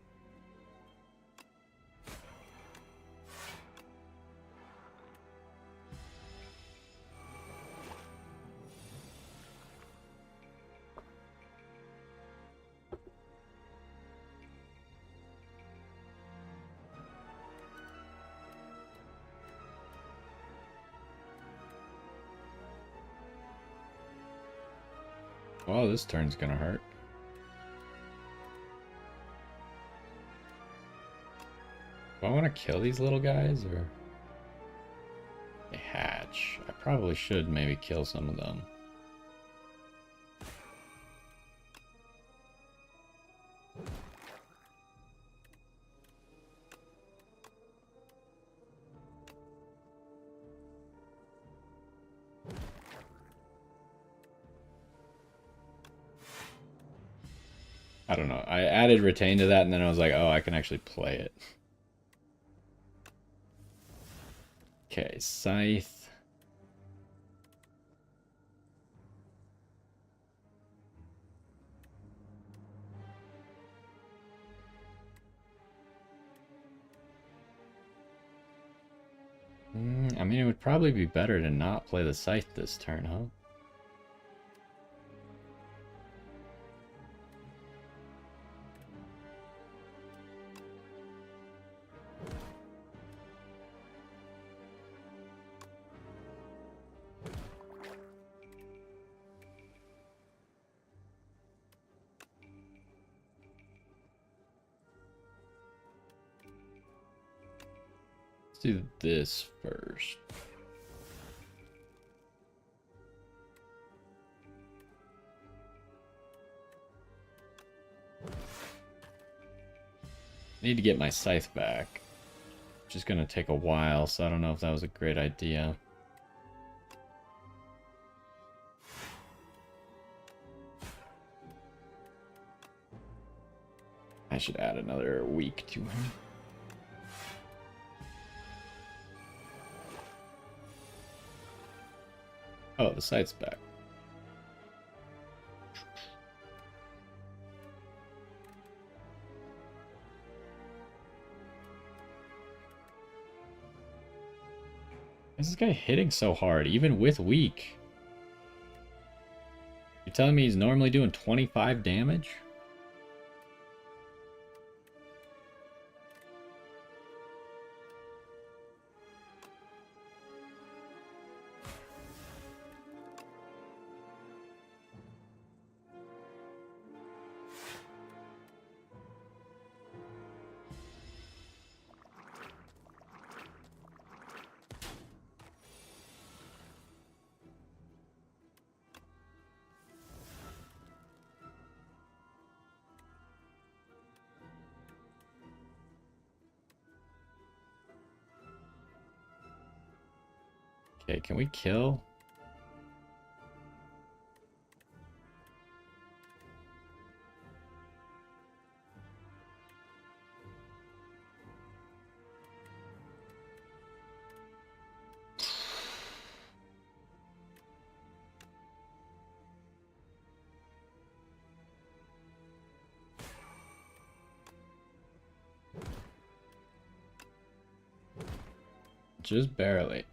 Oh, this turn's gonna hurt. Do I want to kill these little guys, or... They hatch. I probably should maybe kill some of them. I don't know. I added retain to that, and then I was like, oh, I can actually play it. Okay, scythe. I mean, it would probably be better to not play the scythe this turn, huh? Let's do this first. Need to get my scythe back, which is going to take a while, so I don't know if that was a great idea. I should add another week to him. Oh, the scythe's back. Why is this guy hitting so hard, even with weak? You're telling me he's normally doing 25 damage? Okay, can we kill? Just barely.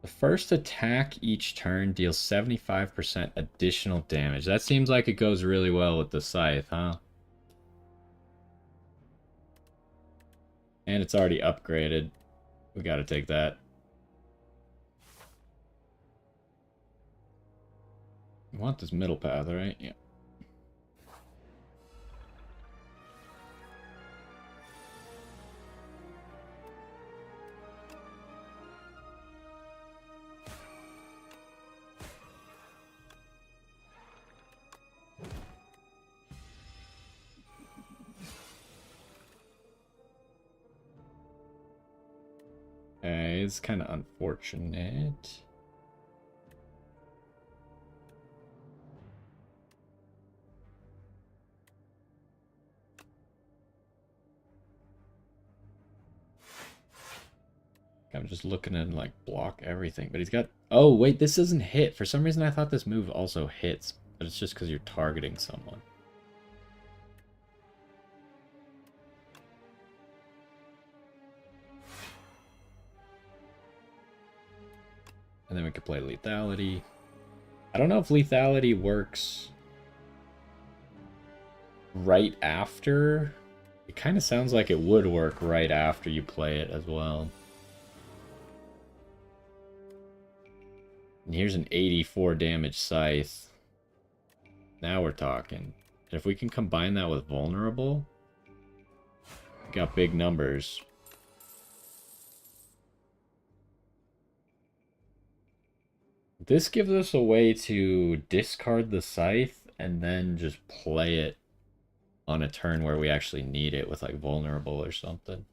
The first attack each turn deals 75% additional damage. That seems like it goes really well with the scythe, huh? And it's already upgraded. We gotta take that. We want this middle path, right? Yeah. Okay, it's kind of unfortunate. I'm just looking at like block everything, but he's got... Oh, wait, this doesn't hit. For some reason, I thought this move also hits, but it's just because you're targeting someone. And then we could play lethality. I don't know if lethality works right after. It kind of sounds like it would work right after you play it as well. And here's an 84 damage scythe. Now we're talking. And if we can combine that with vulnerable, we got big numbers. This gives us a way to discard the scythe and then just play it on a turn where we actually need it with like vulnerable or something.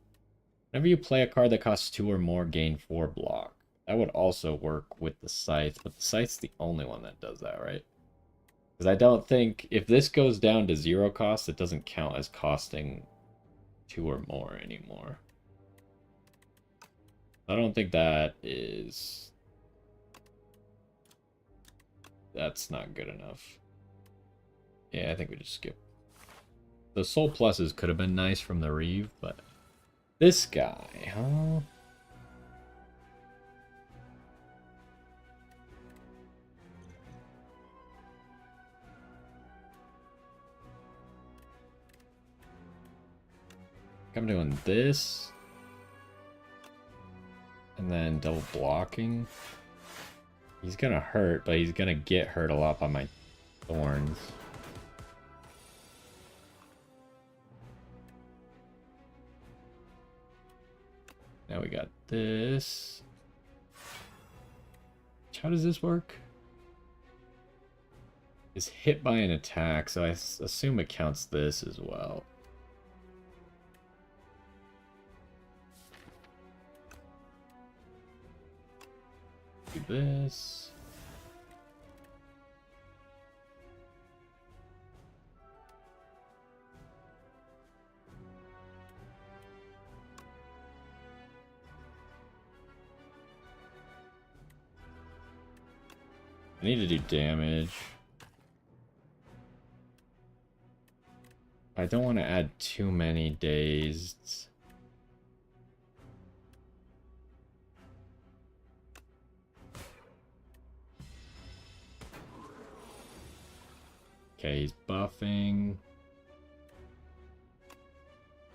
Whenever you play a card that costs 2 or more, gain 4 block. That would also work with the scythe, but the scythe's the only one that does that, right? Because I don't think, if this goes down to 0 cost, it doesn't count as costing 2 or more anymore. I don't think that is... That's not good enough. Yeah, I think we just skip. The soul pluses could have been nice from the Reeve, but... This guy, huh? I'm doing this. And then double blocking. He's gonna hurt, but he's gonna get hurt a lot by my thorns. Now we got this. How does this work? It's hit by an attack, so I assume it counts this as well. Do this. I need to do damage. I don't want to add too many dazed. Okay, he's buffing.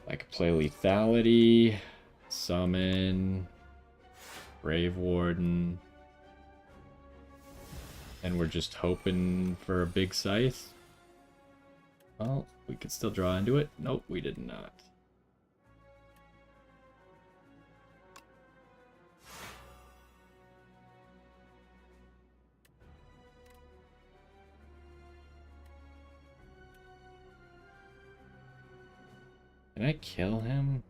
I could play lethality, summon, Grave Warden, and we're just hoping for a big scythe. Well, we could still draw into it. Nope, we did not. Can I kill him?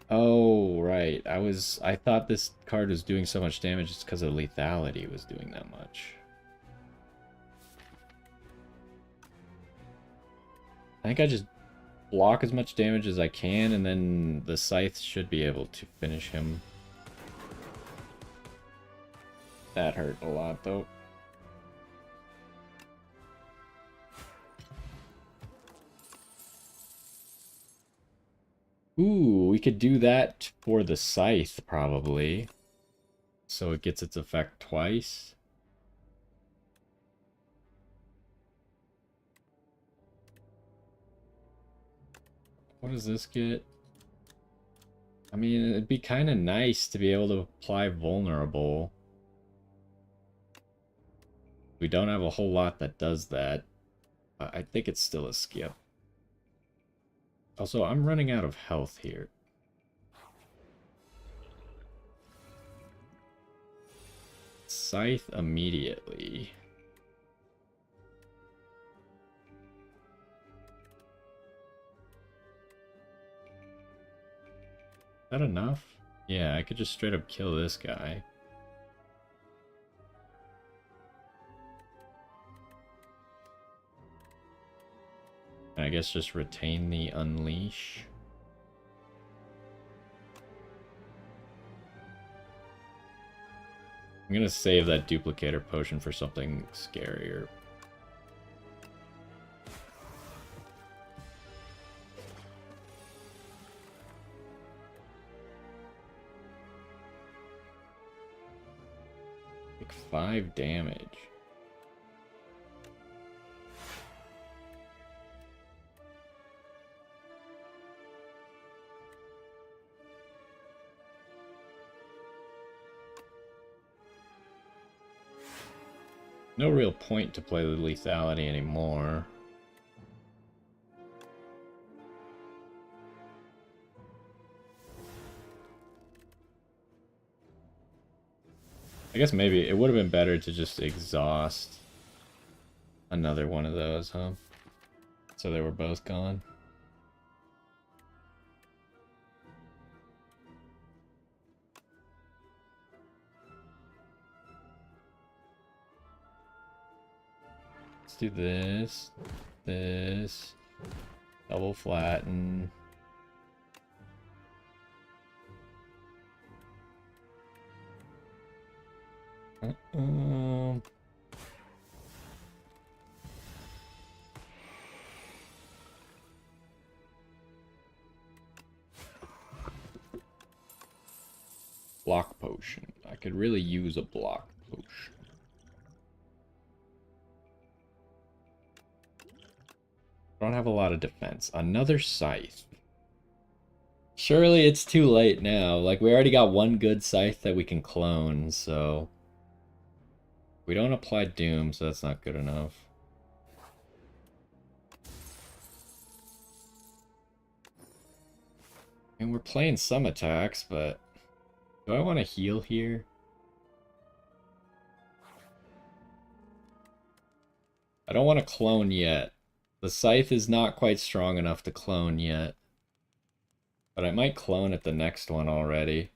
Oh, right. I thought this card was doing so much damage just because of lethality was doing that much. I think I just block as much damage as I can, and then the scythe should be able to finish him. That hurt a lot, though. Ooh, we could do that for the scythe, probably. So it gets its effect twice. What does this get? I mean, it'd be kind of nice to be able to apply vulnerable. We don't have a whole lot that does that. I think it's still a skip. Also, I'm running out of health here. Scythe immediately. Is that enough? Yeah, I could just straight up kill this guy. I guess just retain the unleash. I'm gonna save that duplicator potion for something scarier. Like 5 damage. No real point to play the lethality anymore. I guess maybe it would have been better to just exhaust another one of those, huh? So they were both gone. Let's do this, this, double flatten. Um, block potion. I could really use a block potion. I don't have a lot of defense. Another scythe. Surely it's too late now. Like, we already got one good scythe that we can clone, so... We don't apply doom, so that's not good enough. And we're playing some attacks, but... Do I want to heal here? I don't want to clone yet. The scythe is not quite strong enough to clone yet. But I might clone at the next one already.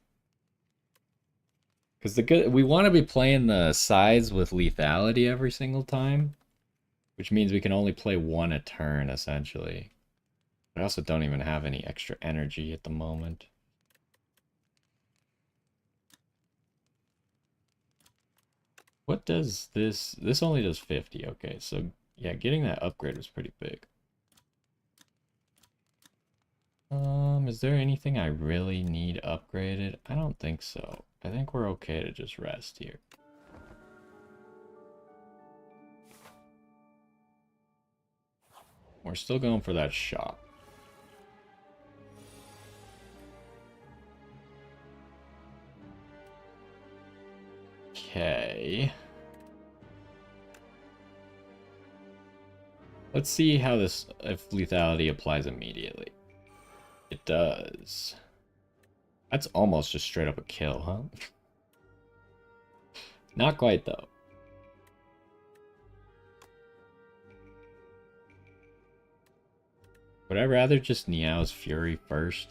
Because we want to be playing the sides with lethality every single time. Which means we can only play one a turn, essentially. I also don't even have any extra energy at the moment. What does this... This only does 50. Okay, so yeah, getting that upgrade was pretty big. Is there anything I really need upgraded? I don't think so. I think we're okay to just rest here. We're still going for that shot. Okay. Let's see how this, if lethality applies immediately. It does. That's almost just straight up a kill, huh? Not quite, though. Would I rather just Niao's Fury first?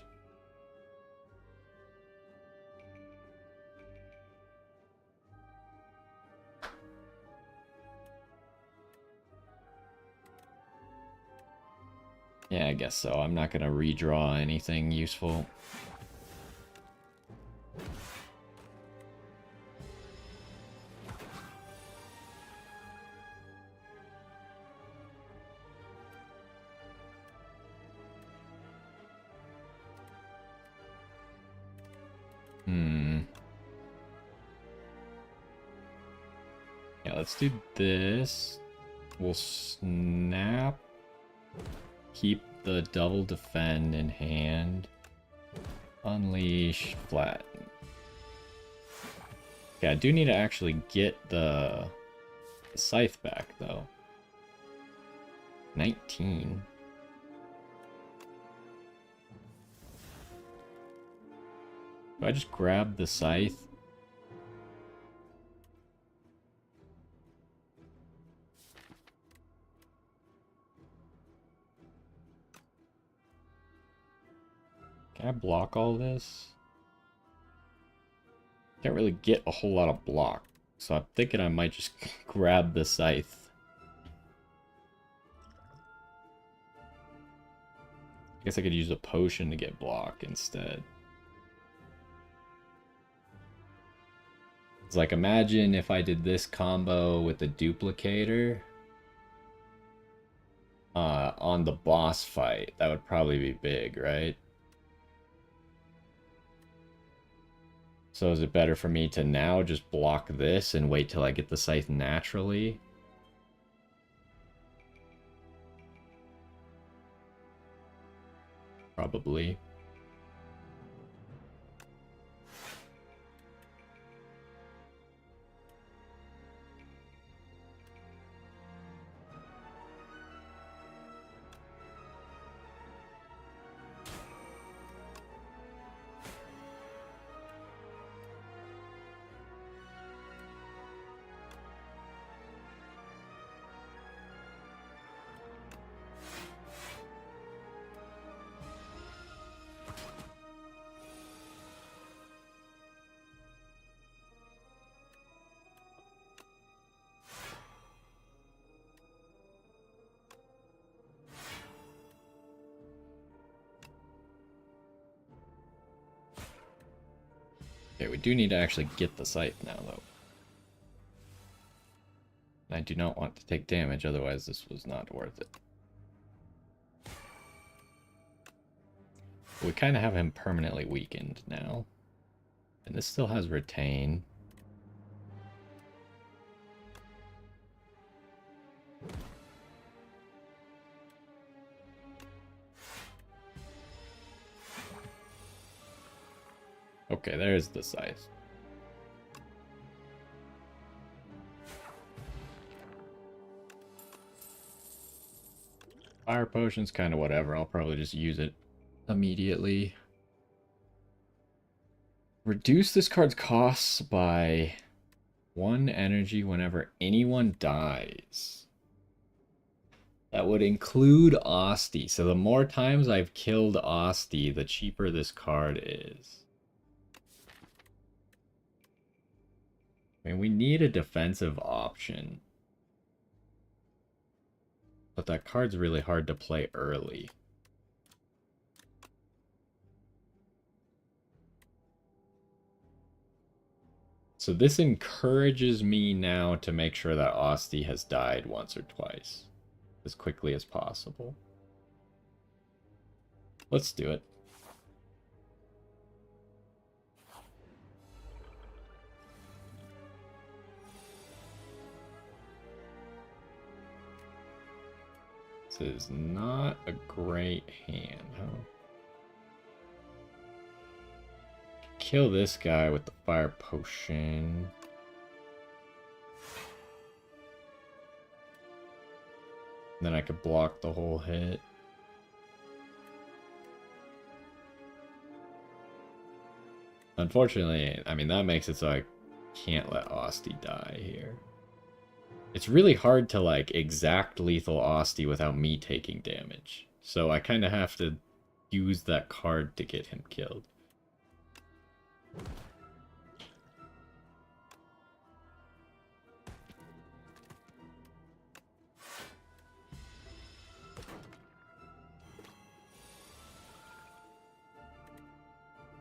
Yeah, I guess so. I'm not gonna redraw anything useful. Yeah, let's do this. We'll snap. Keep the double defend in hand. Unleash, flatten. Okay, I do need to actually get the scythe back, though. 19. Do I just grab the scythe? Can I block all this? Can't really get a whole lot of block, so I'm thinking I might just grab the scythe. I guess I could use a potion to get block instead. It's like, imagine if I did this combo with the duplicator on the boss fight. That would probably be big, right? So is it better for me to now just block this and wait till I get the scythe naturally? Probably. Okay, we do need to actually get the scythe now, though. I do not want to take damage, otherwise this was not worth it. We kind of have him permanently weakened now. And this still has retain. Okay, there's the scythe. Fire potion's kind of whatever. I'll probably just use it immediately. Reduce this card's costs by 1 energy whenever anyone dies. That would include Asti. So the more times I've killed Asti, the cheaper this card is. I mean, we need a defensive option. But that card's really hard to play early. So this encourages me now to make sure that Asti has died once or twice. As quickly as possible. Let's do it. This is not a great hand, huh? Kill this guy with the fire potion. Then I could block the whole hit. Unfortunately, I mean, that makes it so I can't let Asti die here. It's really hard to, like, exact lethal Asti without me taking damage. So I kind of have to use that card to get him killed.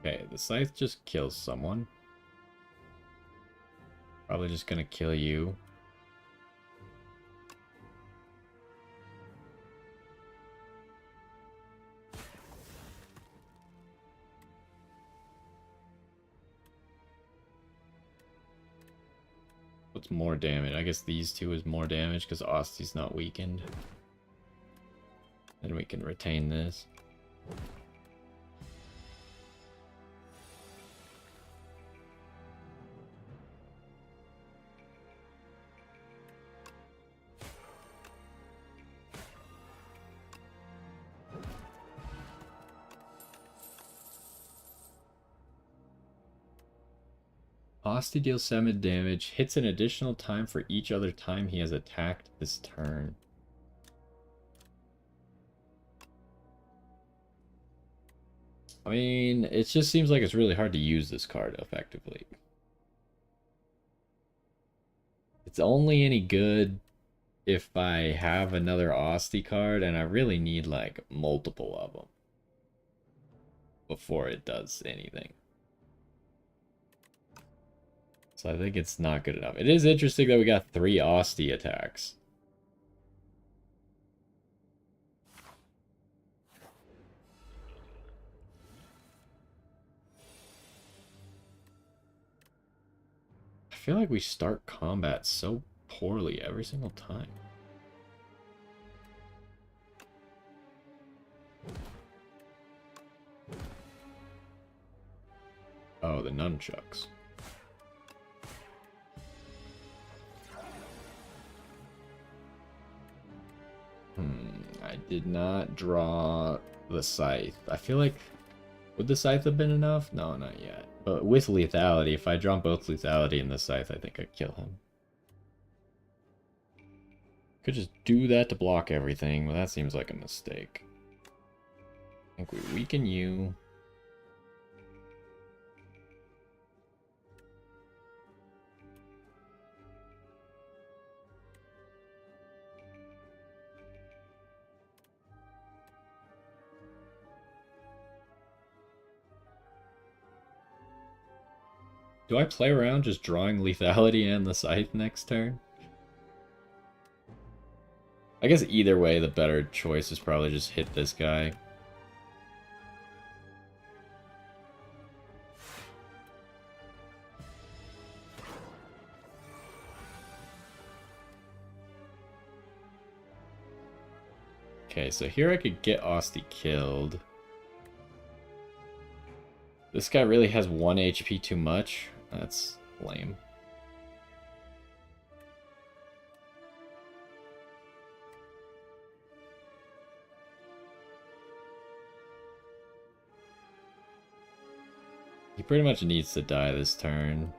Okay, the scythe just kills someone. Probably just gonna kill you. What's more damage? I guess these two is more damage because Osti's not weakened. Then we can retain this. Osti deals 7 damage, hits an additional time for each other time he has attacked this turn. I mean, it just seems like it's really hard to use this card effectively. It's only any good if I have another Osti card, and I really need like multiple of them before it does anything. So I think it's not good enough. It is interesting that we got 3 Osti attacks. I feel like we start combat so poorly every single time. Oh, the nunchucks. I did not draw the scythe. I feel like, would the scythe have been enough? No, not yet. But with lethality, if I draw both lethality and the scythe, I think I'd kill him. Could just do that to block everything, but that seems like a mistake. I think we weaken you. Do I play around just drawing lethality and the scythe next turn? I guess either way, the better choice is probably just hit this guy. Okay, so here I could get Osti killed. This guy really has 1 HP too much. That's lame. He pretty much needs to die this turn.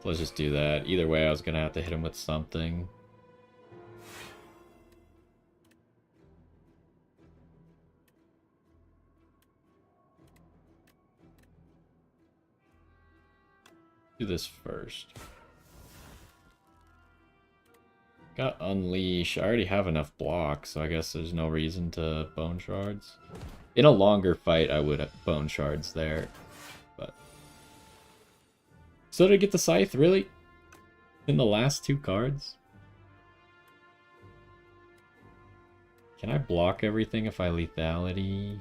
So let's just do that. Either way, I was gonna have to hit him with something. Do this first. Got Unleash. I already have enough blocks, so I guess there's no reason to Bone Shards. In a longer fight, I would have Bone Shards there, but... So did I get the Scythe, really? In the last 2 cards? Can I block everything if I lethality?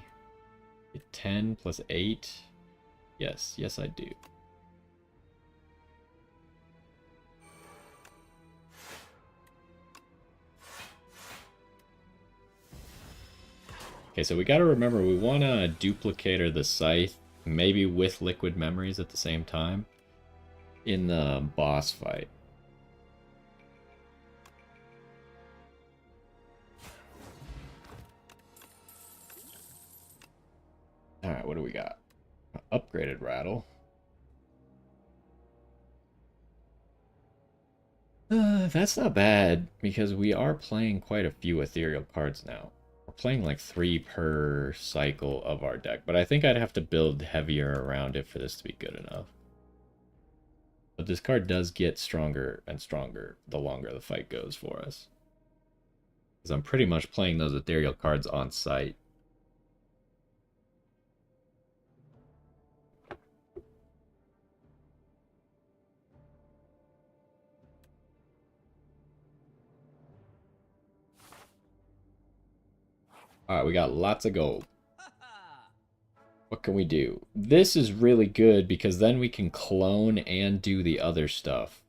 10 plus 8? Yes, yes I do. Okay, so we gotta remember we wanna Duplicator the Scythe, maybe with Liquid Memories at the same time, in the boss fight. Alright, what do we got? Upgraded Rattle. That's not bad, because we are playing quite a few ethereal cards now. We're playing like 3 per cycle of our deck, but I think I'd have to build heavier around it for this to be good enough. But this card does get stronger and stronger the longer the fight goes for us. Because I'm pretty much playing those ethereal cards on site. Alright, we got lots of gold. What can we do? This is really good because then we can clone and do the other stuff.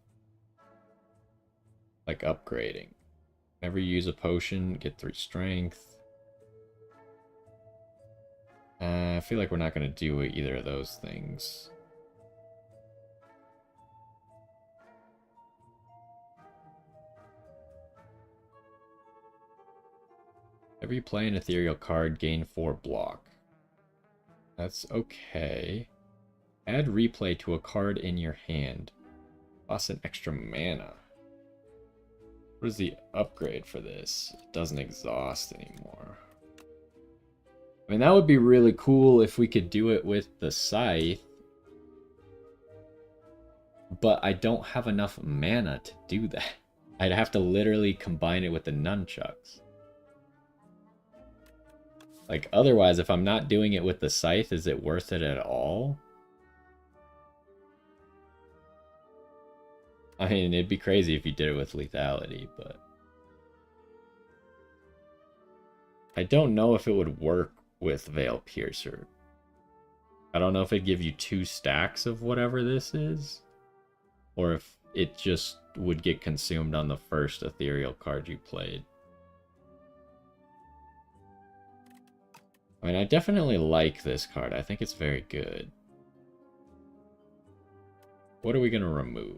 Like upgrading. Whenever you use a potion, get 3 strength. I feel like we're not going to do either of those things. Whenever you play an ethereal card, gain 4 block. That's okay. Add replay to a card in your hand. Plus an extra mana. What is the upgrade for this? It doesn't exhaust anymore. I mean, that would be really cool if we could do it with the scythe. But I don't have enough mana to do that. I'd have to literally combine it with the nunchucks. Like, otherwise, if I'm not doing it with the scythe, is it worth it at all? I mean, it'd be crazy if you did it with lethality, but... I don't know if it would work with Veil Piercer. I don't know if it'd give you 2 stacks of whatever this is. Or if it just would get consumed on the first ethereal card you played. I mean, I definitely like this card. I think it's very good. What are we going to remove?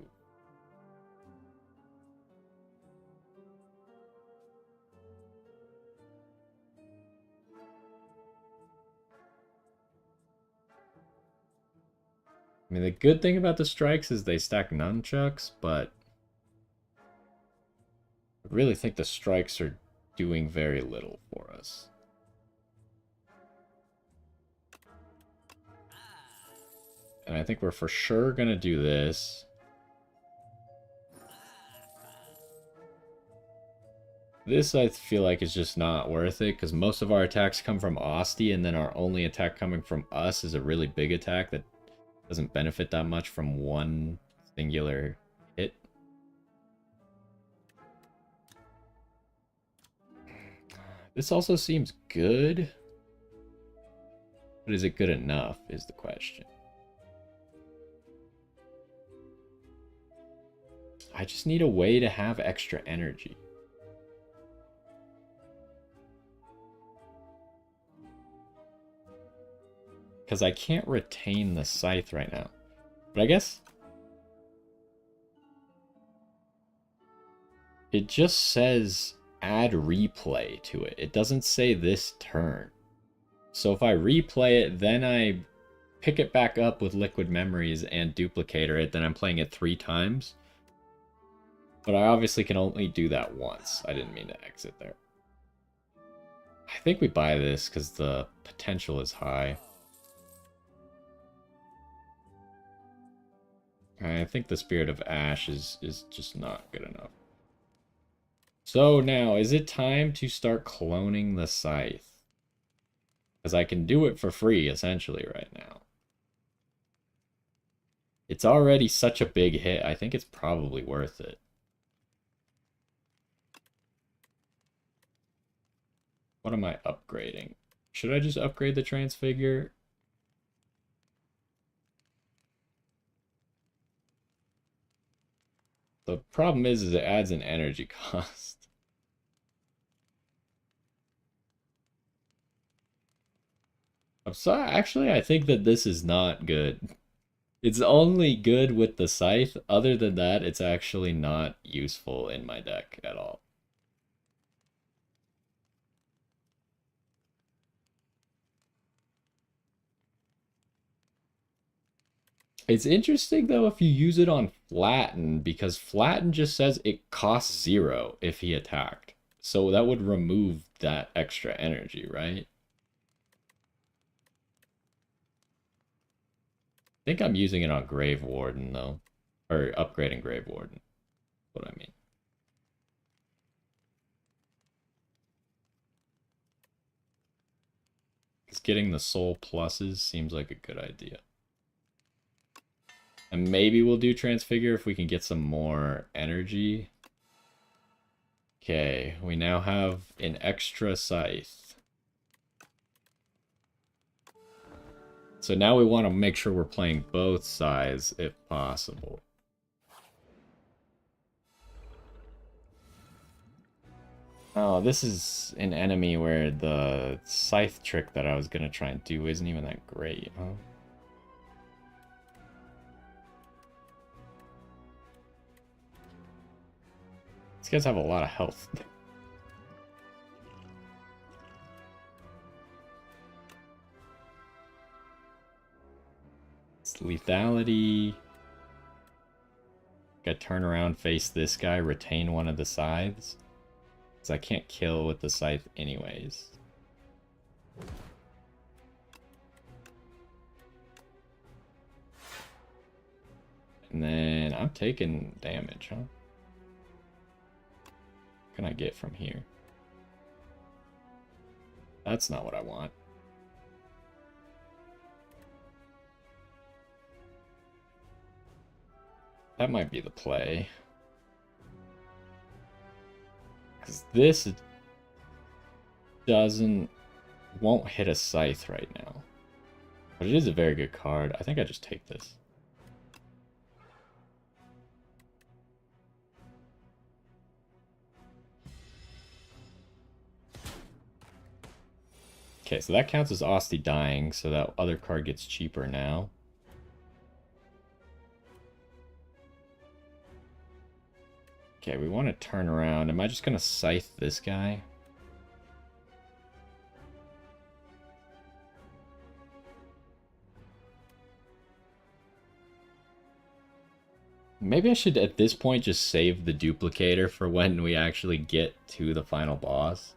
I mean, the good thing about the strikes is they stack nunchucks, but I really think the strikes are doing very little for us. And I think we're for sure going to do this. This, I feel like, is just not worth it, because most of our attacks come from Asti, and then our only attack coming from us is a really big attack that doesn't benefit that much from one singular hit. This also seems good. But is it good enough, is the question. I just need a way to have extra energy. Because I can't retain the scythe right now. But I guess it just says add replay to it. It doesn't say this turn. So if I replay it, then I pick it back up with Liquid Memories and duplicator it, then I'm playing it 3 times. But I obviously can only do that once. I didn't mean to exit there. I think we buy this because the potential is high. I think the Spirit of Ash is just not good enough. So now, is it time to start cloning the scythe? Because I can do it for free, essentially, right now. It's already such a big hit. I think it's probably worth it. What am I upgrading? Should I just upgrade the Transfigure? The problem is it adds an energy cost. I'm sorry, actually, I think that this is not good. It's only good with the scythe. Other than that, it's actually not useful in my deck at all. It's interesting, though, if you use it on Flatten, because Flatten just says it costs 0 if he attacked. So that would remove that extra energy, right? I think I'm using it on Grave Warden, though. Or upgrading Grave Warden. That's what I mean. Because getting the soul pluses seems like a good idea. And maybe we'll do Transfigure if we can get some more energy. Okay, we now have an extra scythe. So now we want to make sure we're playing both sides if possible. Oh, this is an enemy where the scythe trick that I was going to try and do isn't even that great, huh? These guys have a lot of health. It's lethality. Gotta turn around, face this guy, retain one of the scythes. Because I can't kill with the scythe anyways. And then I'm taking damage, huh? What can I get from here? That's not what I want. That might be the play. Because this won't hit a scythe right now. But it is a very good card. I think I just take this. Okay, so that counts as Asti dying, so that other card gets cheaper now. Okay, we want to turn around. Am I just going to scythe this guy? Maybe I should, at this point, just save the duplicator for when we actually get to the final boss.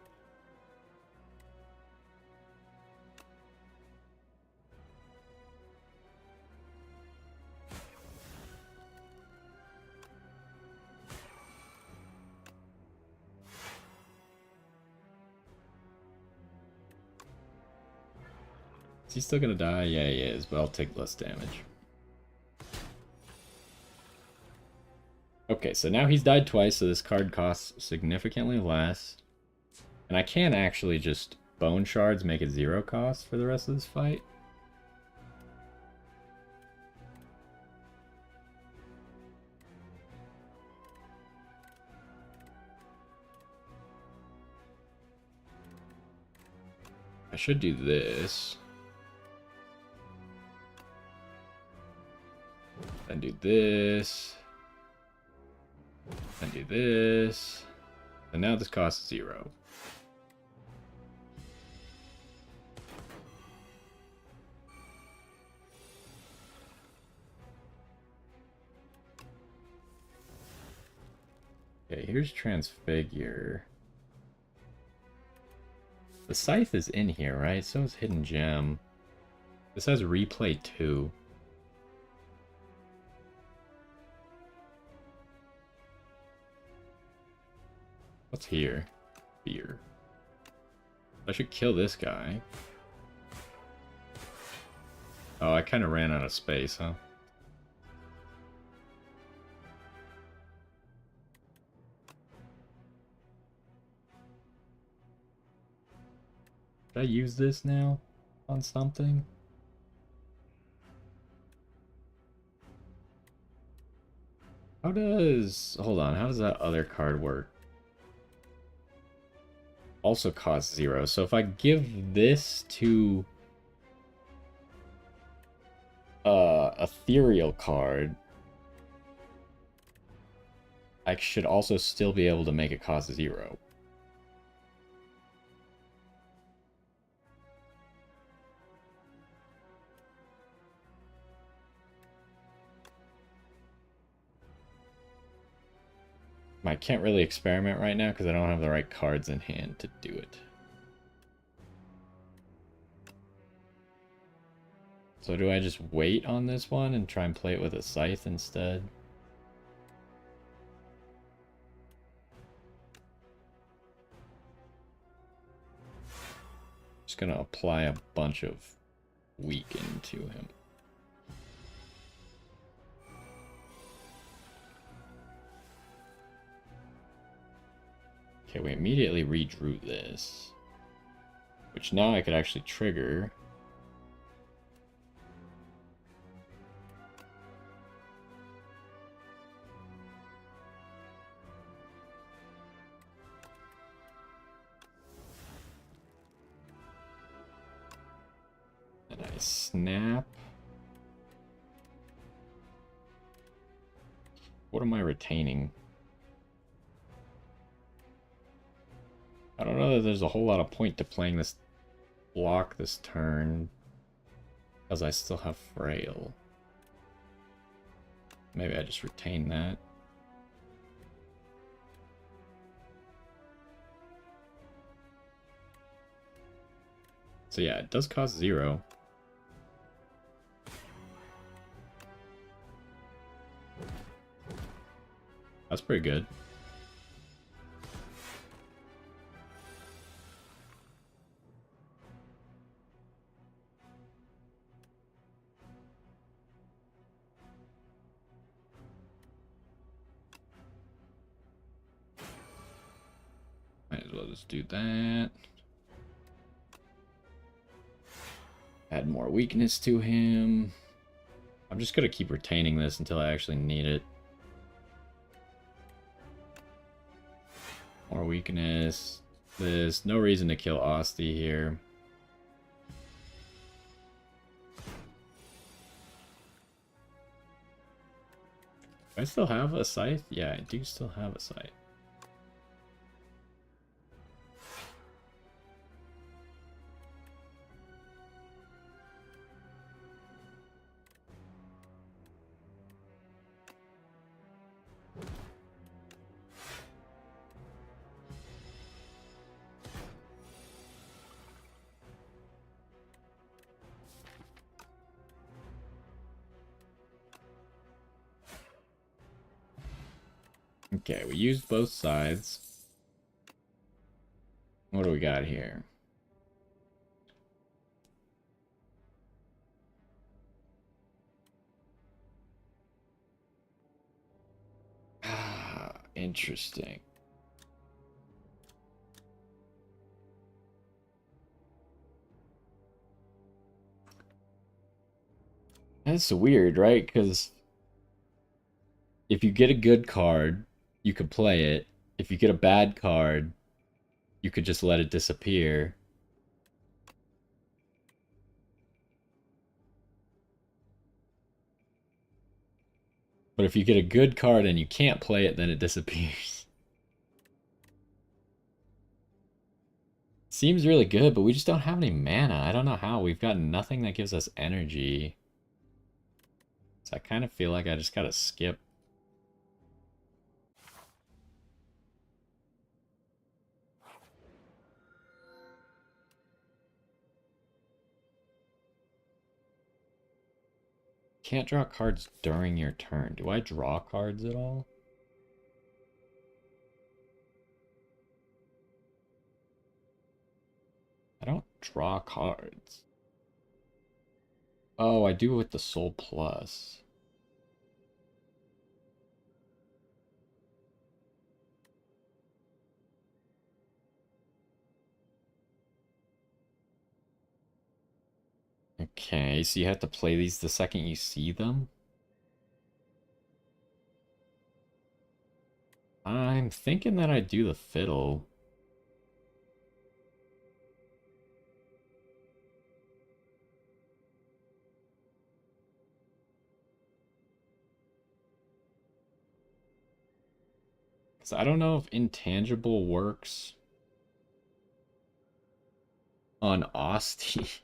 Is he still gonna die? Yeah, he is, but I'll take less damage. Okay, so now he's died twice, so this card costs significantly less. And I can actually just bone shards, make it 0 cost for the rest of this fight. I should do this. Then do this. Then do this. And now this costs 0. Okay, here's Transfigure. The Scythe is in here, right? So is Hidden Gem. This has Replay 2. What's here? Fear. I should kill this guy. Oh, I kind of ran out of space, huh? Should I use this now on something? How does... Hold on, how does that other card work? Also costs 0. So if I give this to ethereal card, I should also still be able to make it cost 0. I can't really experiment right now because I don't have the right cards in hand to do it. So do I just wait on this one and try and play it with a scythe instead? Just gonna apply a bunch of weaken to him. Okay, we immediately redrew this, which now I could actually trigger. Nice snap. What am I retaining? I don't know that there's a whole lot of point to playing this block this turn, because I still have Frail. Maybe I just retain that. So yeah, it does cost 0. That's pretty good. Might as well just do that. Add more weakness to him. I'm just gonna keep retaining this until I actually need it. More weakness. There's no reason to kill Osti here. Do I still have a scythe? Yeah, I do still have a scythe. Okay, we used both sides. What do we got here? Ah, interesting. That's weird, right? Because if you get a good card, you could play it. If you get a bad card, you could just let it disappear. But if you get a good card and you can't play it, then it disappears. Seems really good, but we just don't have any mana. I don't know how. We've got nothing that gives us energy. So I kind of feel like I just gotta skip. Can't draw cards during your turn. Do I draw cards at all? I don't draw cards. Oh, I do with the Soul Plus. Okay, so you have to play these the second you see them? I'm thinking that I do the fiddle. Because I don't know if intangible works on Osti.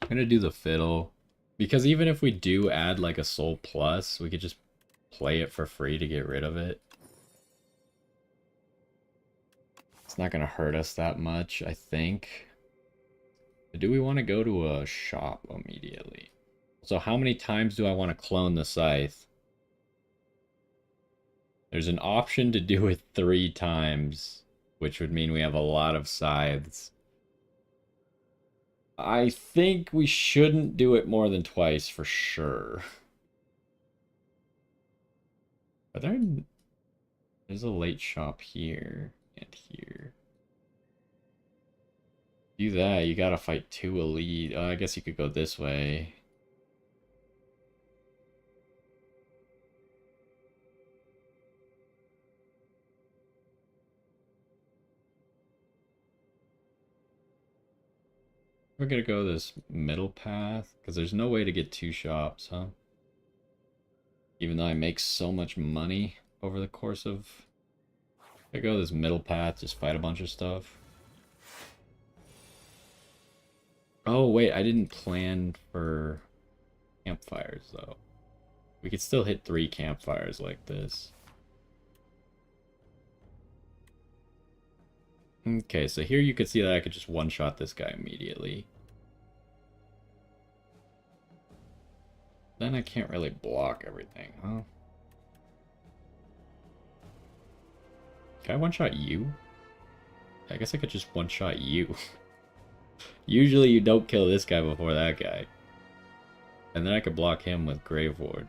I'm gonna do the fiddle. Because even if we do add like a Soul Plus, we could just play it for free to get rid of it. It's not gonna hurt us that much, I think. Do we want to go to a shop immediately? So how many times do I want to clone the scythe? There's an option to do it 3 times, which would mean we have a lot of scythes. I think we shouldn't do it more than twice for sure. Are there... There's a late shop here and here. Do that, you gotta fight 2 elite. I guess you could go this way. We're gonna go this middle path, because there's no way to get 2 shops, huh? Even though I make so much money over the course of... I go this middle path, just fight a bunch of stuff. Oh, wait, I didn't plan for campfires, though. We could still hit 3 campfires like this. Okay, so here you could see that I could just one-shot this guy immediately. Then I can't really block everything, huh? Can I one-shot you? I guess I could just one-shot you. Usually you don't kill this guy before that guy. And then I could block him with Grave Ward.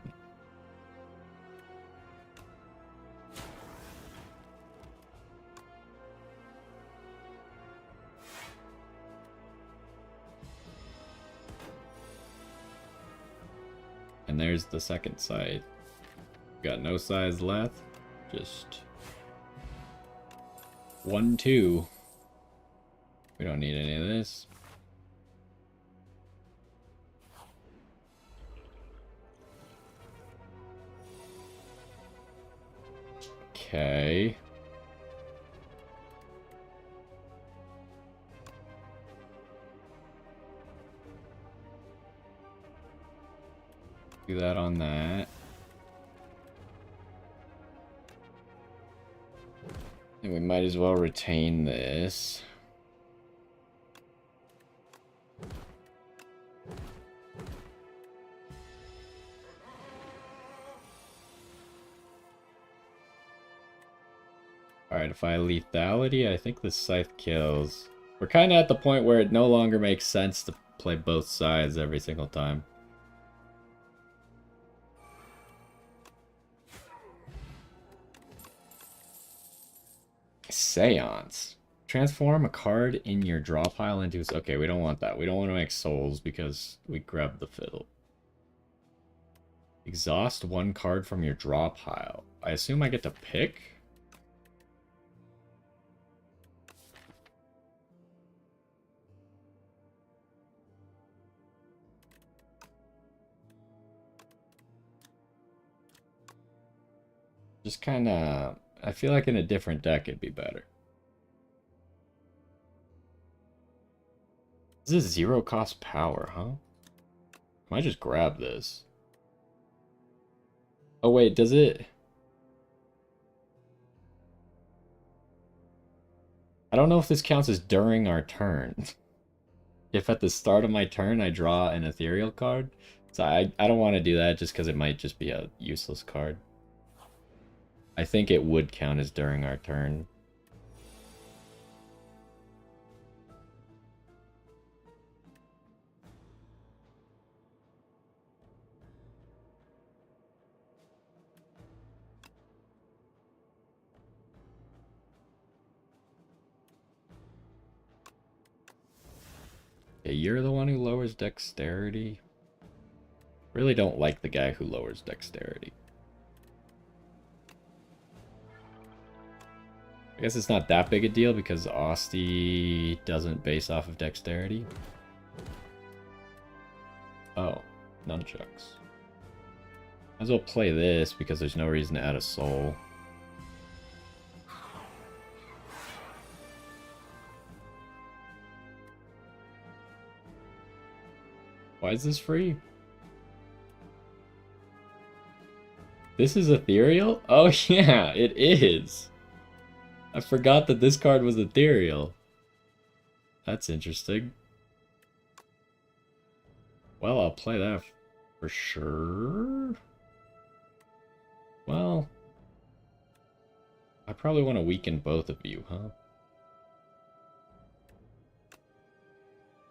And there's the second side. Got no sides left. Just 1, 2. We don't need any of this. Okay. Do that on that. And we might as well retain this. Alright, if I lethality, I think the scythe kills. We're kind of at the point where it no longer makes sense to play both sides every single time. Seance. Transform a card in your draw pile into... Okay, we don't want that. We don't want to make souls because we grabbed the fiddle. Exhaust 1 card from your draw pile. I assume I get to pick? Just kind of... I feel like in a different deck it'd be better. This is 0 cost power, huh? I might just grab this. Oh wait, does it... I don't know if this counts as during our turn. If at the start of my turn I draw an ethereal card. So I don't want to do that just because it might just be a useless card. I think it would count as during our turn. Okay, you're the one who lowers dexterity. Really don't like the guy who lowers dexterity. I guess it's not that big a deal because Austie doesn't base off of dexterity. Oh, nunchucks. Might as well play this because there's no reason to add a soul. Why is this free? This is ethereal? Oh yeah, it is. I forgot that this card was ethereal. That's interesting. Well, I'll play that for sure. Well, I probably want to weaken both of you, huh?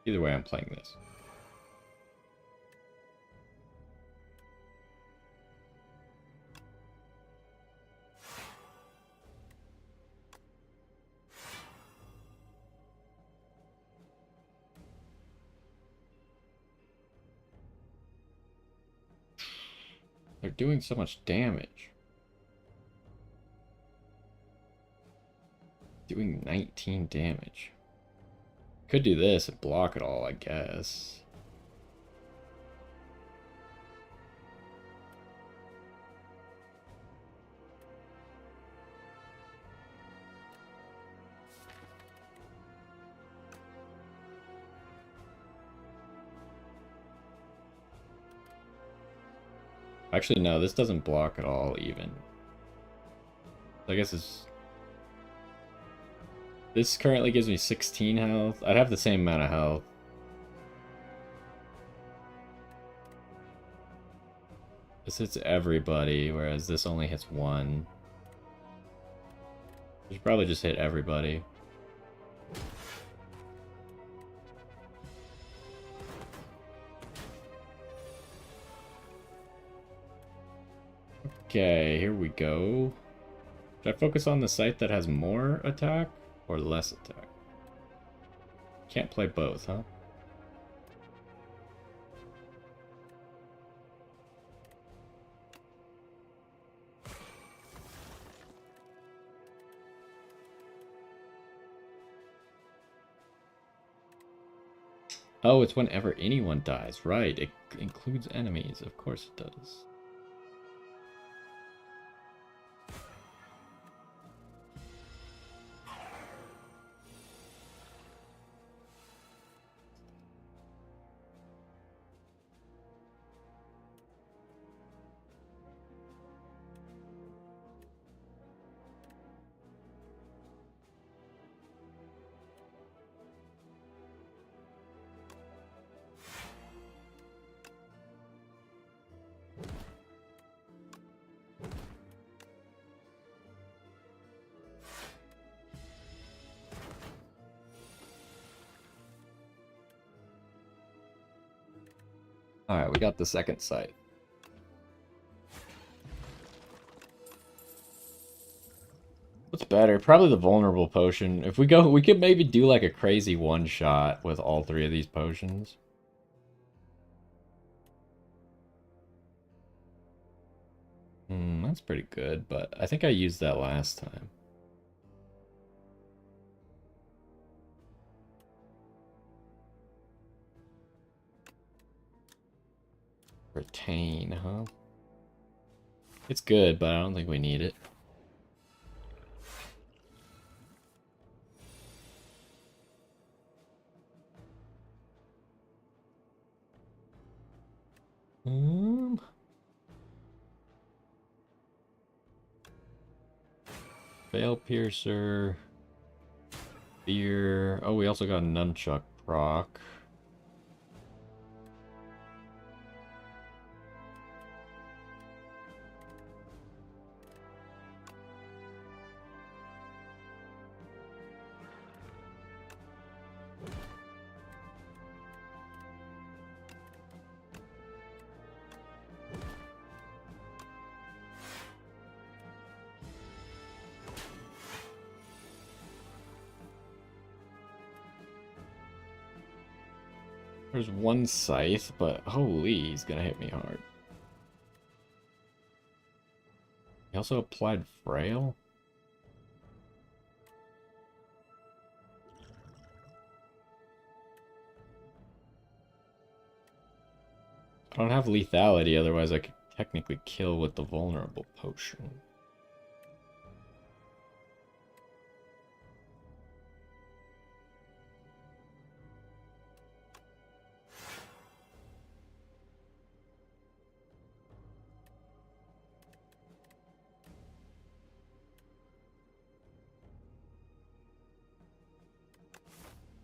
Either way, I'm playing this. They're doing so much damage. Doing 19 damage. Could do this and block it all, I guess. Actually, no, this doesn't block at all, even. I guess it's... This currently gives me 16 health. I'd have the same amount of health. This hits everybody, whereas this only hits one. You should probably just hit everybody. Okay, here we go. Should I focus on the site that has more attack or less attack? Can't play both, huh? Oh, it's whenever anyone dies. Right, it includes enemies. Of course it does. Alright, we got the second site. What's better? Probably the vulnerable potion. If we go, we could maybe do like a crazy one-shot with all three of these potions. That's pretty good, but I think I used that last time. Retain, huh? It's good, but I don't think we need it. Veil Piercer. Fear. Oh, we also got a Nunchuck proc. There's one scythe, but holy, he's gonna hit me hard. He also applied Frail? I don't have lethality, otherwise I could technically kill with the vulnerable potion.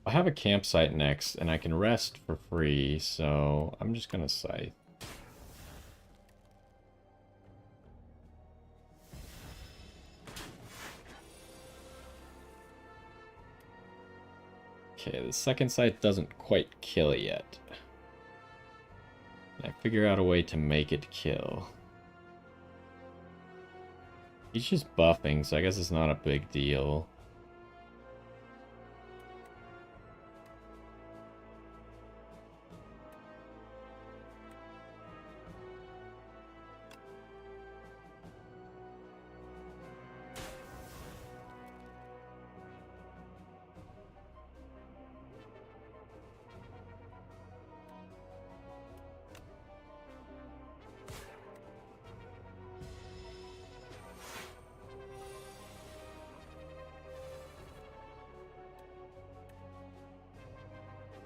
I have a campsite next, and I can rest for free, so I'm just gonna scythe. Okay, the second scythe doesn't quite kill yet. I figure out a way to make it kill. He's just buffing, so I guess it's not a big deal.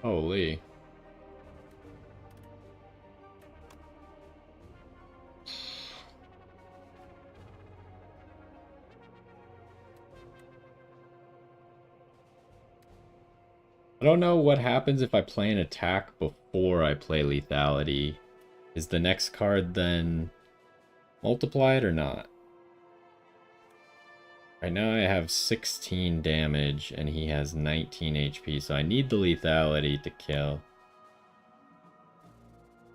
Holy. I don't know what happens if I play an attack before I play lethality. Is the next card then multiplied or not? Right now I have 16 damage and he has 19 HP, so I need the lethality to kill.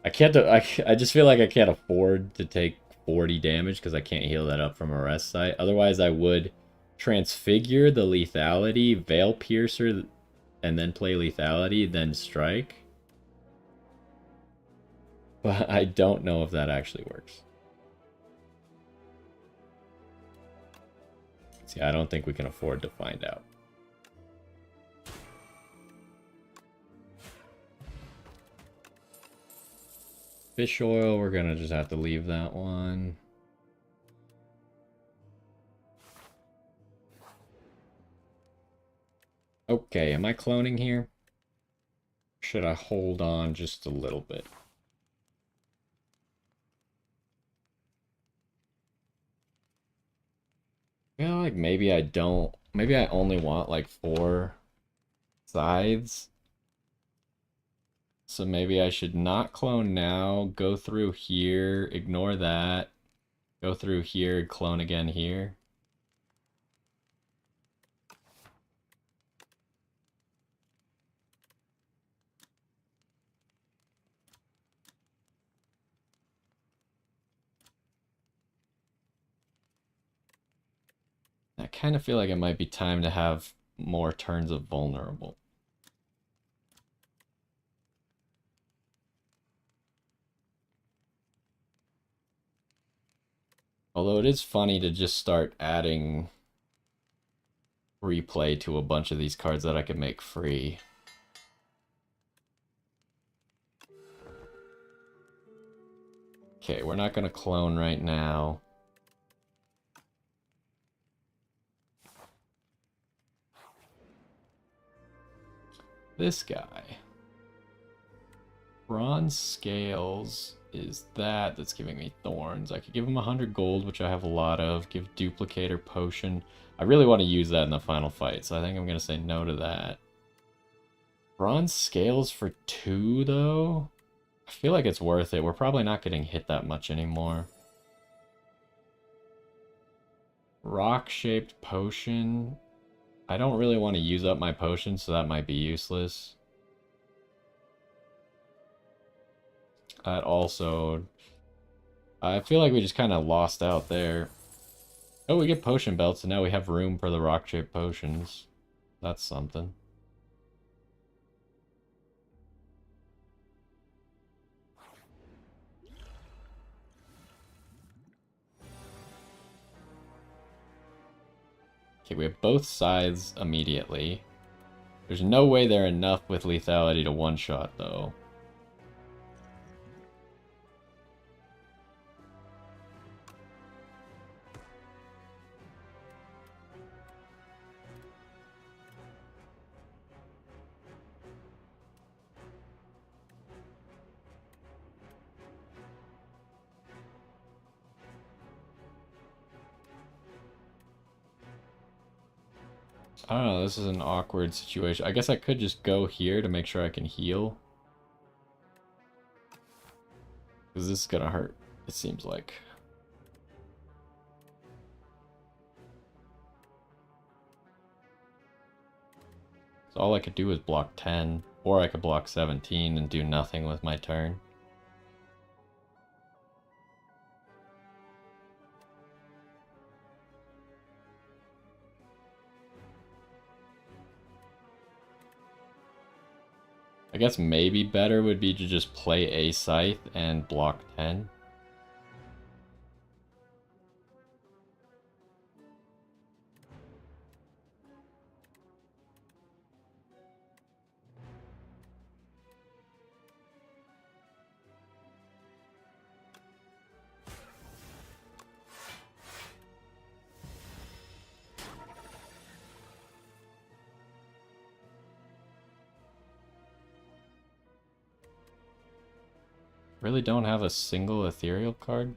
I can't. I just feel like I can't afford to take 40 damage because I can't heal that up from a rest site. Otherwise, I would transfigure the lethality, Veil Piercer, and then play lethality, then strike. But I don't know if that actually works. See, I don't think we can afford to find out. Fish oil, we're gonna just have to leave that one. Okay, am I cloning here? Should I hold on just a little bit? I feel like maybe I don't. Maybe I only want like 4 scythes. So maybe I should not clone now, go through here, ignore that, go through here, clone again here. I kind of feel like it might be time to have more turns of vulnerable. Although it is funny to just start adding replay to a bunch of these cards that I could make free. Okay, we're not going to clone right now. This guy. Bronze Scales is that's giving me thorns. I could give him 100 gold, which I have a lot of. Give Duplicator Potion. I really want to use that in the final fight, so I think I'm going to say no to that. Bronze Scales for 2, though? I feel like it's worth it. We're probably not getting hit that much anymore. Rock-shaped Potion. I don't really want to use up my potion, so that might be useless. That also... I feel like we just kind of lost out there. Oh, we get potion belts, and now we have room for the rock-shaped potions. That's something. Okay, we have both sides immediately. There's no way they're enough with lethality to one-shot, though. I don't know, this is an awkward situation. I guess I could just go here to make sure I can heal. Because this is gonna hurt, it seems like. So all I could do is block 10, or I could block 17 and do nothing with my turn. I guess maybe better would be to just play a scythe and block 10. Really don't have a single ethereal card?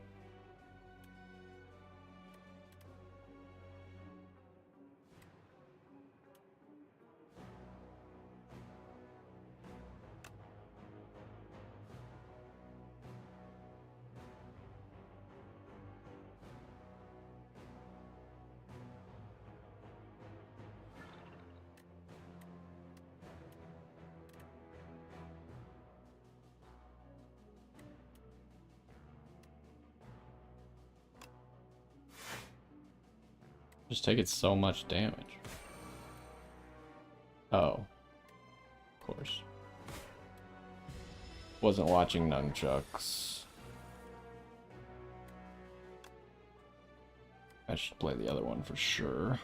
Just taking so much damage. Oh. Of course. Wasn't watching nunchucks. I should play the other one for sure.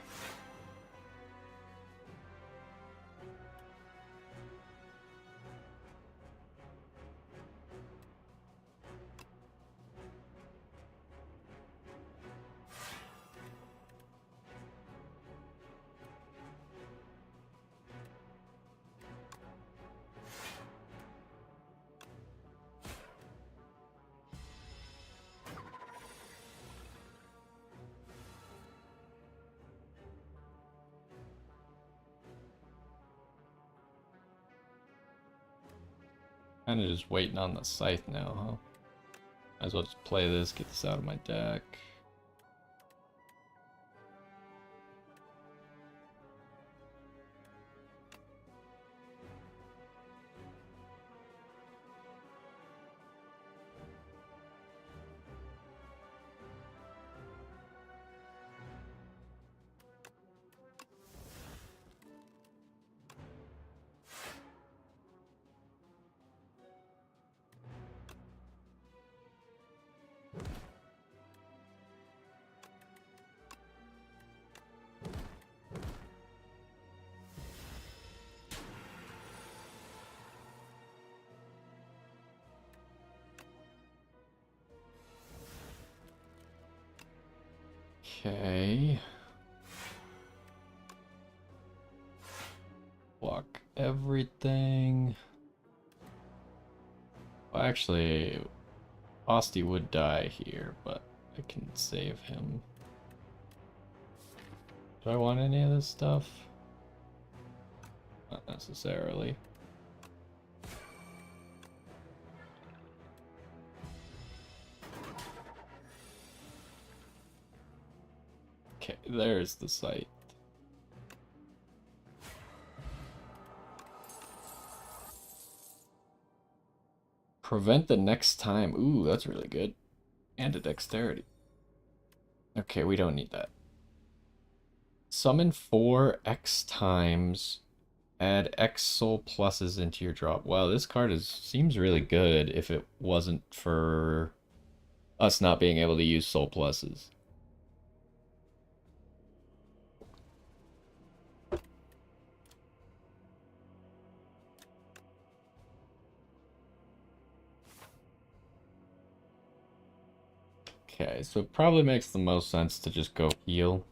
Kind of just waiting on the scythe now, huh? Might as well just play this, get this out of my deck. Okay. Block everything. Well, actually, Osty would die here, but I can save him. Do I want any of this stuff? Not necessarily. Okay, there's the site. Prevent the next time. Ooh, that's really good. And a dexterity. Okay, we don't need that. Summon 4 X times. Add X soul pluses into your drop. Wow, this card seems really good if it wasn't for us not being able to use soul pluses. Okay, so it probably makes the most sense to just go heal.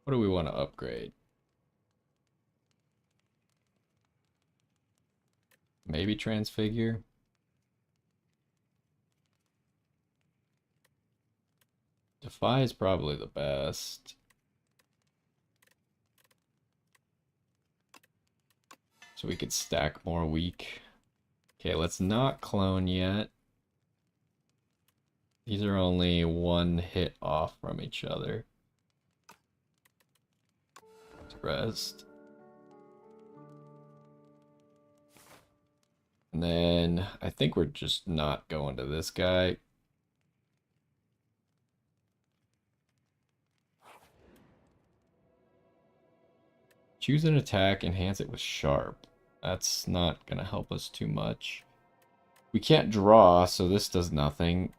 What do we want to upgrade? Maybe transfigure? Defy is probably the best. So we could stack more weak. Okay, let's not clone yet. These are only 1 hit off from each other. Let's rest. And then I think we're just not going to this guy. Choose an attack, enhance it with sharp. That's not going to help us too much. We can't draw, so this does nothing.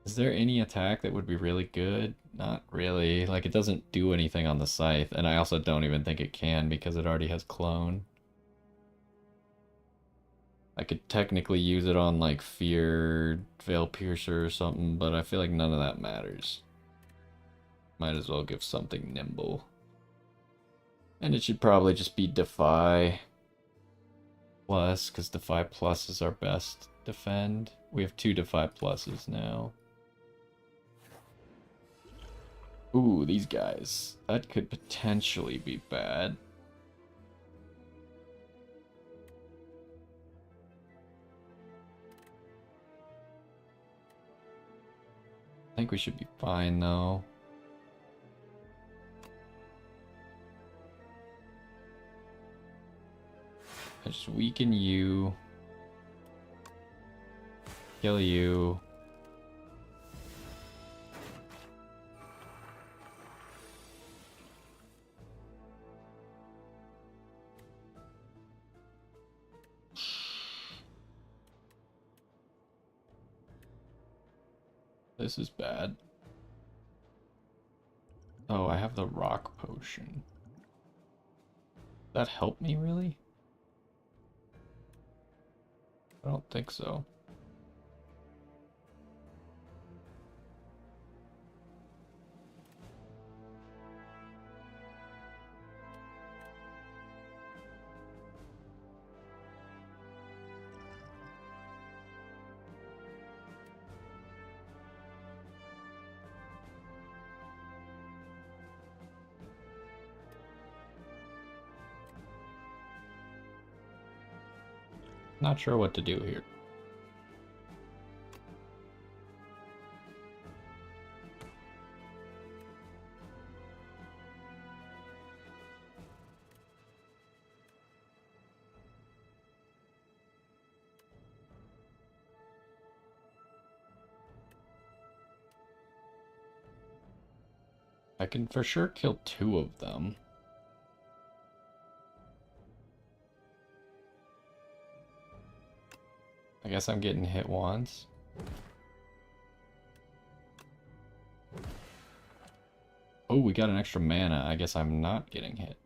Is there any attack that would be really good? Not really. Like, it doesn't do anything on the scythe, and I also don't even think it can because it already has clone. I could technically use it on like Fear, Veil Piercer or something, but I feel like none of that matters. Might as well give something nimble. And it should probably just be Defy Plus, because Defy Plus is our best defend. We have 2 Defy Pluses now. Ooh, these guys. That could potentially be bad. I think we should be fine, though. I just weaken you. Kill you. This is bad. Oh, I have the rock potion. That helped me, really? I don't think so. Not sure what to do here. I can for sure kill 2 of them. I guess I'm getting hit once. Oh, we got an extra mana. I guess I'm not getting hit.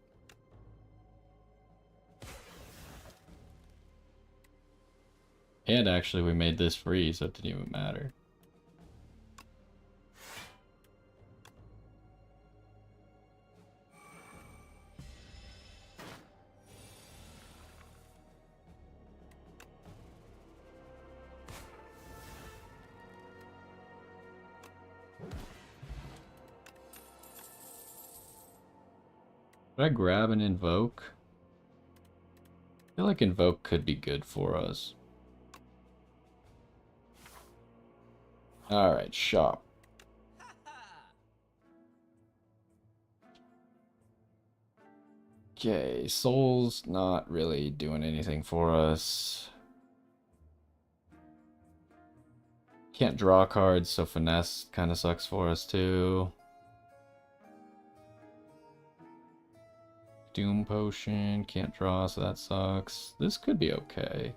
And actually, we made this free, so it didn't even matter. Should I grab an Invoke? I feel like Invoke could be good for us. Alright, shop. Okay, Soul's not really doing anything for us. Can't draw cards, so Finesse kind of sucks for us too. Doom Potion, can't draw, so that sucks. This could be okay.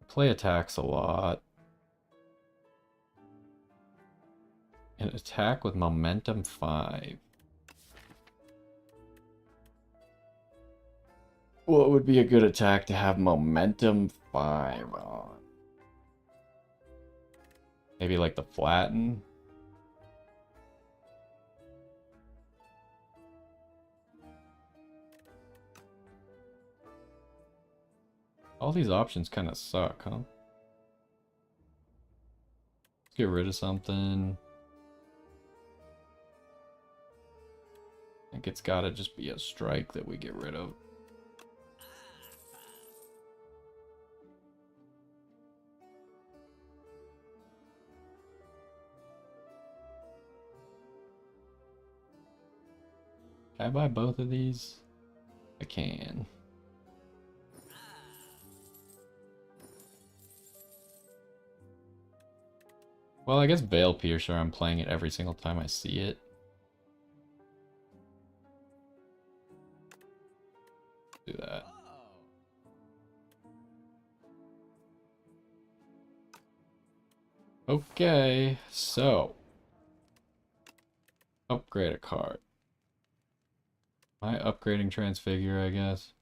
Play attacks a lot. An attack with momentum 5. What would be a good attack to have momentum 5 on? Maybe like the Flatten? All these options kind of suck, huh? Let's get rid of something. I think it's gotta just be a strike that we get rid of. Can I buy both of these? I can. Well, I guess Veil Piercer, I'm playing it every single time I see it. Do that. Okay, so upgrade a card. Am I upgrading Transfigure, I guess?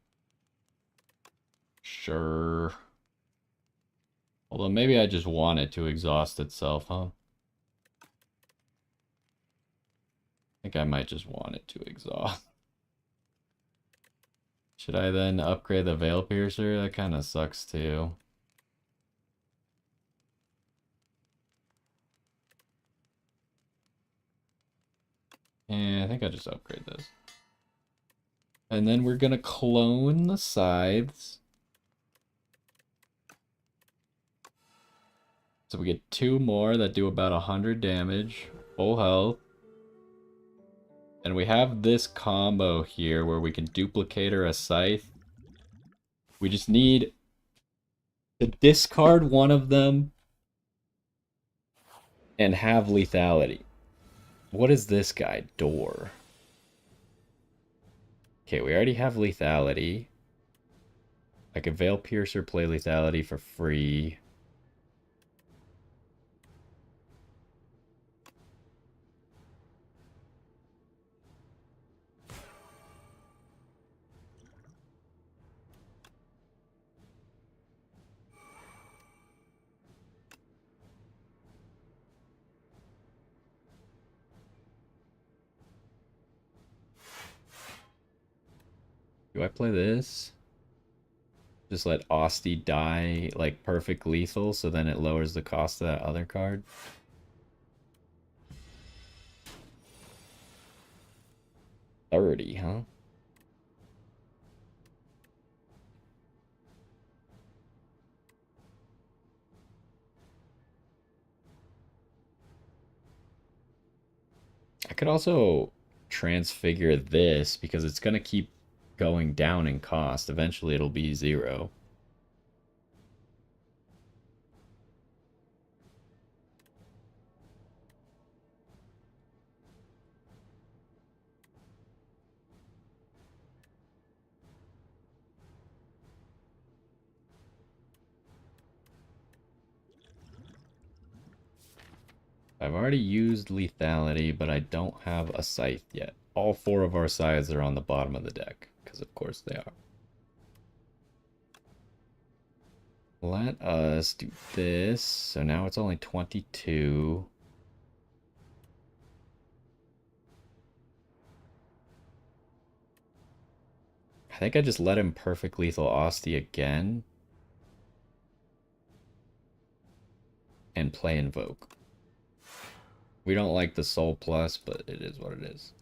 Sure. Although maybe I just want it to exhaust itself, huh? I think I might just want it to exhaust. Should I then upgrade the Veil Piercer? That kind of sucks too. And I think I just upgrade this. And then we're gonna clone the scythes. So we get 2 more that do about 100 damage, full health. And we have this combo here where we can duplicate or a scythe. We just need to discard one of them and have lethality. What is this guy? Door. Okay, we already have lethality. I could Veil Piercer, play lethality for free. Do I play this? Just let Asti die like perfect lethal so then it lowers the cost of that other card? $30, huh? I could also transfigure this because it's going to keep going down in cost. Eventually it'll be 0. I've already used lethality, but I don't have a scythe yet. All 4 of our scythes are on the bottom of the deck, because of course they are. Let us do this. So now it's only 22. I think I just let him perfect lethal Asti again. And play Invoke. We don't like the Soul Plus, but it is what it is.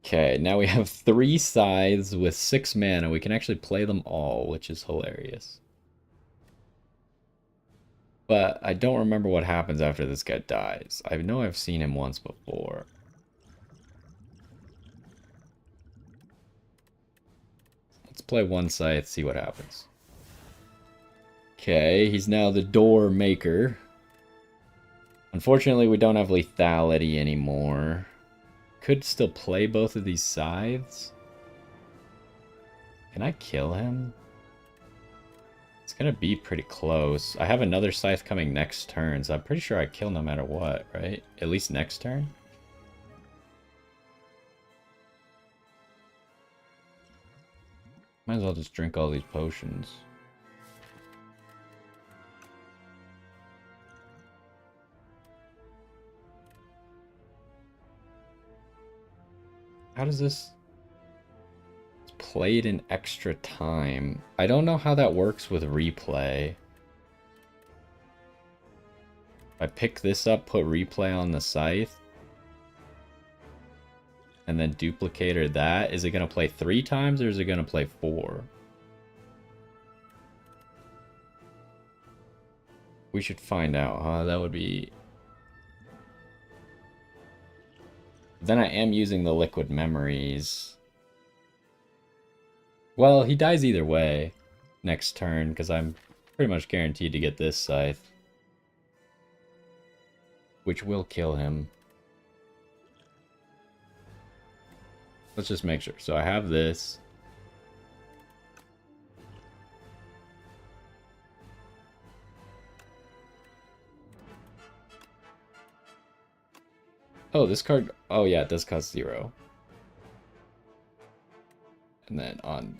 Okay, now we have 3 scythes with 6 mana. We can actually play them all, which is hilarious. But I don't remember what happens after this guy dies. I know I've seen him once before. Let's play 1 scythe, see what happens. Okay, he's now the door maker. Unfortunately, we don't have lethality anymore. Could still play both of these scythes. Can I kill him? It's gonna be pretty close. I have another scythe coming next turn, so I'm pretty sure I kill no matter what, right? At least next turn? Might as well just drink all these potions. How does this... It's played in extra time. I don't know how that works with replay. I pick this up, put replay on the scythe, and then duplicator that. Is it going to play 3 times or is it going to play 4? We should find out, huh? That would be... Then I am using the liquid memories. Well, he dies either way next turn, because I'm pretty much guaranteed to get this scythe. Which will kill him. Let's just make sure. So I have this. Oh, this card... Oh, yeah, it does cost 0. And then on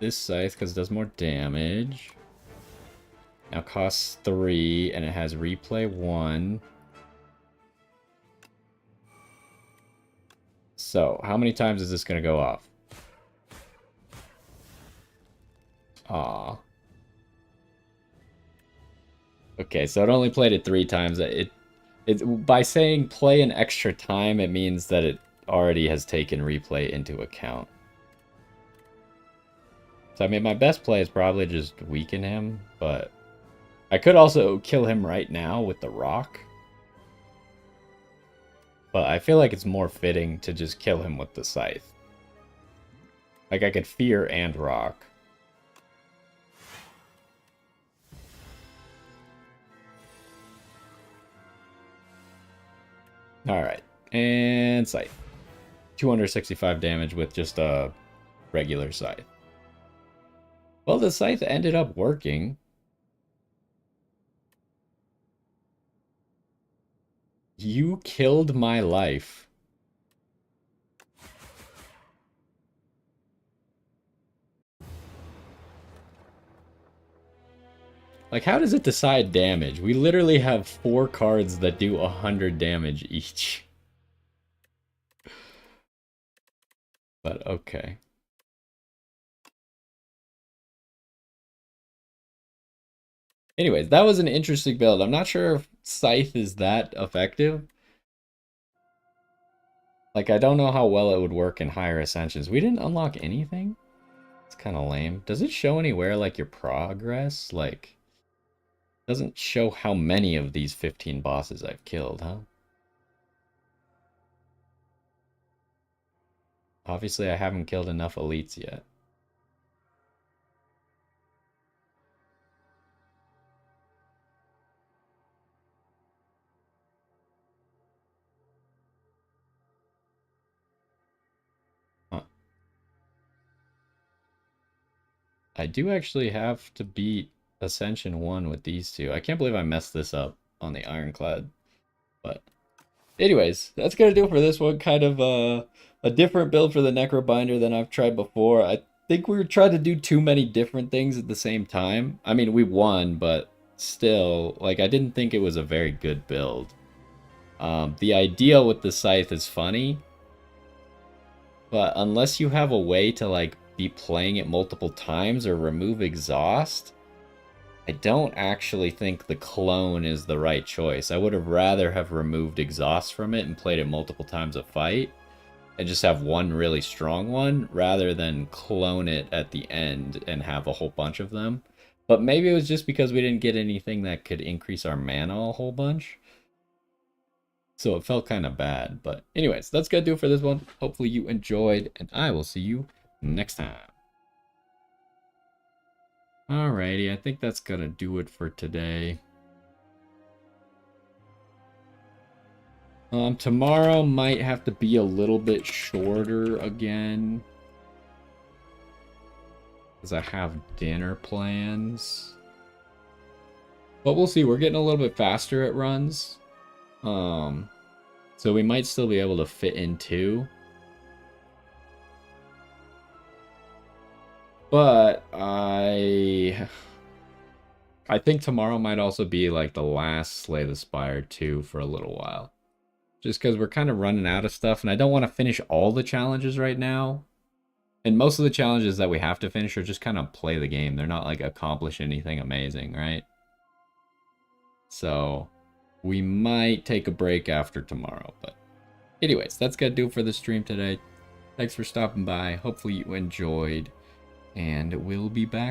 this scythe, because it does more damage... Now costs 3, and it has replay 1. So, how many times is this going to go off? Aw. Okay, so it only played it 3 times. By saying play an extra time, it means that it already has taken replay into account. So, I mean, my best play is probably just weaken him, but... I could also kill him right now with the rock. But I feel like it's more fitting to just kill him with the scythe. Like, I could fear and rock. Alright. And scythe. 265 damage with just a regular scythe. Well, the scythe ended up working. You killed my life. Like, how does it decide damage? We literally have 4 cards that do 100 damage each. But, okay. Anyways, that was an interesting build. I'm not sure if Scythe is that effective. Like, I don't know how well it would work in higher ascensions. We didn't unlock anything? It's kind of lame. Does it show anywhere, like, your progress? Like, doesn't show how many of these 15 bosses I've killed, huh? Obviously, I haven't killed enough elites yet. Huh. I do actually have to beat Ascension 1 with these two. I can't believe I messed this up on the Ironclad. But anyways, that's going to do it for this one. Kind of a different build for the Necrobinder than I've tried before. I think we were trying to do too many different things at the same time. I mean, we won, but still, like, I didn't think it was a very good build. The idea with the Scythe is funny, but unless you have a way to, like, be playing it multiple times or remove exhaust, I don't actually think the clone is the right choice. I would have rather have removed exhaust from it and played it multiple times a fight and just have one really strong one rather than clone it at the end and have a whole bunch of them. But maybe it was just because we didn't get anything that could increase our mana a whole bunch. So it felt kind of bad. But anyways, that's going to do it for this one. Hopefully you enjoyed, and I will see you next time. Alrighty, I think that's gonna do it for today. Tomorrow might have to be a little bit shorter again, because I have dinner plans. But we'll see, we're getting a little bit faster at runs. So we might still be able to fit in 2. But I think tomorrow might also be like the last Slay the Spire 2 for a little while. Just because we're kind of running out of stuff, and I don't want to finish all the challenges right now. And most of the challenges that we have to finish are just kind of play the game. They're not like accomplish anything amazing, right? So we might take a break after tomorrow. But anyways, that's going to do it for the stream today. Thanks for stopping by. Hopefully you enjoyed. And we'll be back